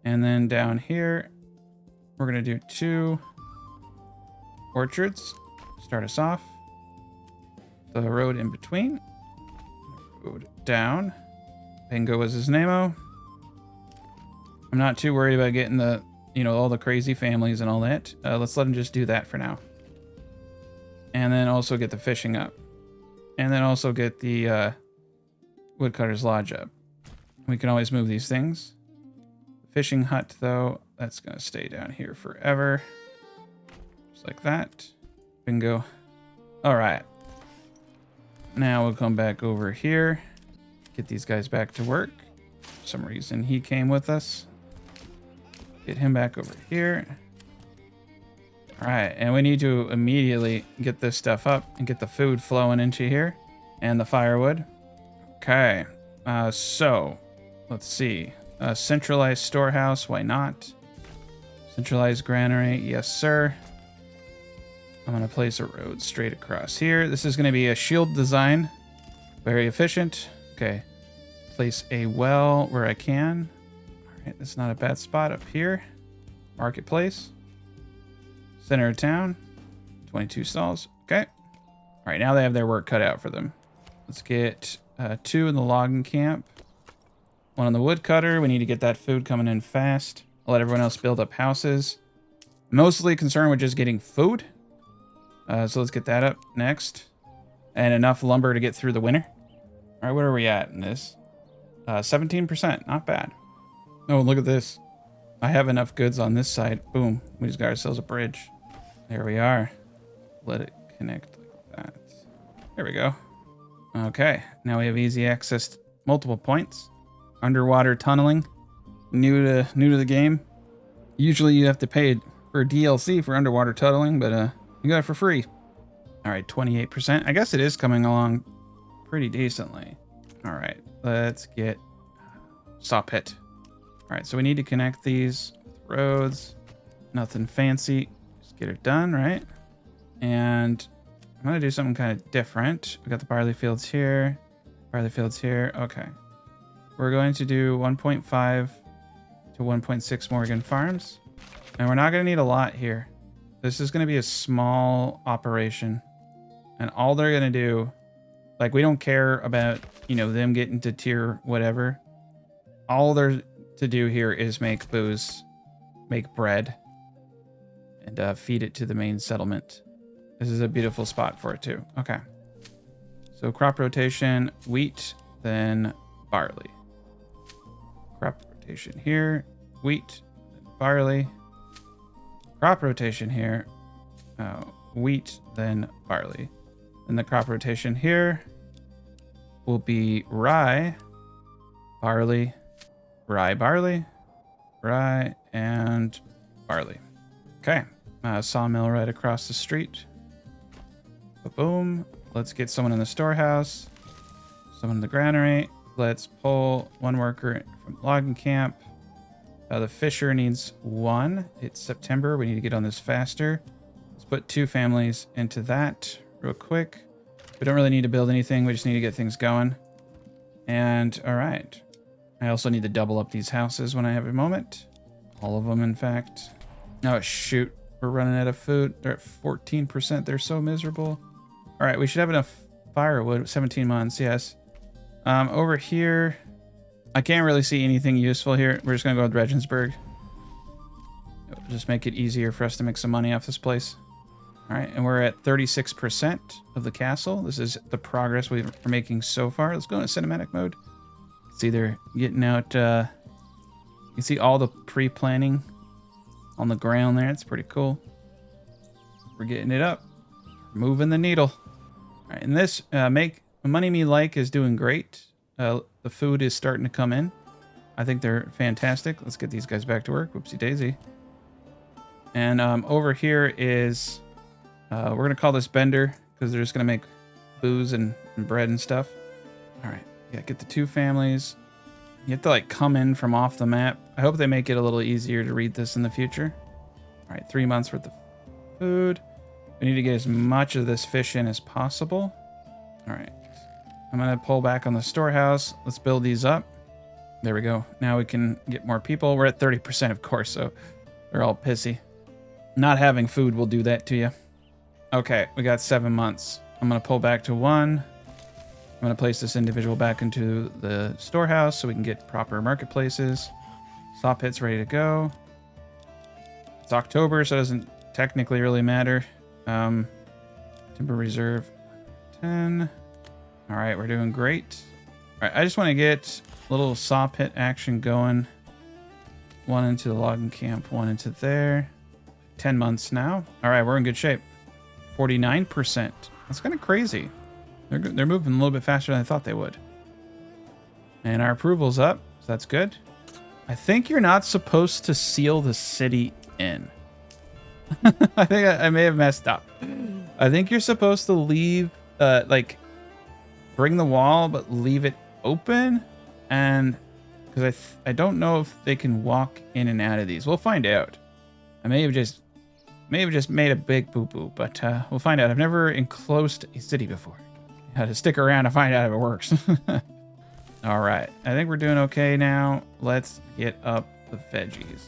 And then down here, we're going to do 2 orchards. Start us off. The road in between. Road down. Bingo was his name-o. I'm not too worried about getting the, you know, all the crazy families and all that. Let's let him just do that for now. And then also get the fishing up. And then also get the woodcutter's lodge up. We can always move these things. The fishing hut, though, that's going to stay down here forever. Just like that. Bingo. All right. Now we'll come back over here. Get these guys back to work. For some reason, he came with us. Get him back over here. All right, and we need to immediately get this stuff up and get the food flowing into here and the firewood. Okay, so let's see. Centralized storehouse, why not? Centralized granary, yes, sir. I'm going to place a road straight across here. This is going to be a shield design. Very efficient. Okay, place a well where I can. All right, that's not a bad spot up here. Marketplace. Center of town. 22 stalls. Okay. All right, now they have their work cut out for them. Let's get 2 in the logging camp. 1 on the woodcutter. We need to get that food coming in fast. I'll let everyone else build up houses. Mostly concerned with just getting food. So let's get that up next. And enough lumber to get through the winter. All right, where are we at in this? 17%, not bad. Oh, look at this. I have enough goods on this side. Boom, we just got ourselves a bridge. There we are. Let it connect like that. There we go. Okay, now we have easy access to multiple points. Underwater tunneling, new to the game. Usually you have to pay for DLC for underwater tunneling, but you got it for free. All right, 28%. I guess it is coming along pretty decently. All right, let's get saw pit. All right, so we need to connect these with roads. Nothing fancy. Just get it done, right? And I'm gonna do something kind of different. We got the barley fields here, barley fields here. Okay, we're going to do 1.5 to 1.6 Morgan farms, and we're not gonna need a lot here. This is gonna be a small operation, and all they're gonna do, like, we don't care about, you know, them getting to tier whatever. All they're to do here is make booze, make bread, and feed it to the main settlement. This is a beautiful spot for it too. Okay. So crop rotation, wheat, then barley. Crop rotation here, wheat, then barley. Crop rotation here, wheat, then barley. And the crop rotation here will be rye, barley, rye, barley, rye, and barley. Okay. Sawmill right across the street. Boom. Let's get someone in the storehouse, someone in the granary. Let's pull 1 worker from the logging camp. The fisher needs 1. It's September. We need to get on this faster. Let's put 2 families into that real quick. We don't really need to build anything. We just need to get things going. And all right. I also need to double up these houses when I have a moment. All of them, in fact. Oh, shoot. We're running out of food. They're at 14%. They're so miserable. All right, we should have enough firewood. 17 months, yes. Over here, I can't really see anything useful here. We're just going to go with Regensburg. It'll just make it easier for us to make some money off this place. All right, and we're at 36% of the castle. This is the progress we're making so far. Let's go into cinematic mode. See, they're getting out. You can see all the pre-planning on the ground there. It's pretty cool. We're getting it up. Moving the needle. All right, and this make money me like is doing great. The food is starting to come in. I think they're fantastic. Let's get these guys back to work. Whoopsie daisy. And over here is we're gonna call this Bender because they're just gonna make booze and bread and stuff. All right, yeah, get the 2 families. You have to like come in from off the map. I hope they make it a little easier to read this in the future. All right, 3 months worth of food. We need to get as much of this fish in as possible. All right, I'm gonna pull back on the storehouse. Let's build these up. There we go. Now we can get more people. We're at 30%, of course, so they're all pissy. Not having food will do that to you. Okay, we got 7 months. I'm gonna pull back to 1. I'm going to place this individual back into the storehouse so we can get proper marketplaces. Saw pit's ready to go. It's October, so it doesn't technically really matter. Timber reserve 10. All right, we're doing great. All right, I just want to get a little saw pit action going. One into the logging camp, one into there. 10 months now. All right, we're in good shape. 49%. That's kind of crazy. They're moving a little bit faster than I thought they would. And our approval's up, so that's good. I think you're not supposed to seal the city in. I think I may have messed up. I think you're supposed to leave, like, bring the wall, but leave it open. And because I don't know if they can walk in and out of these. We'll find out. I may have just made a big poo-poo, but we'll find out. I've never enclosed a city before. I had to stick around to find out if it works. All right, I think we're doing okay now. Let's get up the veggies.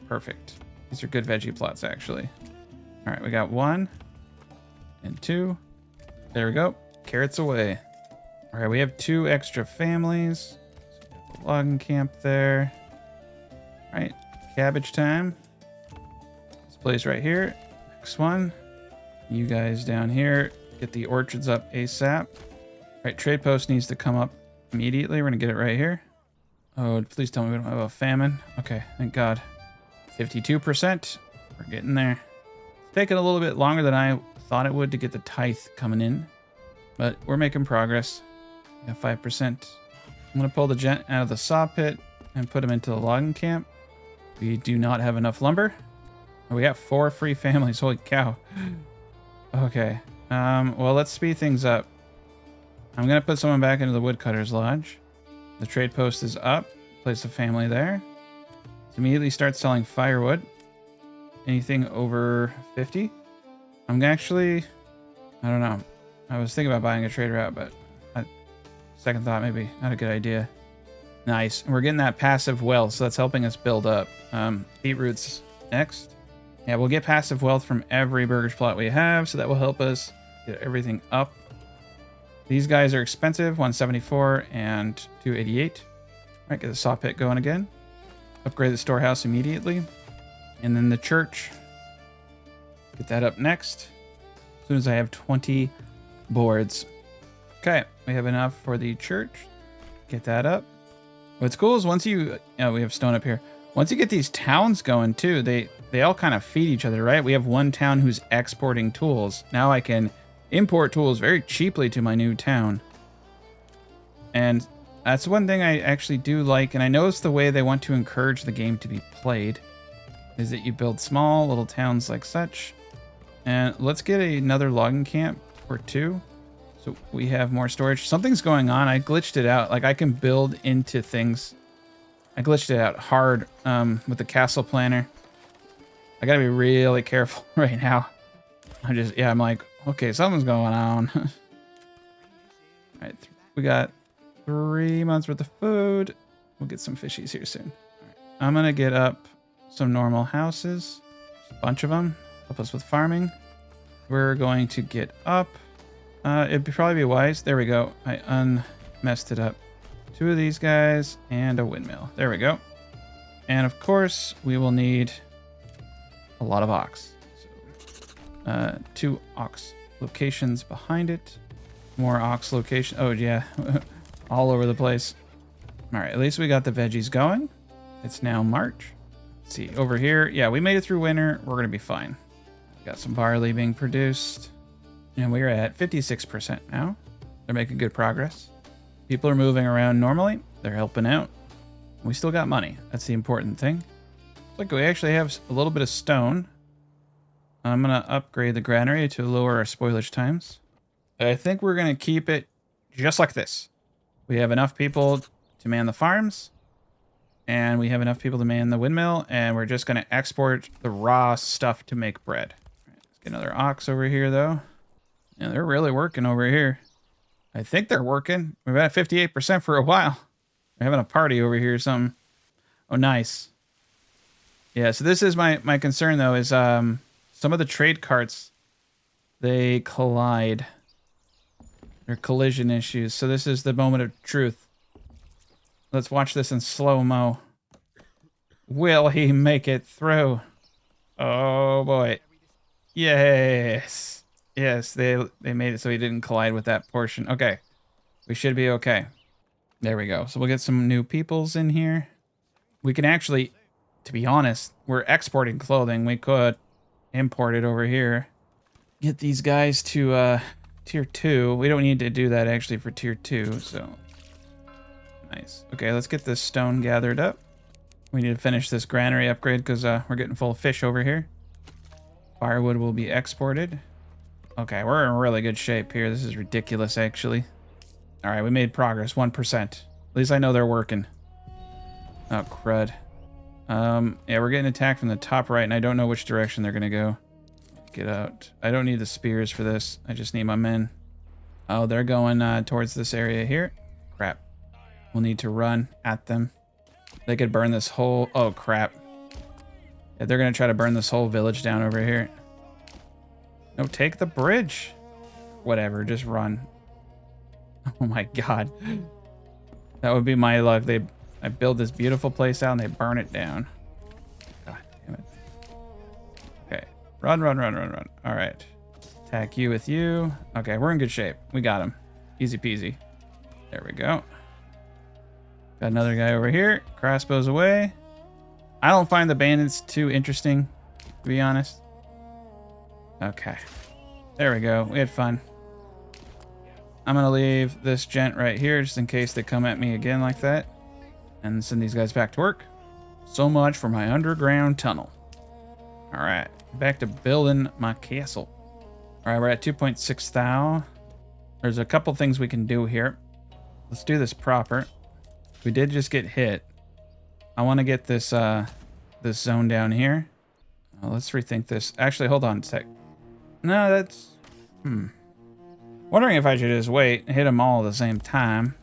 Perfect. These are good veggie plots, actually. All right, we got 1 and 2. There we go. Carrots away. All right, we have 2 extra families. So we got the logging camp there. All right, cabbage time. This place right here. Next one. You guys down here. Get the orchards up ASAP. All right, trade post needs to come up immediately. We're going to get it right here. Oh, please tell me we don't have a famine. Okay, thank God. 52%. We're getting there. It's taking a little bit longer than I thought it would to get the tithe coming in, but we're making progress. We got 5%. I'm going to pull the gent out of the saw pit and put him into the logging camp. We do not have enough lumber. Oh, we got 4 free families. Holy cow. Okay. Well, let's speed things up. I'm going to put someone back into the woodcutter's lodge. The trade post is up. Place a family there. Let's immediately start selling firewood. Anything over 50? I'm actually, I don't know. I was thinking about buying a trade route, but second thought, maybe not a good idea. Nice. And we're getting that passive wealth, so that's helping us build up. Beetroots next. Yeah, we'll get passive wealth from every burgage plot we have, so that will help us get everything up. These guys are expensive, 174 and 288. All right, get the saw pit going again. Upgrade the storehouse immediately. And then the church. Get that up next. As soon as I have 20 boards. Okay, we have enough for the church. Get that up. What's cool is once you, we have stone up here. Once you get these towns going too, they all kind of feed each other, right? We have one town who's exporting tools. Now I can import tools very cheaply to my new town. And that's one thing I actually do like, and I know it's the way they want to encourage the game to be played, is that you build small little towns like such. And let's get another logging camp or 2. So we have more storage. Something's going on. I glitched it out. Like I can build into things. I glitched it out hard with the castle planner. I gotta be really careful right now. I'm like, okay, something's going on. All right, we got 3 months worth of food. We'll get some fishies here soon. All right, I'm gonna get up some normal houses. Just a bunch of them. Help us with farming. We're going to get up. It'd probably be wise. There we go. I unmessed it up. 2 of these guys and a windmill. There we go. And of course, we will need a lot of ox. So, 2 ox locations behind it. More ox location. Oh, yeah. All over the place. All right. At least we got the veggies going. It's now March. Let's see. Over here. Yeah, we made it through winter. We're going to be fine. Got some barley being produced. And we're at 56% now. They're making good progress. People are moving around normally. They're helping out. We still got money. That's the important thing. Look, we actually have a little bit of stone. I'm going to upgrade the granary to lower our spoilage times. I think we're going to keep it just like this. We have enough people to man the farms. And we have enough people to man the windmill. And we're just going to export the raw stuff to make bread. All right, let's get another ox over here, though. Yeah, they're really working over here. I think they're working. We've had 58% for a while. We're having a party over here or something. Oh, nice. Yeah, so this is my concern, though, is some of the trade carts, they collide. There are collision issues. So this is the moment of truth. Let's watch this in slow-mo. Will he make it through? Oh boy. Yes. Yes, they made it so he didn't collide with that portion. Okay. We should be okay. There we go. So we'll get some new peoples in here. We can actually, to be honest, we're exporting clothing. We could import it over here. Get these guys to tier 2. We don't need to do that actually for tier 2, so nice. Okay, let's get this stone gathered up. We need to finish this granary upgrade because we're getting full of fish over here. Firewood will be exported. Okay, we're in really good shape here. This is ridiculous, actually. All right, we made progress, 1%. At least I know they're working. Oh, crud. Yeah, we're getting attacked from the top right, and I don't know which direction they're going to go. Get out. I don't need the spears for this. I just need my men. Oh, they're going towards this area here. Crap. We'll need to run at them. They could burn this whole... Oh, crap. Yeah, they're going to try to burn this whole village down over here. No, take the bridge. Whatever, just run. Oh my god. That would be my luck. I build this beautiful place out and they burn it down. God damn it. Okay. Run, run, run, run, run. All right. Attack you with you. Okay, we're in good shape. We got him. Easy peasy. There we go. Got another guy over here. Crossbows away. I don't find the bandits too interesting, to be honest. Okay. There we go. We had fun. I'm going to leave this gent right here just in case they come at me again like that. And send these guys back to work. So much for my underground tunnel. All right. Back to building my castle. All right, we're at 2.6 thou. There's a couple things we can do here. Let's do this proper. We did just get hit. I want to get this this zone down here. Let's rethink this. Actually, hold on a sec. No, that's... Wondering if I should just wait and hit them all at the same time.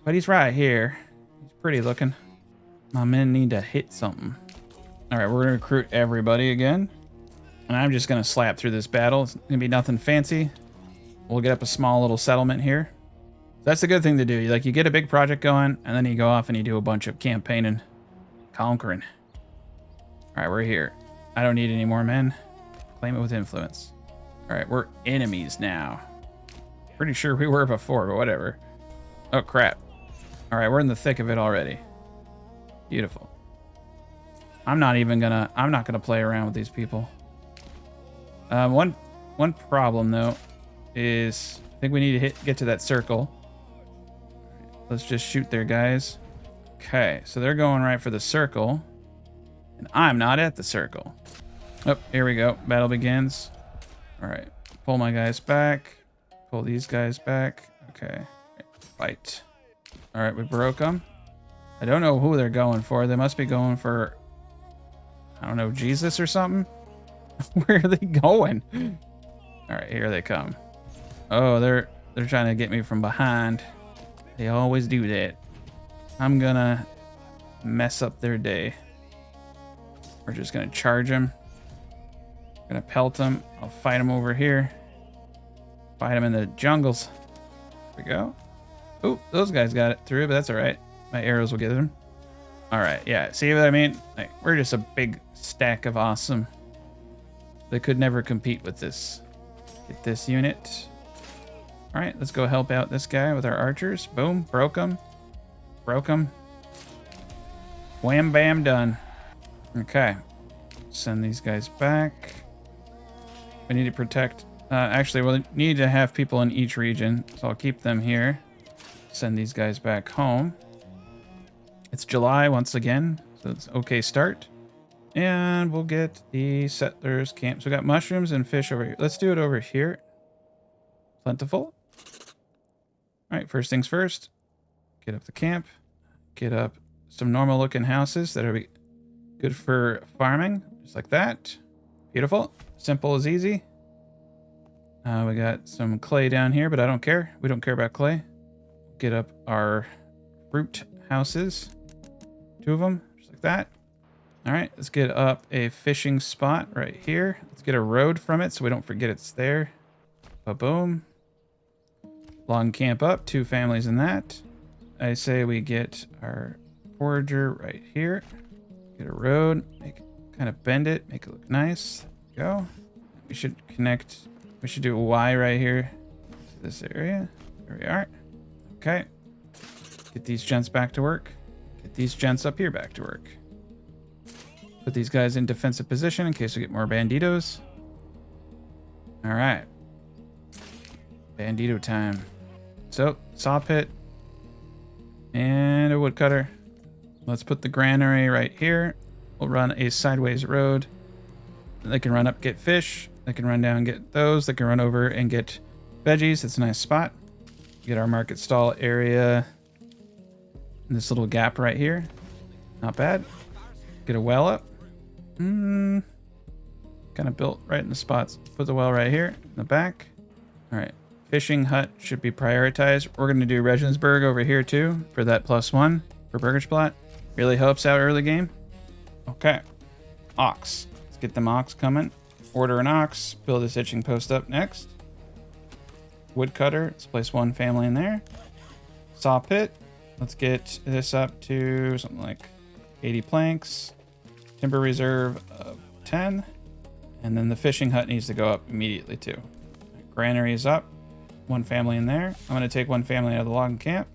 But he's right here. He's pretty looking. My men need to hit something. All right, we're going to recruit everybody again. And I'm just going to slap through this battle. It's going to be nothing fancy. We'll get up a small little settlement here. That's a good thing to do. You get a big project going, and then you go off and you do a bunch of campaigning, conquering. All right, we're here. I don't need any more men. Claim it with influence. All right, we're enemies now. Pretty sure we were before, but whatever. Oh, crap. All right, we're in the thick of it already. Beautiful. I'm not gonna play around with these people. One problem though is I think we need to get to that circle. Let's just shoot there, guys. Okay, so they're going right for the circle, and I'm not at the circle. Oh, here we go. Battle begins. All right, pull my guys back. Pull these guys back. Okay, fight. All right, we broke them. I don't know who they're going for. They must be going for, I don't know, Jesus or something. Where are they going? All right, here they come. Oh, they're trying to get me from behind. They always do that. I'm gonna mess up their day. We're just gonna charge them. Gonna pelt them. I'll fight them over here. Fight them in the jungles. There we go. Oh, those guys got it through, but that's all right. My arrows will get them. All right, yeah. See what I mean? Like, we're just a big stack of awesome. They could never compete with this. Get this unit. All right, let's go help out this guy with our archers. Boom, broke him. Broke him. Wham, bam, done. Okay. Send these guys back. We need to protect. Actually, we'll need to have people in each region, so I'll keep them here. Send these guys back home. It's July once again, so it's okay start. And we'll get the settlers camp. So we got mushrooms and fish over here. Let's do it over here. Plentiful. All right, first things first. Get up the camp. Get up some normal looking houses that are good for farming. Just like that. Beautiful. Simple as easy. We got some clay down here, but I don't care. We don't care about clay. Get up our fruit houses. 2 of them, just like that. All right, let's get up a fishing spot right here. Let's get a road from it so we don't forget it's there. Ba-boom. Long camp up, 2 families in that. I say we get our forager right here. Get a road, kind of bend it, make it look nice. There we go. We should connect, we should do a Y right here to this area. There we are. Okay. Get these gents back to work. Get these gents up here back to work. Put these guys in defensive position in case we get more banditos. All right. Bandito time. So, saw pit and a woodcutter. Let's put the granary right here. We'll run a sideways road. They can run up, get fish. They can run down, get those. They can run over and get veggies. It's a nice spot. Get our market stall area. This little gap right here. Not bad. Get a well up. Kind of built right in the spots. Put the well right here in the back. All right. Fishing hut should be prioritized. We're going to do Regensburg over here too for that +1 for Burgersplat. Really helps out early game. Okay. Ox. Let's get them ox coming. Order an ox. Build this itching post up next. Woodcutter. Let's place 1 family in there. Saw pit. Let's get this up to something like 80 planks. Timber reserve of 10. And then the fishing hut needs to go up immediately too. Granary is up. 1 family in there. I'm going to take 1 family out of the logging camp.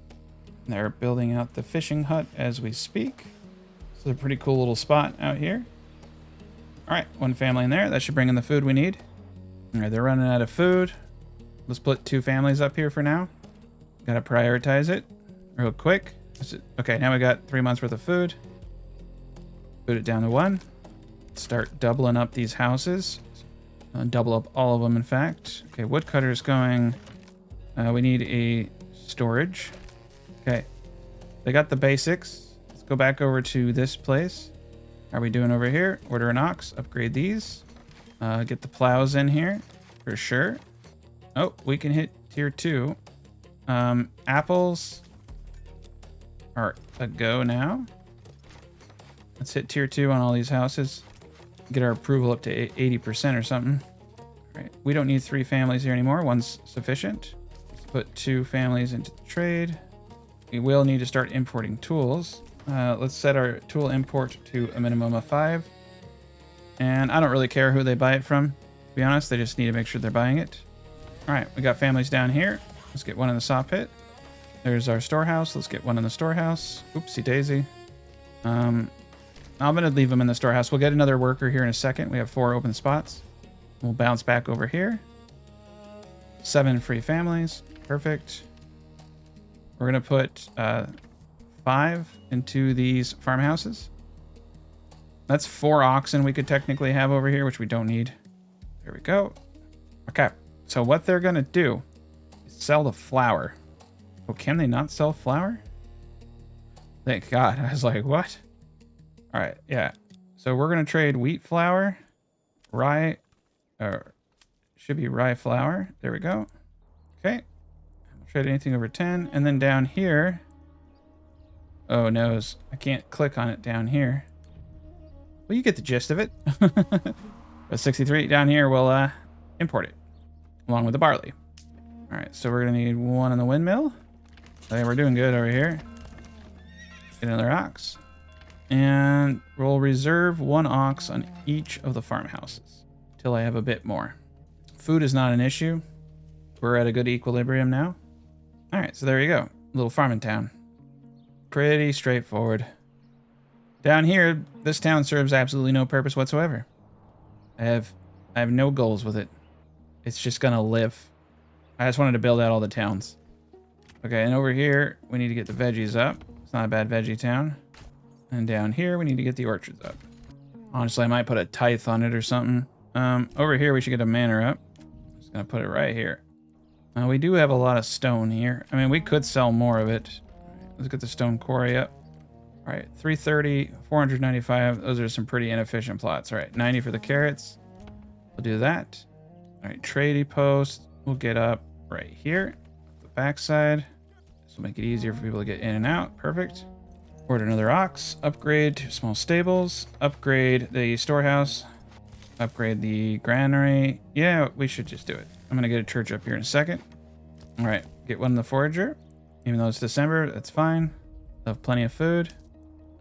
They're building out the fishing hut as we speak. It's a pretty cool little spot out here. All right, 1 family in there. That should bring in the food we need. All right, they're running out of food. Let's put 2 families up here for now. Got to prioritize it real quick. Okay, now we got 3 months worth of food. Put it down to 1. Start doubling up these houses. Double up all of them, in fact. Okay, woodcutter's going. We need a storage. Okay, they got the basics. Let's go back over to this place. How are we doing over here? Order an ox. Upgrade these. Get the plows in here for sure. Oh, we can hit tier 2. Apples are a go now. Let's hit tier 2 on all these houses. Get our approval up to 80% or something. All right, we don't need 3 families here anymore. 1's sufficient. Let's put 2 families into the trade. We will need to start importing tools. Let's set our tool import to a minimum of 5. And I don't really care who they buy it from. To be honest, they just need to make sure they're buying it. All right, we got families down here. Let's get 1 in the saw pit. There's our storehouse. Let's get 1 in the storehouse. Oopsie daisy. I'm going to leave them in the storehouse. We'll get another worker here in a second. We have 4 open spots. We'll bounce back over here. 7 free families. Perfect. We're going to put 5 into these farmhouses. That's 4 oxen we could technically have over here, which we don't need. There we go. Okay. So what they're going to do is sell the flour. Oh, can they not sell flour? Thank God. I was like, what? All right, yeah. So we're going to trade wheat flour, rye, or should be rye flour. There we go. Okay. Trade anything over 10. And then down here. Oh, no. I can't click on it down here. Well, you get the gist of it. 63 down here, we'll import it along with the barley. All right, so we're going to need 1 on the windmill. Okay, we're doing good over here. Get another ox. And we'll reserve 1 ox on each of the farmhouses till I have a bit more. Food is not an issue. We're at a good equilibrium now. All right, so there you go. Little farming town. Pretty straightforward. Down here, this town serves absolutely no purpose whatsoever. I have no goals with it. It's just gonna live. I just wanted to build out all the towns. Okay, and over here, we need to get the veggies up. It's not a bad veggie town. And down here, we need to get the orchards up. Honestly, I might put a tithe on it or something. Over here, we should get a manor up. Just gonna put it right here. We do have a lot of stone here. I mean, we could sell more of it. Let's get the stone quarry up. All right, 330, 495. Those are some pretty inefficient plots. All right, 90 for the carrots. We'll do that. All right, tradie post. We'll get up right here. The backside. This will make it easier for people to get in and out. Perfect. Order another ox. Upgrade 2 small stables. Upgrade the storehouse. Upgrade the granary. Yeah, we should just do it. I'm going to get a church up here in a second. All right, get one in the forager. Even though it's December, that's fine. Have plenty of food.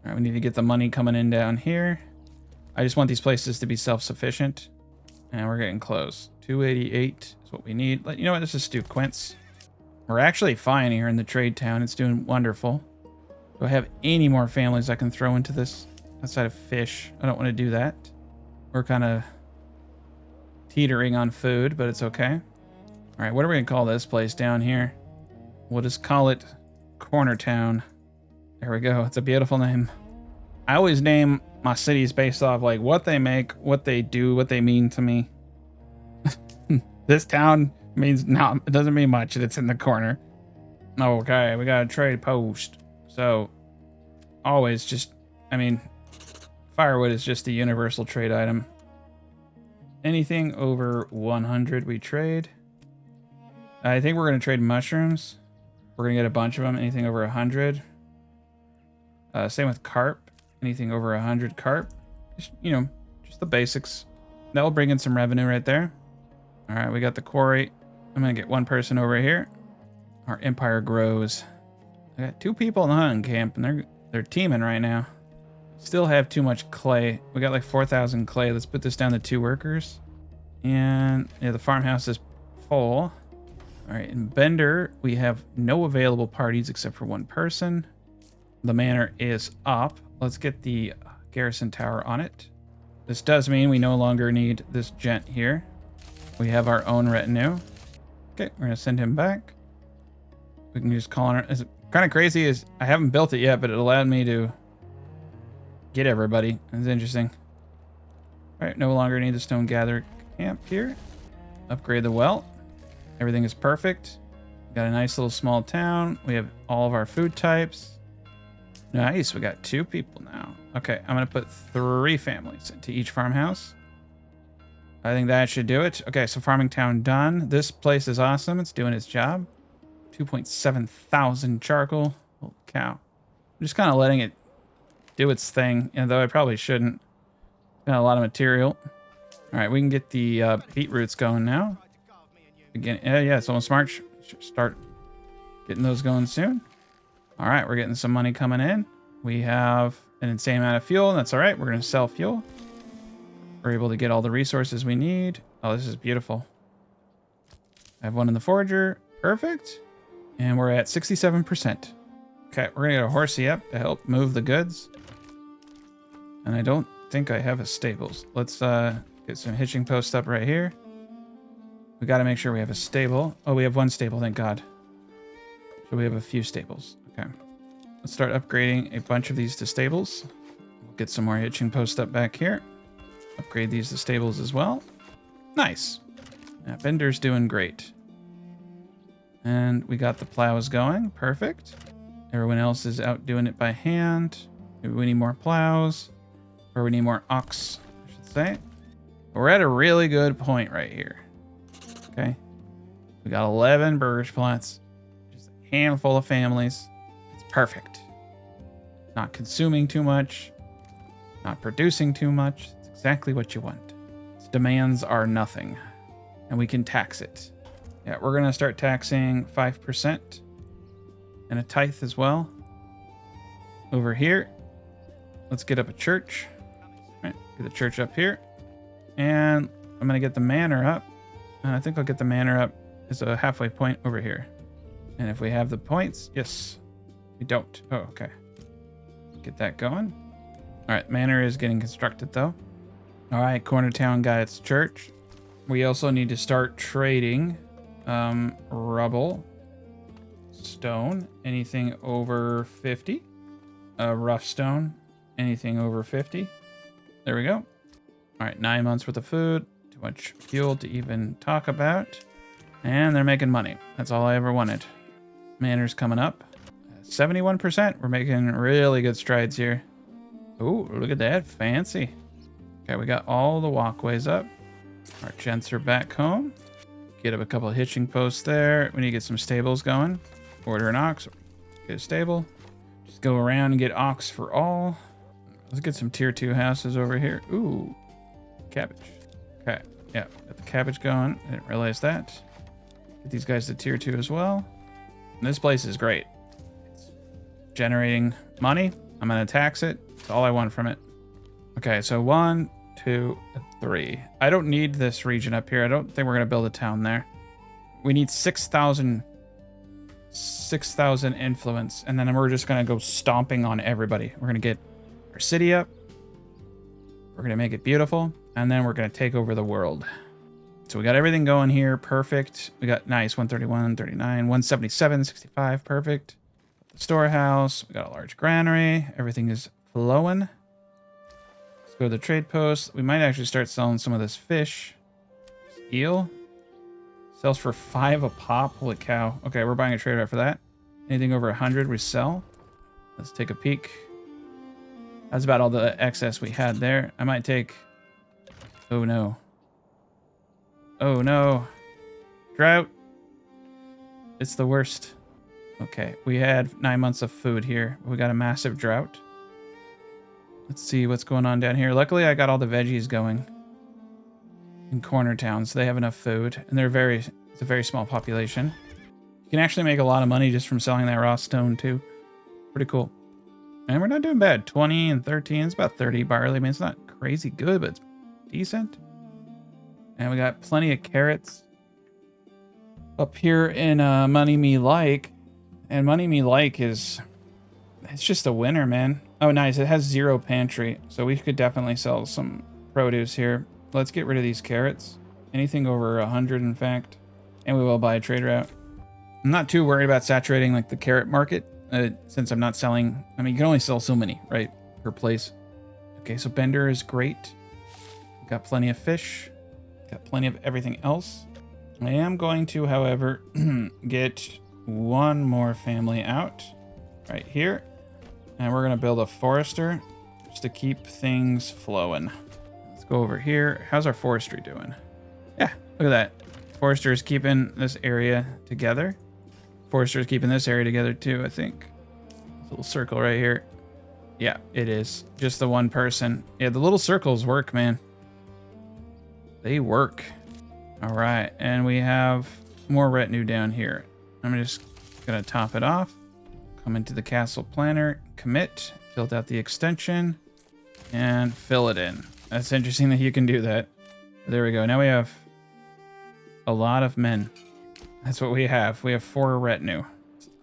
All right, we need to get the money coming in down here. I just want these places to be self-sufficient. And we're getting close. 288 is what we need. You know what? Let's just do quince. We're actually fine here in the trade town. It's doing wonderful. Do I have any more families I can throw into this outside of fish? I don't want to do that. We're kind of teetering on food, but it's okay. All right, what are we going to call this place down here? We'll just call it Corner Town. There we go. It's a beautiful name. I always name my cities based off like what they make, what they do, what they mean to me. This town means no, it doesn't mean much. It's in the corner. Okay, we got a trade post. So always just, I mean, firewood is just a universal trade item. Anything over 100 we trade. I think we're going to trade mushrooms. We're going to get a bunch of them. Anything over 100. Same with carp. Anything over 100 carp. Just, you know, just the basics. That will bring in some revenue right there. All right, we got the quarry. I'm going to get one person over here. Our empire grows. I got 2 people in the hunting camp, and they're teaming right now. Still have too much clay. We got like 4,000 clay. Let's put this down to 2 workers. And yeah, the farmhouse is full. All right, in Bender, we have no available parties except for 1 person. The manor is up. Let's get the garrison tower on it. This does mean we no longer need this gent here. We have our own retinue. Okay, we're going to send him back. We can just call on it. It's kind of crazy is I haven't built it yet, but it allowed me to get everybody. It's interesting. All right, no longer need the stone gather camp here. Upgrade the well. Everything is perfect. Got a nice little small town. We have all of our food types. Nice, we got 2 people now. Okay, I'm gonna put 3 families into each farmhouse. I think that should do it. Okay, so farming town done. This place is awesome. It's doing its job. 2.7 thousand charcoal. Holy cow. I'm just kind of letting it do its thing, though I probably shouldn't. Got a lot of material. All right, we can get the beetroots going now. Again, yeah, it's almost March. Should start getting those going soon. All right, we're getting some money coming in. We have an insane amount of fuel, and that's all right. We're going to sell fuel. We're able to get all the resources we need. Oh, this is beautiful. I have one in the forager. Perfect. And we're at 67%. Okay, we're going to get a horsey up to help move the goods. And I don't think I have a stables. Let's get some hitching posts up right here. We got to make sure we have a stable. Oh, we have 1 stable, thank God. So we have a few stables. Okay. Let's start upgrading a bunch of these to stables. We'll get some more hitching posts up back here. Upgrade these to stables as well. Nice. Yeah, Bender's doing great. And we got the plows going. Perfect. Everyone else is out doing it by hand. Maybe we need more plows. Or we need more ox, I should say. We're at a really good point right here. Okay. We got 11 burgers plots. Just a handful of families. It's perfect. Not consuming too much. Not producing too much. It's exactly what you want. Its demands are nothing. And we can tax it. Yeah, we're going to start taxing 5%. And a tithe as well. Over here. Let's get up a church. All right, get the church up here. And I'm going to get the manor up. And I think I'll get the manor up as a halfway point over here. And if we have the points, yes. We don't. Oh, okay. Get that going. All right, manor is getting constructed though. All right, Corner Town got its church. We also need to start trading rubble, stone, anything over 50. Rough stone, anything over 50. There we go. All right, 9 months worth of food. Too much fuel to even talk about. And they're making money. That's all I ever wanted. Manor's coming up. 71%. We're making really good strides here. Ooh, look at that. Fancy. Okay, we got all the walkways up. Our gents are back home. Get up a couple of hitching posts there. We need to get some stables going. Order an ox. Get a stable. Just go around and get ox for all. Let's get some tier 2 houses over here. Ooh, cabbage. Okay, yeah, got the cabbage going. I didn't realize that. Get these guys to tier 2 as well. And this place is great. It's generating money. I'm going to tax it. That's all I want from it. Okay, so 1, 2, 3. I don't need this region up here. I don't think we're going to build a town there. We need 6,000 influence, and then we're just going to go stomping on everybody. We're going to get our city up. We're going to make it beautiful, and then we're going to take over the world. So we got everything going here. Perfect. We got nice 131, 39, 177, 65. Perfect. Storehouse. We got a large granary. Everything is flowing. Let's go to the trade post. We might actually start selling some of this fish. Eel. Sells for 5 a pop. Holy cow. Okay, we're buying a trade route for that. Anything over 100 we sell. Let's take a peek. That's about all the excess we had there. I might take... Oh no. Oh no. Drought. It's the worst. Okay, we had 9 months of food here. We got a massive drought. Let's see what's going on down here. Luckily, I got all the veggies going in corner towns. So they have enough food, and it's a very small population. You can actually make a lot of money just from selling that raw stone too. Pretty cool. And we're not doing bad. 20 and 13. It's about 30 barley. I mean, it's not crazy good, but it's decent. And we got plenty of carrots up here in Money Me Like. And Money Me Like it's just a winner, man. Oh, nice. It has 0 pantry. So we could definitely sell some produce here. Let's get rid of these carrots. Anything over 100, in fact. And we will buy a trade route. I'm not too worried about saturating like the carrot market. Since I'm not selling, I mean, you can only sell so many, right, per place. Okay, so Bender is great. Got plenty of fish. Got plenty of everything else. I am going to, however, get one more family out right here. And we're going to build a forester just to keep things flowing. Let's go over here. How's our forestry doing? Yeah, look at that. Forester is keeping this area together. Forester is keeping this area together too, I think. This little circle right here. Yeah, it is. Just the one person. Yeah, the little circles work, man. They work. All right, and we have more retinue down here. I'm just gonna top it off. Come into the castle planner, commit, build out the extension, and fill it in. That's interesting that you can do that. There we go. Now we have a lot of men. That's what we have. We have 4 retinue.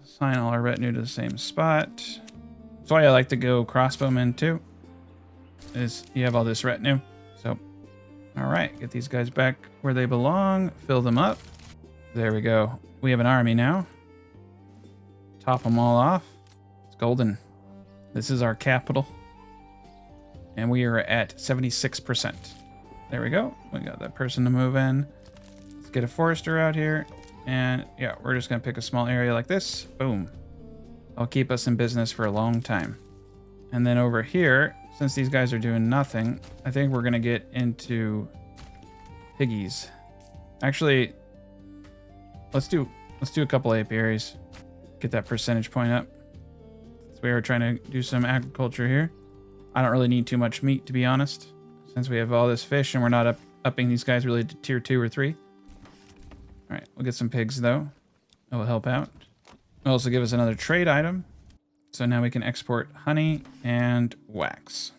Assign all our retinue to the same spot. That's why I like to go crossbowmen too. Is you have all this retinue. So, all right, get these guys back where they belong. Fill them up. There we go. We have an army now. Top them all off. It's golden. This is our capital. And we are at 76%. There we go. We got that person to move in. Let's get a forester out here. And yeah, we're just going to pick a small area like this. Boom. I'll keep us in business for a long time. And then over here, since these guys are doing nothing, I think we're going to get into piggies. Actually, let's do a couple apiaries. Get that percentage point up. So we are trying to do some agriculture here. I don't really need too much meat, to be honest, since we have all this fish and we're not upping these guys really to tier 2 or 3. All right, we'll get some pigs, though. That will help out. It'll also give us another trade item. So now we can export honey and wax.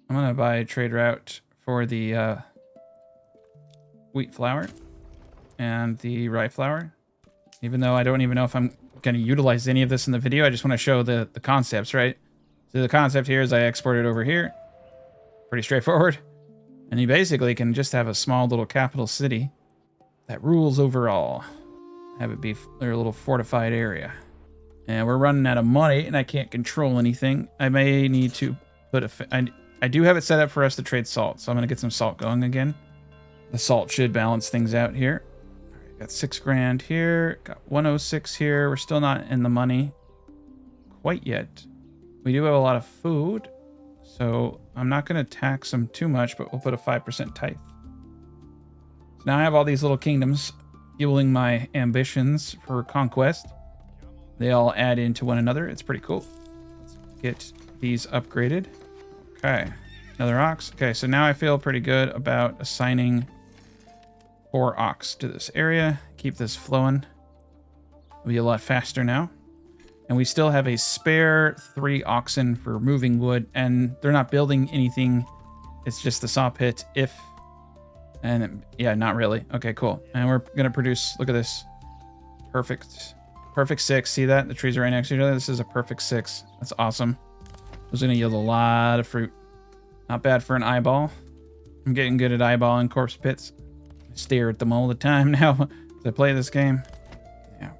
I'm going to buy a trade route for the wheat flour and the rye flour. Even though I don't even know if I'm going to utilize any of this in the video. I just want to show the concepts, right? So the concept here is I export it over here. Pretty straightforward. And you basically can just have a small little capital city that rules over all. Have it be their little fortified area. And we're running out of money and I can't control anything. I may need to put I do have it set up for us to trade salt. So I'm going to get some salt going again. The salt should balance things out here. All right, got 6 grand here. Got 106 here. We're still not in the money quite yet. We do have a lot of food. So I'm not going to tax them too much, but we'll put a 5% tithe. So now I have all these little kingdoms fueling my ambitions for conquest. They all add into one another. It's pretty cool. Let's get these upgraded. Okay, another ox. Okay, so now I feel pretty good about assigning 4 ox to this area. keep this flowing. It'll be a lot faster now. And we still have a spare 3 oxen for moving wood, and they're not building anything. It's just the saw pit if... And yeah, not really. Okay, cool. And we're going to produce, look at this. Perfect 6. See that? The trees are right next to each other. This is a perfect 6. That's awesome. This is going to yield a lot of fruit. Not bad for an eyeball. I'm getting good at eyeballing corpse pits. I stare at them all the time now as I play this game. Yeah,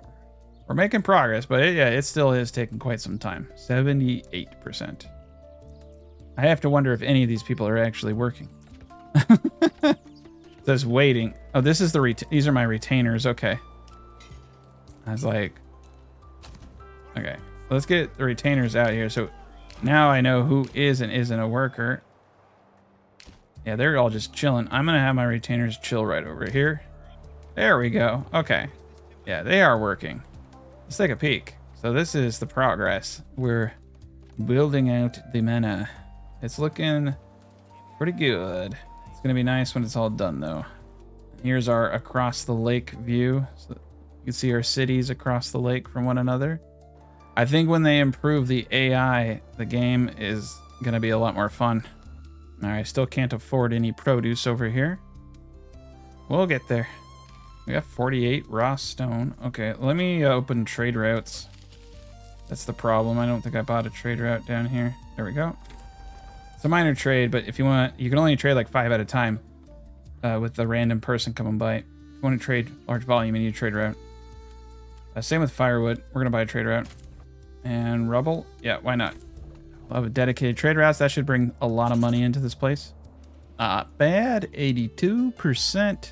we're making progress, but it still is taking quite some time. 78%. I have to wonder if any of these people are actually working. It says waiting. Oh, this is these are my retainers. Okay. I was like, okay, let's get the retainers out here. So now I know who is and isn't a worker. Yeah, they're all just chilling. I'm going to have my retainers chill right over here. There we go. Okay. Yeah, they are working. Let's take a peek. So this is the progress. We're building out the manor. It's looking pretty good. It's going to be nice when it's all done, though. Here's our across the lake view. So you can see our cities across the lake from one another. I think when they improve the AI, the game is going to be a lot more fun. All right, still can't afford any produce over here. We'll get there. We have 48 raw stone. Okay, let me open trade routes. That's the problem. I don't think I bought a trade route down here. There we go. It's a minor trade, but if you want, you can only trade like 5 at a time with the random person coming by. If you want to trade large volume, you need a trade route. Same with firewood. We're going to buy a trade route. And rubble. Yeah, why not? We'll have a dedicated trade routes. That should bring a lot of money into this place. Bad. 82%.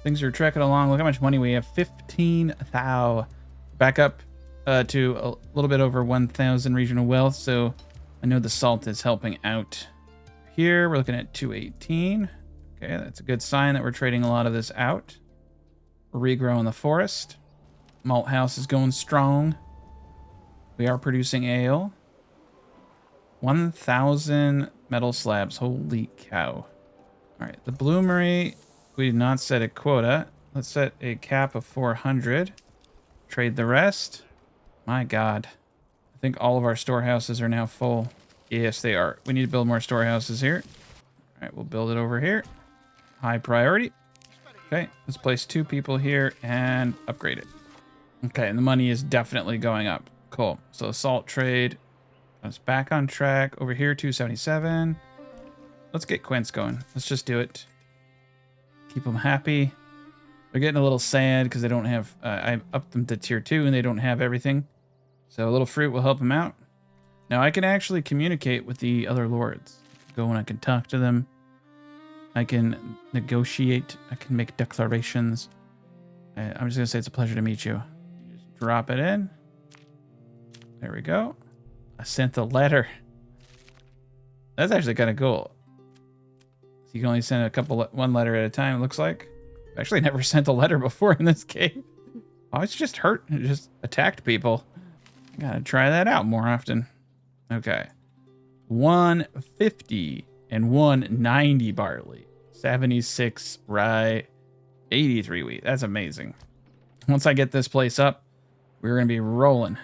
Things are trekking along. Look how much money we have. 15,000. Back up to a little bit over 1,000 regional wealth. So I know the salt is helping out. Here we're looking at 218. Okay, that's a good sign that we're trading a lot of this out. We're regrowing the forest. Malt house is going strong. We are producing ale. 1,000 metal slabs. Holy cow. All right, the bloomery, we did not set a quota. Let's set a cap of 400. Trade the rest. My God. I think all of our storehouses are now full. Yes, they are. We need to build more storehouses here. All right, we'll build it over here. High priority. Okay, let's place 2 people here and upgrade it. Okay, and the money is definitely going up. Cool. So salt trade. It's back on track. Over here, 277. Let's get Quince going. Let's just do it. Keep them happy. They're getting a little sad because they don't have... I upped them to tier 2 and they don't have everything. So a little fruit will help them out. Now I can actually communicate with the other lords. Go and I can talk to them. I can negotiate. I can make declarations. I'm just going to say it's a pleasure to meet you. Just drop it in. There we go. I sent a letter. That's actually kind of cool. So you can only send one letter at a time, it looks like. I've actually never sent a letter before in this game. Oh, it's just hurt. It just attacked people. Gotta try that out more often. Okay. 150 and 190 barley. 76 rye. 83 wheat. That's amazing. Once I get this place up, we're going to be rolling.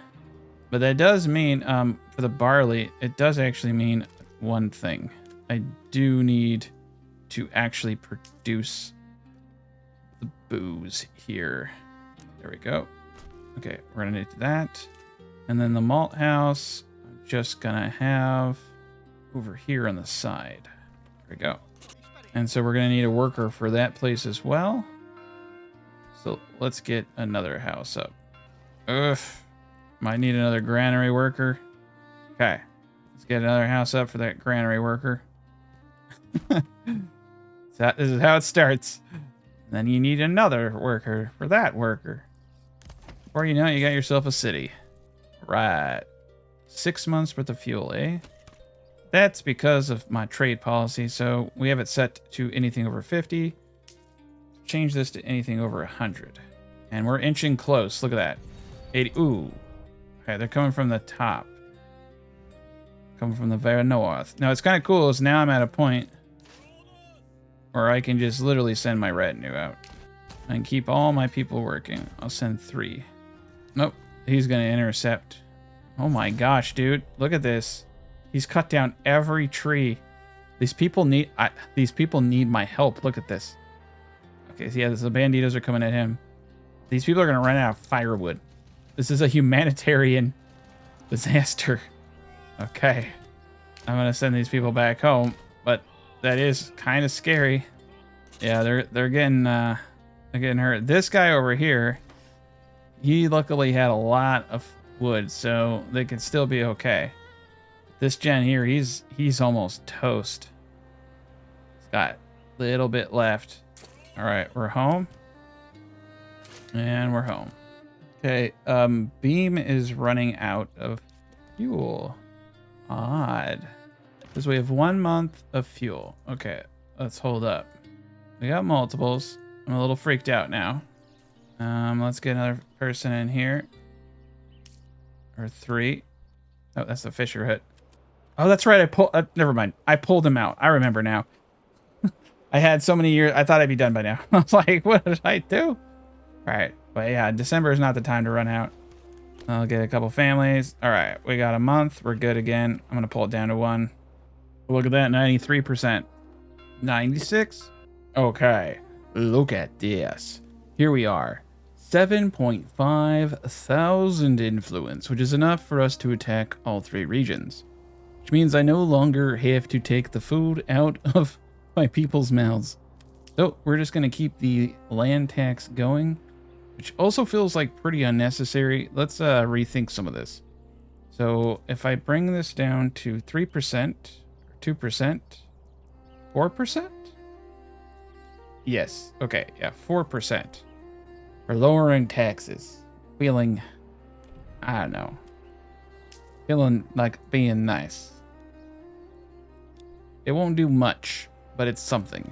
But that does mean, for the barley, it does actually mean one thing. I do need to actually produce the booze here. There we go. Okay, we're going to need that. And then the malt house, I'm just going to have over here on the side. There we go. And so we're going to need a worker for that place as well. So let's get another house up. Ugh. Might need another granary worker. Okay. Let's get another house up for that granary worker. So this is how it starts. Then you need another worker for that worker. Before you know it, you got yourself a city. Right. 6 months worth of fuel, eh? That's because of my trade policy. So we have it set to anything over 50. Change this to anything over 100. And we're inching close. Look at that. 80. Ooh. Okay, they're coming from the top. Coming from the very north. Now, it's kind of cool is now I'm at a point where I can just literally send my retinue out. And keep all my people working. I'll send 3. Nope. He's going to intercept. Oh my gosh, dude. Look at this. He's cut down every tree. These people need my help. Look at this. Okay, so yeah, the banditos are coming at him. These people are going to run out of firewood. This is a humanitarian disaster. Okay. I'm going to send these people back home, but that is kind of scary. Yeah, they're getting hurt. This guy over here, he luckily had a lot of wood, so they can still be okay. This gen here, he's almost toast. He's got a little bit left. All right, we're home. And we're home. Okay, Beam is running out of fuel. Odd. Because we have 1 month of fuel. Okay, let's hold up. We got multiples. I'm a little freaked out now. Let's get another person in here. Or 3. Oh, that's the Fisher hut. Oh, that's right. Never mind. I pulled him out. I remember now. I had so many years. I thought I'd be done by now. I was like, what did I do? All right. But yeah, December is not the time to run out. I'll get a couple families. All right. We got a month. We're good again. I'm going to pull it down to 1. Look at that. 93%. 96. Okay. Look at this. Here we are. 7.5 thousand influence, which is enough for us to attack all 3 regions. Which means I no longer have to take the food out of my people's mouths. So we're just going to keep the land tax going, which also feels like pretty unnecessary. Let's rethink some of this. So if I bring this down to 3%, 2%, 4%? Yes. Okay. Yeah, 4%. We're lowering taxes. Feeling, I don't know. Feeling like being nice. It won't do much, but it's something.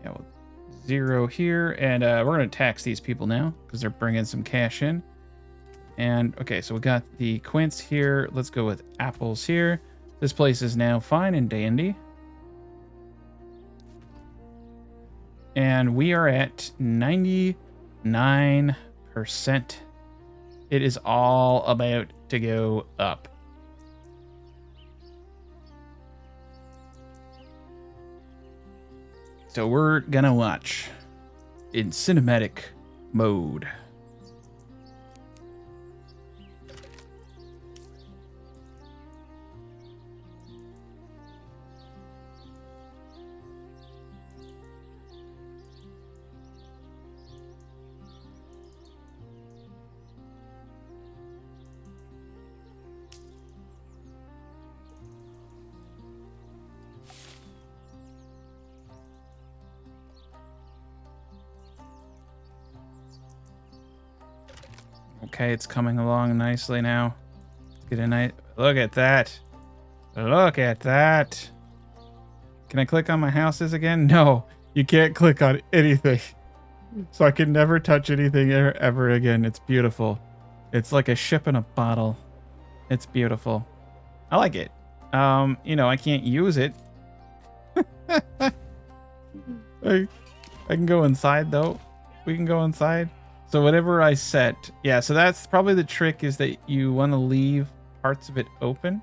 Yeah, well, 0 here. And we're going to tax these people now because they're bringing some cash in. And, okay, so we got the quince here. Let's go with apples here. This place is now fine and dandy. And we are at 99%. It is all about to go up. So we're gonna watch in cinematic mode. Okay, it's coming along nicely now. Get a nice look at that. Look at that. Can I click on my houses again? No, you can't click on anything. So I can never touch anything ever again. It's beautiful. It's like a ship in a bottle. It's beautiful. I like it. You know, I can't use it. I can go inside though. We can go inside. So whatever I set, yeah, so that's probably the trick, is that you want to leave parts of it open.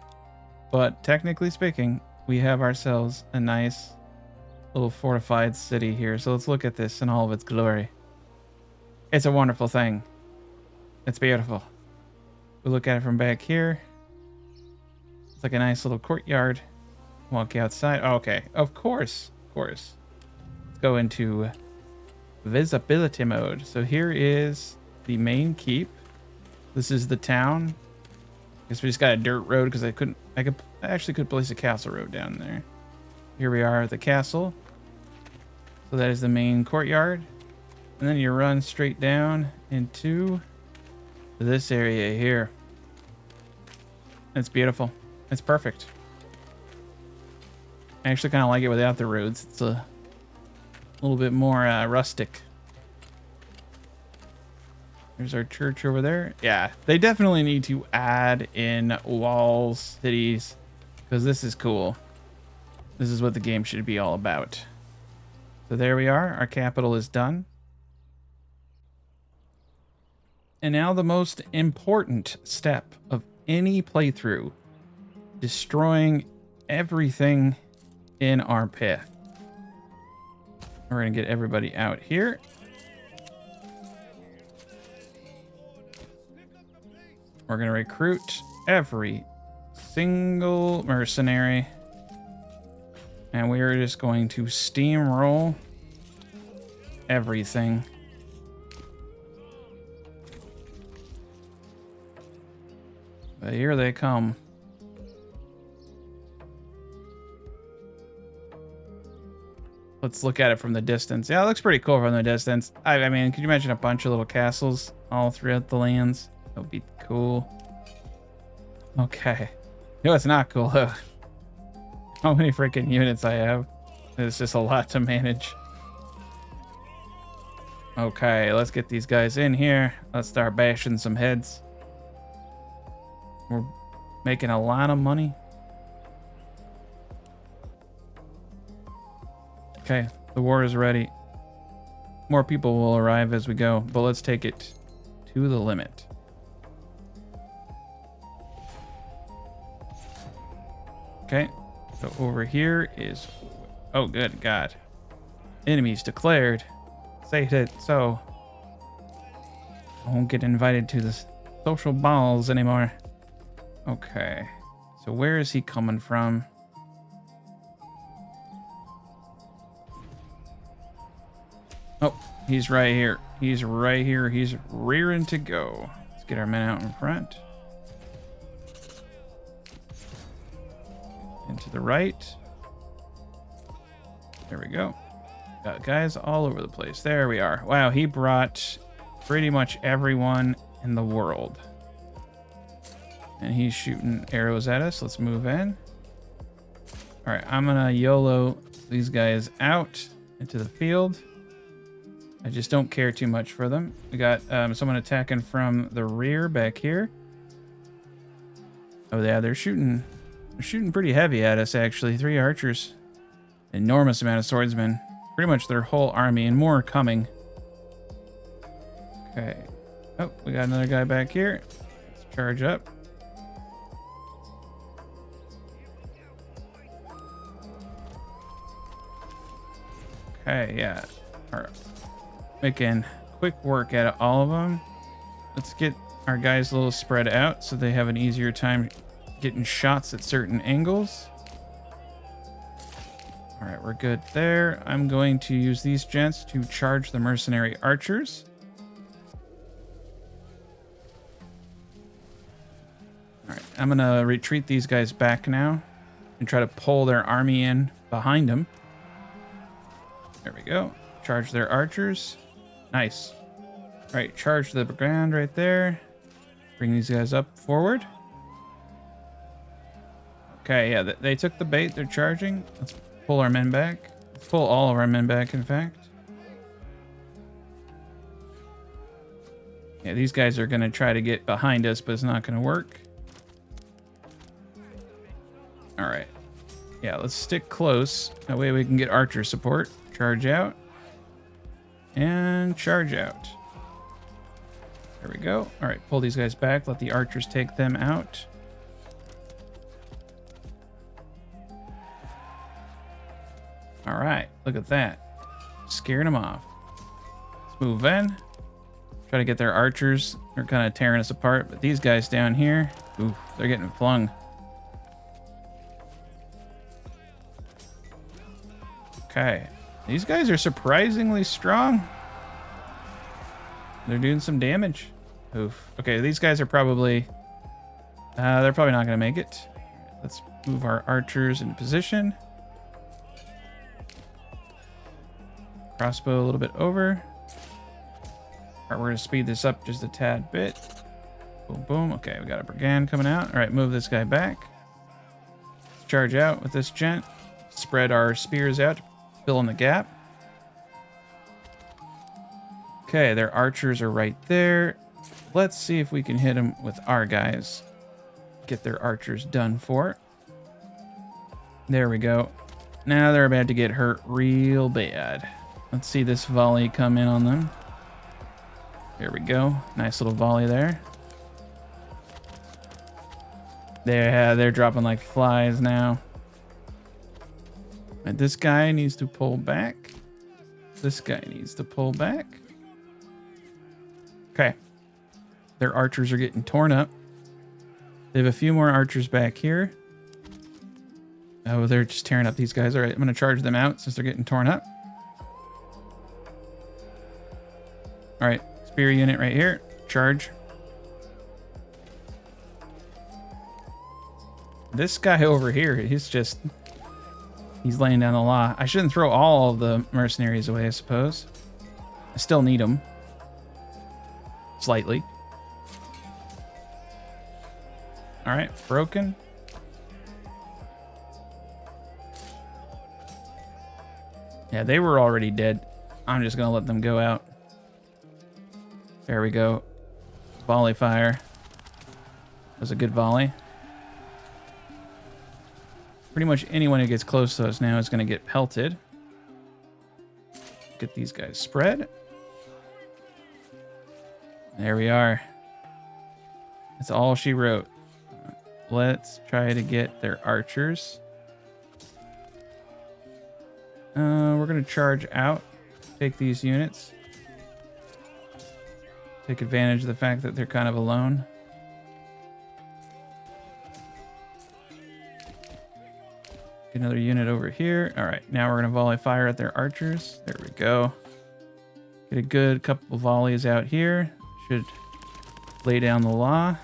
But technically speaking, we have ourselves a nice little fortified city here. So let's look at this in all of its glory. It's a wonderful thing. It's beautiful. We look at it from back here. It's like a nice little courtyard. Walk outside. Oh, okay, of course, of course. Let's go into visibility mode. So here is the main keep. This is the town. I guess we just got a dirt road because I actually could place a castle road down there. Here we are at the castle. So that is the main courtyard. And then you run straight down into this area here. It's beautiful. It's perfect. I actually kind of like it without the roads. It's a little bit more rustic. There's our church over there. Yeah, they definitely need to add in walls, cities, because this is cool. This is what the game should be all about. So there we are. Our capital is done. And now the most important step of any playthrough, destroying everything in our path. We're going to get everybody out here. We're going to recruit every single mercenary. And we are just going to steamroll everything. But here they come. Let's look at it from the distance. Yeah, it looks pretty cool from the distance. I mean, could you imagine a bunch of little castles all throughout the lands? That would be cool. Okay. You know what's not cool, though? How many freaking units I have. It's just a lot to manage. Okay, let's get these guys in here. Let's start bashing some heads. We're making a lot of money. Okay, the war is ready. More people will arrive as we go, but let's take it to the limit. Okay, so over here is... Oh, good God. Enemies declared. Say it so. I won't get invited to the social balls anymore. Okay, so where is he coming from? Oh, he's right here. He's right here. He's rearing to go. Let's get our men out in front. And to the right. There we go. Got guys all over the place. There we are. Wow, he brought pretty much everyone in the world. And he's shooting arrows at us. Let's move in. All right, I'm gonna YOLO these guys out into the field. I just don't care too much for them. We got someone attacking from the rear back here. Oh yeah, they're shooting pretty heavy at us actually. 3 archers. Enormous amount of swordsmen. Pretty much their whole army and more coming. Okay. Oh, we got another guy back here. Let's charge up. Okay, yeah. All right. Making quick work out of all of them. Let's get our guys a little spread out so they have an easier time getting shots at certain angles. All right, we're good there. I'm going to use these gents to charge the mercenary archers. All right, I'm gonna retreat these guys back now and try to pull their army in behind them. There we go. Charge their archers. Nice. All right, charge the ground right there. Bring these guys up forward. Okay, yeah, they took the bait. They're charging. Let's pull our men back. Let's pull all of our men back, in fact. Yeah, these guys are going to try to get behind us, but it's not going to work. All right. Yeah, let's stick close. That way we can get archer support. Charge out. And charge out. There we go. All right, pull these guys back. Let the archers take them out. All right, look at that. Scaring them off. Let's move in. Try to get their archers. They're kind of tearing us apart, but these guys down here, oof, they're getting flung. Okay. These guys are surprisingly strong. They're doing some damage. Oof. Okay, these guys are probably... they're probably not going to make it. Let's move our archers into position. Crossbow a little bit over. All right, we're going to speed this up just a tad bit. Boom, boom. Okay, we got a brigand coming out. All right, move this guy back. Let's charge out with this gent. Spread our spears out. Fill in the gap. Okay, their archers are right there. Let's see if we can hit them with our guys. Get their archers done for. There we go. Now they're about to get hurt real bad. Let's see this volley come in on them. There we go. Nice little volley there. They're dropping like flies now. And this guy needs to pull back. This guy needs to pull back. Okay. Their archers are getting torn up. They have a few more archers back here. Oh, they're just tearing up these guys. All right, I'm going to charge them out since they're getting torn up. All right, spear unit right here. Charge. This guy over here, he's laying down the law. I shouldn't throw all of the mercenaries away, I suppose. I still need them. Slightly. All right, broken. Yeah, they were already dead. I'm just gonna let them go out. There we go. Volley fire. That was a good volley. Pretty much anyone who gets close to us now is gonna get pelted. Get these guys spread. There we are. That's all she wrote. Let's try to get their archers. We're going to charge out. Take these units. Take advantage of the fact that they're kind of alone. Get another unit over here. All right, now we're going to volley fire at their archers. There we go. Get a good couple of volleys out here. Should lay down the law.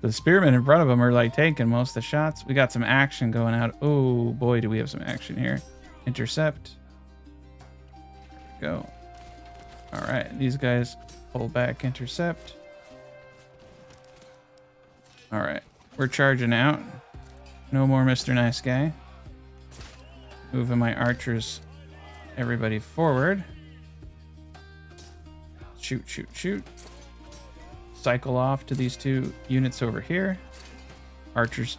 The spearmen in front of them are like taking most of the shots. We got some action going out. Oh boy, do we have some action here. Intercept. There we go. All right, these guys pull back, intercept. All right, we're charging out. No more Mr. Nice Guy. Moving my archers, everybody forward. Shoot, shoot, shoot. Cycle off to these two units over here. Archers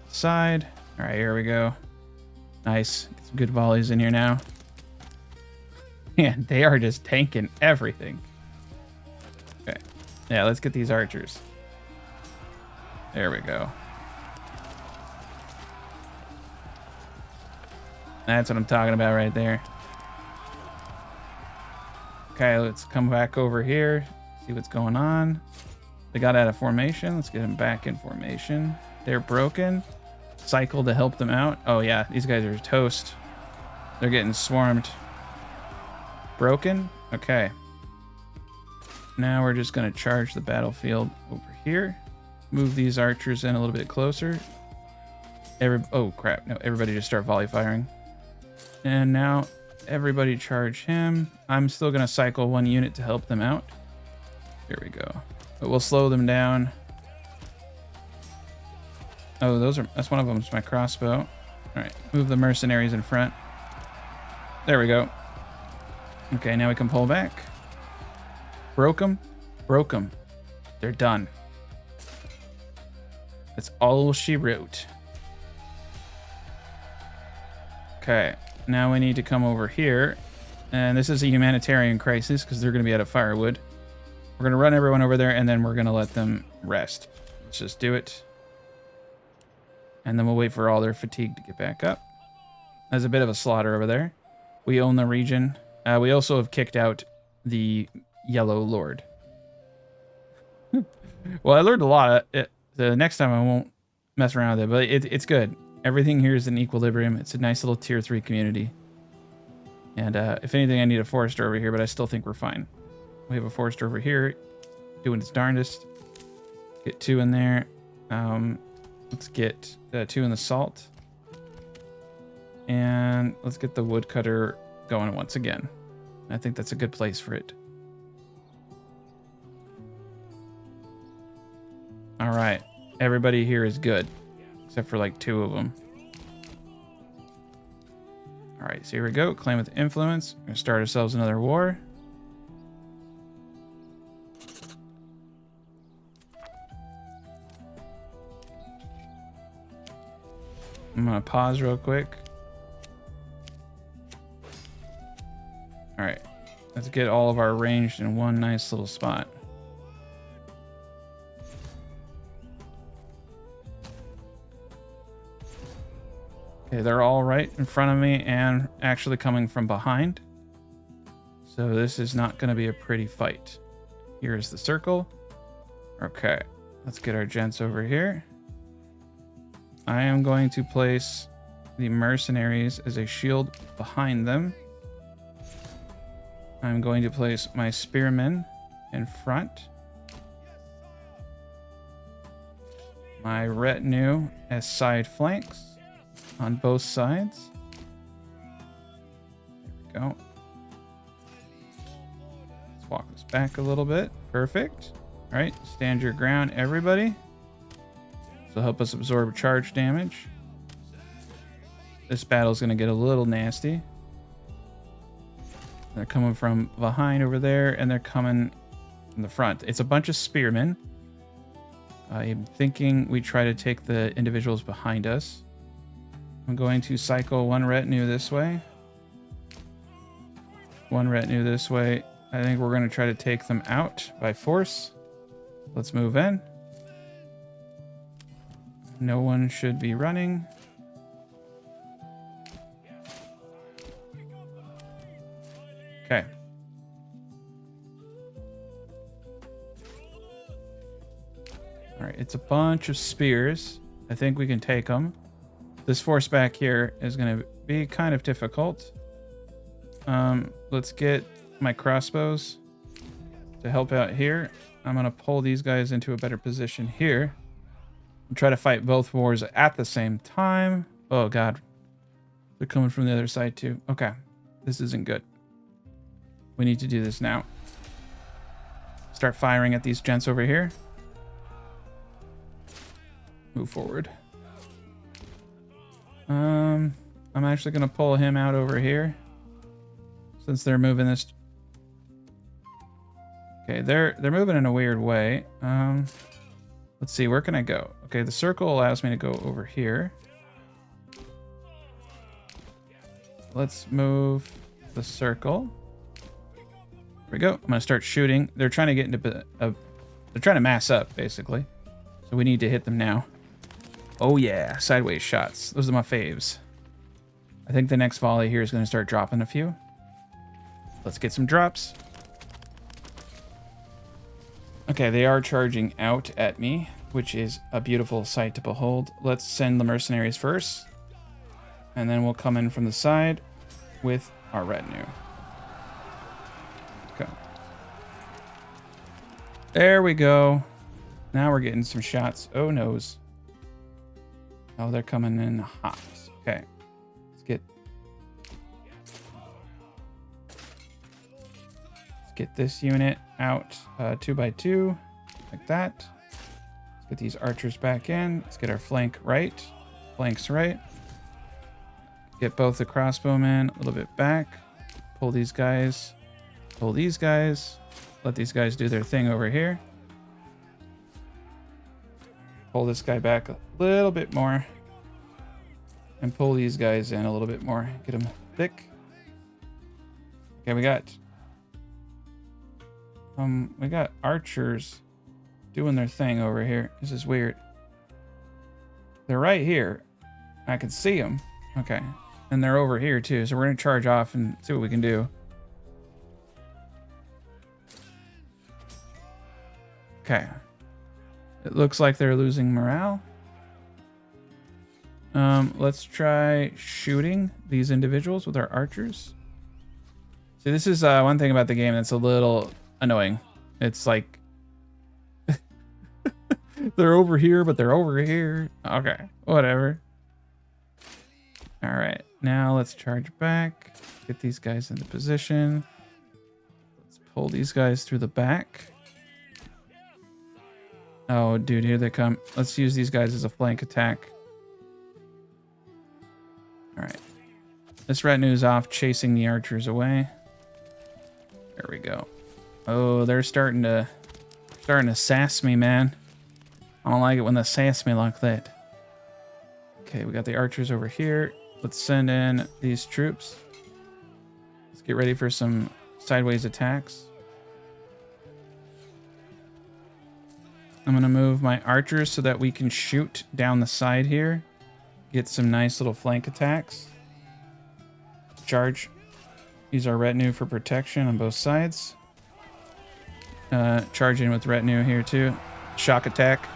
side. All right, here we go. Nice. Get some good volleys in here now. Man, they are just tanking everything. Okay. Yeah, let's get these archers. There we go. That's what I'm talking about right there. Okay, let's come back over here. See what's going on. They got out of formation. Let's get them back in formation. They're broken. Cycle to help them out. Oh yeah, these guys are toast. They're getting swarmed. Broken. Okay. Now we're just going to charge the battlefield over here. Move these archers in a little bit closer. Oh crap. No, everybody just start volley firing. And now everybody charge him. I'm still going to cycle one unit to help them out. There we go. But we'll slow them down. Oh, that's one of them is my crossbow. All right, move the mercenaries in front. There we go. Okay, now we can pull back. Broke them. Broke them. They're done. That's all she wrote. Okay, now we need to come over here. And this is a humanitarian crisis because they're going to be out of firewood. We're going to run everyone over there, and then we're going to let them rest. Let's just do it. And then we'll wait for all their fatigue to get back up. There's a bit of a slaughter over there. We own the region. We also have kicked out the Yellow Lord. Well, I learned a lot. The next time I won't mess around with it, but it's good. Everything here is in equilibrium. It's a nice little tier 3 community. And if anything, I need a forester over here, but I still think we're fine. We have a forester over here doing its darndest. Get 2 in there. Let's get 2 in the salt. And let's get the woodcutter going once again. I think that's a good place for it. All right. Everybody here is good, except for like 2 of them. All right, so here we go. Claim with influence. We're gonna start ourselves another war. I'm gonna pause real quick. All right, let's get all of our ranged in one nice little spot. Okay, they're all right in front of me and actually coming from behind. So this is not going to be a pretty fight. Here's the circle. Okay, let's get our gents over here. I am going to place the mercenaries as a shield behind them. I'm going to place my spearmen in front. My retinue as side flanks on both sides. There we go. Let's walk this back a little bit. Perfect. All right, stand your ground, everybody. So help us absorb charge damage. This battle's going to get a little nasty. They're coming from behind over there, and they're coming from the front. It's a bunch of spearmen. I'm thinking we try to take the individuals behind us. I'm going to cycle one retinue this way. One retinue this way. I think we're going to try to take them out by force. Let's move in. No one should be running. Okay. All right, it's a bunch of spears. I think we can take them. This force back here is going to be kind of difficult. Let's get my crossbows to help out here. I'm going to pull these guys into a better position here and try to fight both wars at the same time. Oh, God. They're coming from the other side, too. Okay. This isn't good. We need to do this now. Start firing at these gents over here. Move forward. I'm actually going to pull him out over here since they're moving this. Okay, they're moving in a weird way. Let's see, where can I go? Okay, the circle allows me to go over here. Let's move the circle. There we go. I'm gonna start shooting. They're trying to get into they're trying to mass up basically, so we need to hit them now. Oh yeah, sideways shots. Those are my faves. I think the next volley here is going to start dropping a few. Let's get some drops. Okay, they are charging out at me, which is a beautiful sight to behold. Let's send the mercenaries first, and then we'll come in from the side with our retinue. Okay. There we go. Now we're getting some shots. Oh, noes. Oh, they're coming in hot. Okay. Get this unit out 2x2 like that. Let's get these archers back in. Let's get our flank right. Flanks right. Get both the crossbowmen a little bit back. Pull these guys. Pull these guys. Let these guys do their thing over here. Pull this guy back a little bit more. And pull these guys in a little bit more. Get them thick. Okay, we got archers doing their thing over here. This is weird. They're right here. I can see them. Okay. And they're over here too. So we're going to charge off and see what we can do. Okay. It looks like they're losing morale. Let's try shooting these individuals with our archers. See, this is one thing about the game that's a little annoying. It's like they're over here, but they're over here. Okay, whatever. All right, now let's charge back. Get these guys into position. Let's pull these guys through the back. Oh, dude, here they come. Let's use these guys as a flank attack. All right. This retinue's off chasing the archers away. There we go. Oh, they're starting to sass me, man. I don't like it when they sass me like that. Okay, we got the archers over here. Let's send in these troops. Let's get ready for some sideways attacks. I'm going to move my archers so that we can shoot down the side here. Get some nice little flank attacks. Charge. Use our retinue for protection on both sides. Charge in with retinue here too. Shock attack.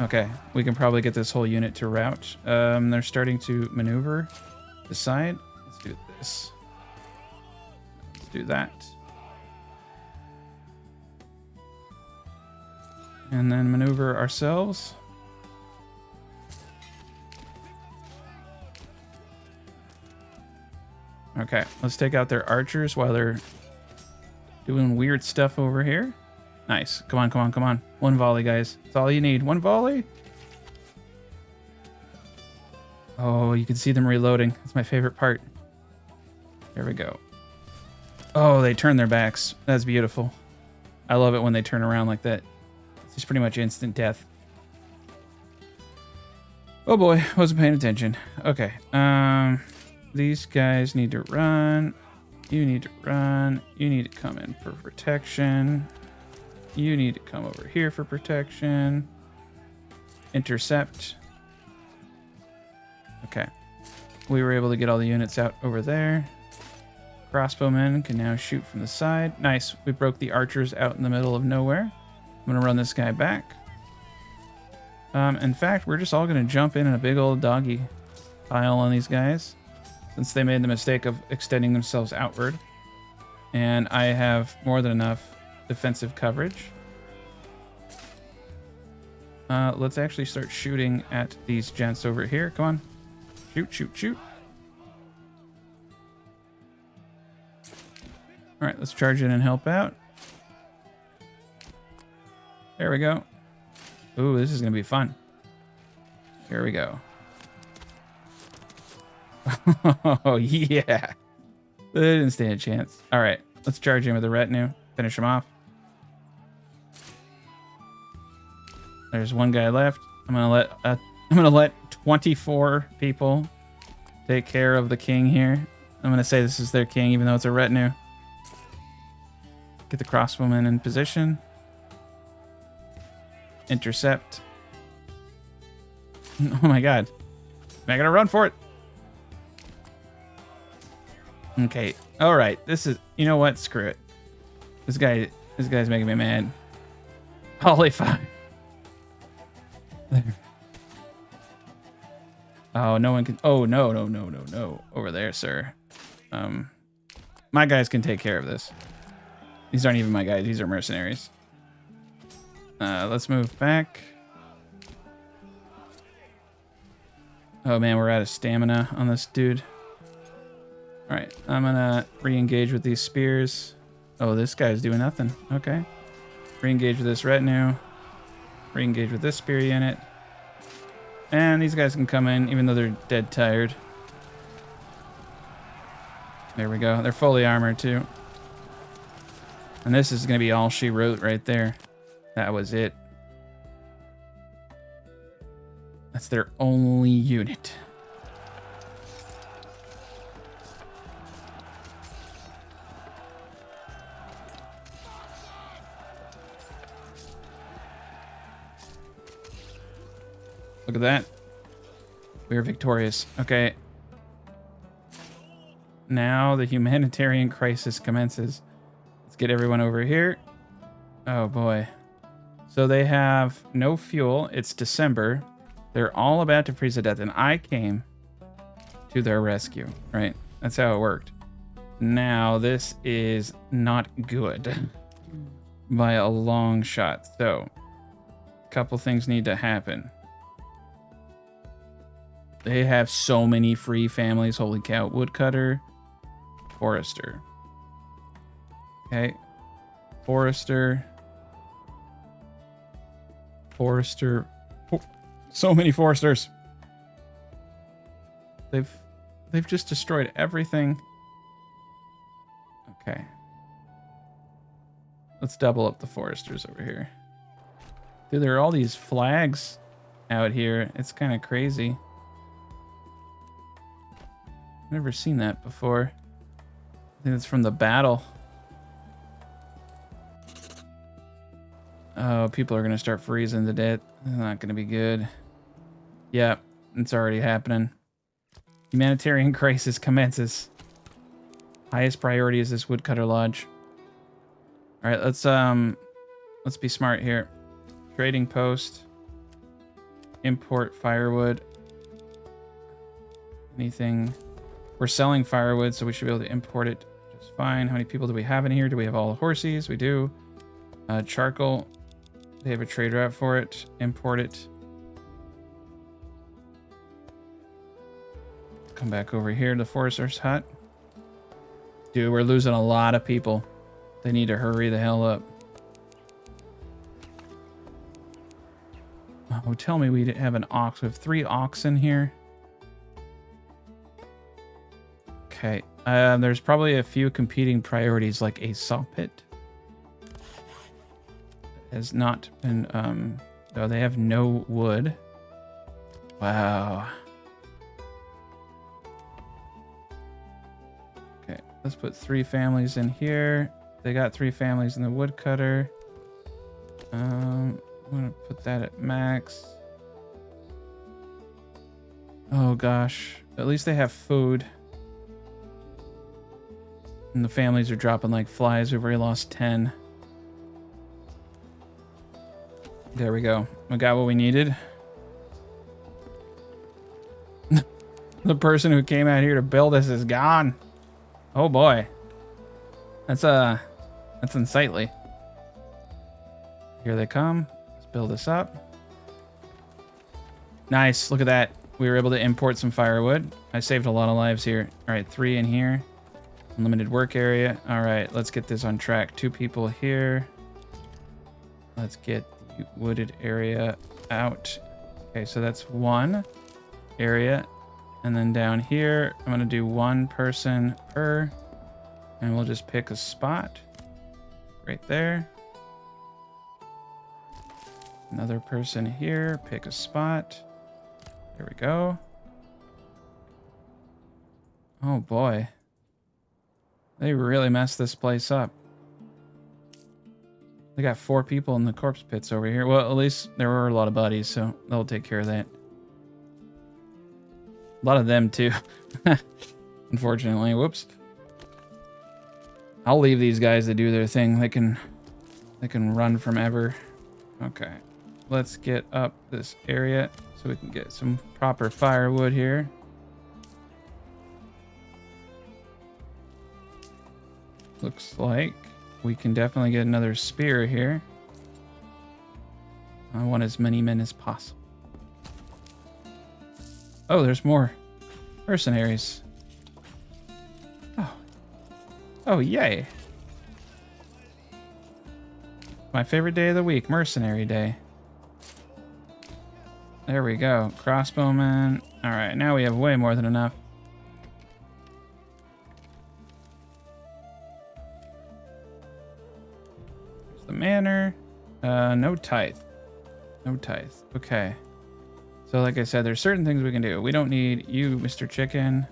Okay, we can probably get this whole unit to rout. They're starting to maneuver the side. Let's do this. Let's do that. And then maneuver ourselves. Okay, let's take out their archers while they're doing weird stuff over here. Nice. Come on, come on, come on. One volley, guys. That's all you need. One volley. Oh, you can see them reloading. That's my favorite part. There we go. Oh, they turn their backs. That's beautiful. I love it when they turn around like that. It's pretty much instant death. Oh boy, wasn't paying attention. Okay. These guys need to run. You need to run. You need to come in for protection. You need to come over here for protection. Intercept. Okay. We were able to get all the units out over there. Crossbowmen can now shoot from the side. Nice. We broke the archers out in the middle of nowhere. I'm going to run this guy back. In fact, we're just all going to jump in a big old doggy pile on these guys, since they made the mistake of extending themselves outward. And I have more than enough defensive coverage. Let's actually start shooting at these gents over here. Come on. Shoot, shoot, shoot. All right, let's charge in and help out. There we go. Ooh, this is going to be fun. Here we go. Oh, yeah. They didn't stand a chance. All right, let's charge in with a retinue. Finish him off. There's one guy left. I'm gonna let 24 people take care of the king here. I'm gonna say this is their king, even though it's a retinue. Get the crossbowmen in position. Intercept. Oh my god. Am I gonna run for it? Okay. All right. This is, you know what? Screw it. This guy's making me mad. Holy fuck. Oh, no one can. Oh, no, no, no, no, no. Over there, sir. My guys can take care of this. These aren't even my guys. These are mercenaries. Let's move back. Oh man, we're out of stamina on this dude. All right, I'm gonna re-engage with these spears. Oh, this guy's doing nothing. Okay. Re-engage with this retinue. Re-engage with this spear unit. And these guys can come in, even though they're dead tired. There we go. They're fully armored too. And this is gonna be all she wrote right there. That was it. That's their only unit. Look at that. We are victorious. Okay. Now the humanitarian crisis commences. Let's get everyone over here. Oh boy. So they have no fuel. It's December. They're all about to freeze to death, and I came to their rescue, right? That's how it worked. Now this is not good by a long shot. So a couple things need to happen. They have so many free families. Holy cow. Woodcutter. Forester. Okay. Forester. Forester. Oh, so many foresters. They've just destroyed everything. Okay. Let's double up the foresters over here. Dude, there are all these flags out here. It's kind of crazy. Never seen that before. I think it's from the battle. Oh, people are going to start freezing to death. It's not going to be good. Yeah, it's already happening. Humanitarian crisis commences. Highest priority is this woodcutter lodge. All right, let's be smart here. Trading post. Import firewood. Anything. We're selling firewood, so we should be able to import it just fine. How many people do we have in here? Do we have all the horses? We do. Charcoal. They have a trade route for it. Import it. Come back over here to the forester's hut. Dude, we're losing a lot of people. They need to hurry the hell up. Oh, tell me we didn't have an ox. We have 3 oxen here. Okay. There's probably a few competing priorities, like a saw pit. Has not been, oh, they have no wood. Wow. Okay, let's put 3 families in here. They got 3 families in the woodcutter. I'm gonna put that at max. Oh gosh, at least they have food. And the families are dropping like flies. We've already lost 10. There we go. We got what we needed. The person who came out here to build this is gone. Oh boy. That's unsightly. Here they come. Let's build this up. Nice. Look at that. We were able to import some firewood. I saved a lot of lives here. All right, 3 in here. Unlimited work area. All right, let's get this on track. 2 people here. Let's get the wooded area out. Okay, so that's 1 area. And then down here, I'm going to do 1 person per. And we'll just pick a spot right there. Another person here. Pick a spot. There we go. Oh boy. They really messed this place up. They got 4 people in the corpse pits over here. Well, at least there were a lot of bodies, so they'll take care of that. A lot of them, too. Unfortunately. Whoops. I'll leave these guys to do their thing. They can run from ever. Okay. Let's get up this area so we can get some proper firewood here. Looks like we can definitely get another spear here. I want as many men as possible. Oh, there's more mercenaries. Oh. Oh, yay. My favorite day of the week, mercenary day. There we go. Crossbowmen. All right, now we have way more than enough. There's the manor. No tithe. No tithe. Okay. So like I said, there's certain things we can do. We don't need you, Mr. Chicken.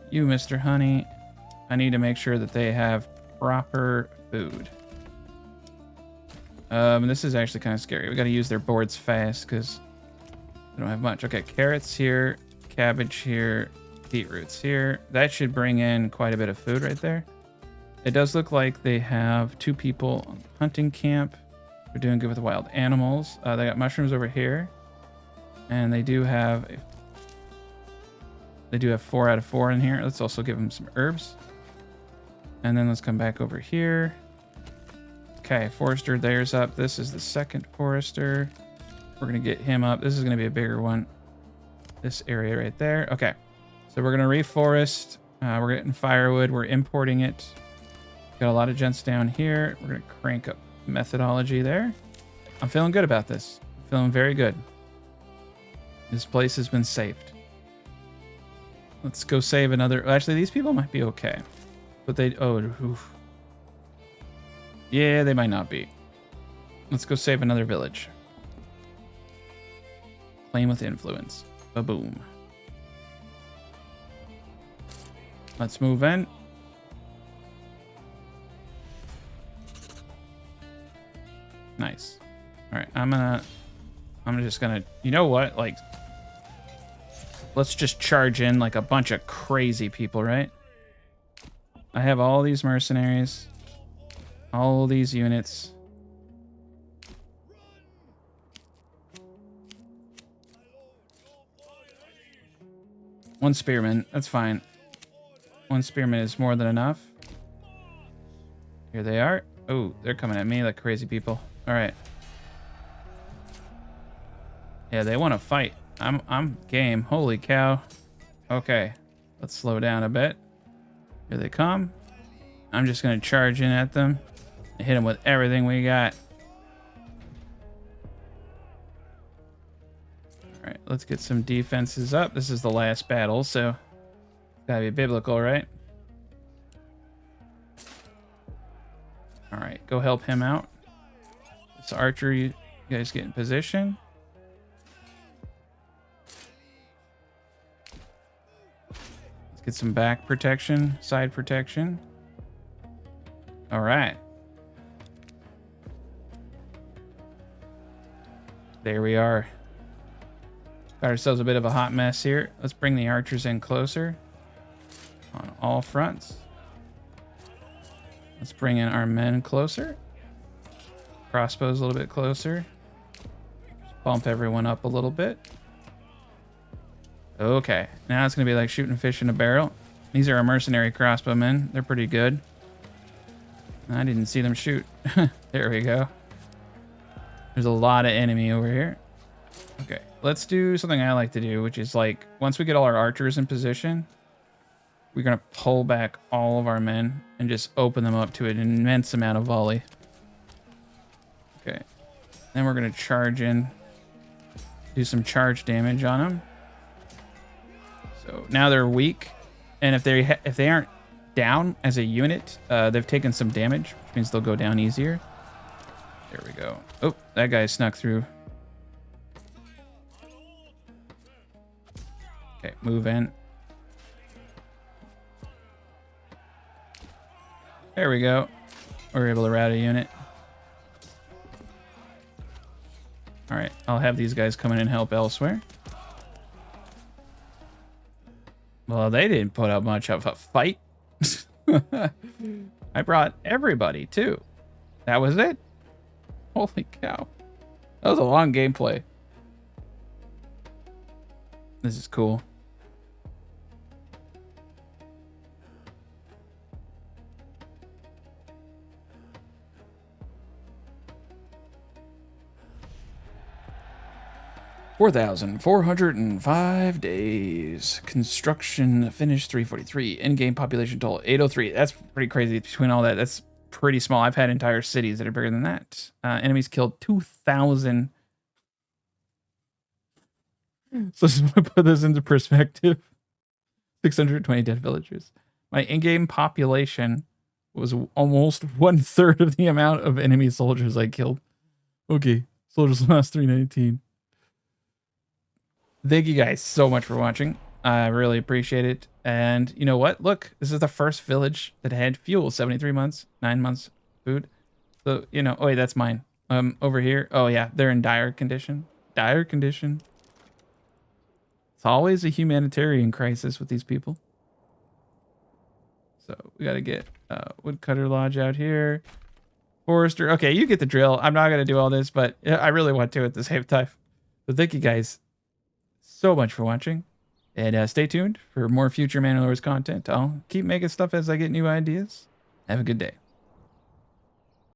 You, Mr. Honey. I need to make sure that they have proper food. This is actually kind of scary. We got to use their boards fast because they don't have much. Okay, carrots here, cabbage here, beetroots here. That should bring in quite a bit of food right there. It does look like they have 2 people on the hunting camp. They're doing good with the wild animals. They got mushrooms over here. And they do have 4 out of 4 in here. Let's also give them some herbs. And then let's come back over here. Okay, forester, there's up. This is the second forester. We're going to get him up. This is going to be a bigger one. This area right there. Okay, so we're going to reforest. We're getting firewood. We're importing it. Got a lot of gents down here. We're going to crank up methodology there. I'm feeling good about this. I'm feeling very good. This place has been saved. Let's go save another. Actually, these people might be okay. But they... Oh, oof. Yeah, they might not be. Let's go save another village. Claim with influence. Ba-boom. Let's move in. Nice. All right, I'm just gonna, you know what? Like, let's just charge in like a bunch of crazy people, right? I have all these mercenaries, all these units. One spearman, that's fine. One spearman is more than enough. Here they are. Oh, they're coming at me like crazy people. All right. Yeah, they want to fight. I'm game. Holy cow. Okay, let's slow down a bit. Here they come. I'm just gonna charge in at them and hit them with everything we got. All right, let's get some defenses up. This is the last battle, so it's gotta be biblical, right? All right, go help him out. This archer, you guys get in position. Let's get some back protection, side protection. All right. There we are. Got ourselves a bit of a hot mess here. Let's bring the archers in closer on all fronts. Let's bring in our men closer. Crossbows a little bit closer. Just bump everyone up a little bit. Okay, now it's gonna be like shooting fish in a barrel. These are our mercenary crossbowmen. They're pretty good. I didn't see them shoot. There we go. There's a lot of enemy over here. Okay, let's do something I like to do, which is like, once we get all our archers in position, we're gonna pull back all of our men and just open them up to an immense amount of volley. Okay, then we're gonna charge in, do some charge damage on them. So now they're weak, and if they aren't down as a unit, they've taken some damage, which means they'll go down easier. There we go. Oh, that guy snuck through. Okay, move in. There we go. We're able to rout a unit. All right, I'll have these guys come in and help elsewhere. Well, they didn't put up much of a fight. I brought everybody, too. That was it. Holy cow. That was a long gameplay. This is cool. $4,405 days. Construction finished 343. In-game population total 803. That's pretty crazy. Between all that, that's pretty small. I've had entire cities that are bigger than that. Enemies killed 2,000. So just want to put this into perspective. 620 dead villagers. My in-game population was almost 1/3 of the amount of enemy soldiers I killed. Okay, soldiers lost 319. Thank you guys so much for watching. I really appreciate it. And you know what? Look, this is the first village that had fuel. 73 months, 9 months food. So, you know, oh wait, that's mine. Over here. Oh yeah, they're in dire condition. Dire condition. It's always a humanitarian crisis with these people. So we got to get Woodcutter Lodge out here. Forester. Okay, you get the drill. I'm not going to do all this, but I really want to at the same time. So thank you guys so much for watching, and stay tuned for more future Manor content. I'll keep making stuff as I get new ideas. Have a good day.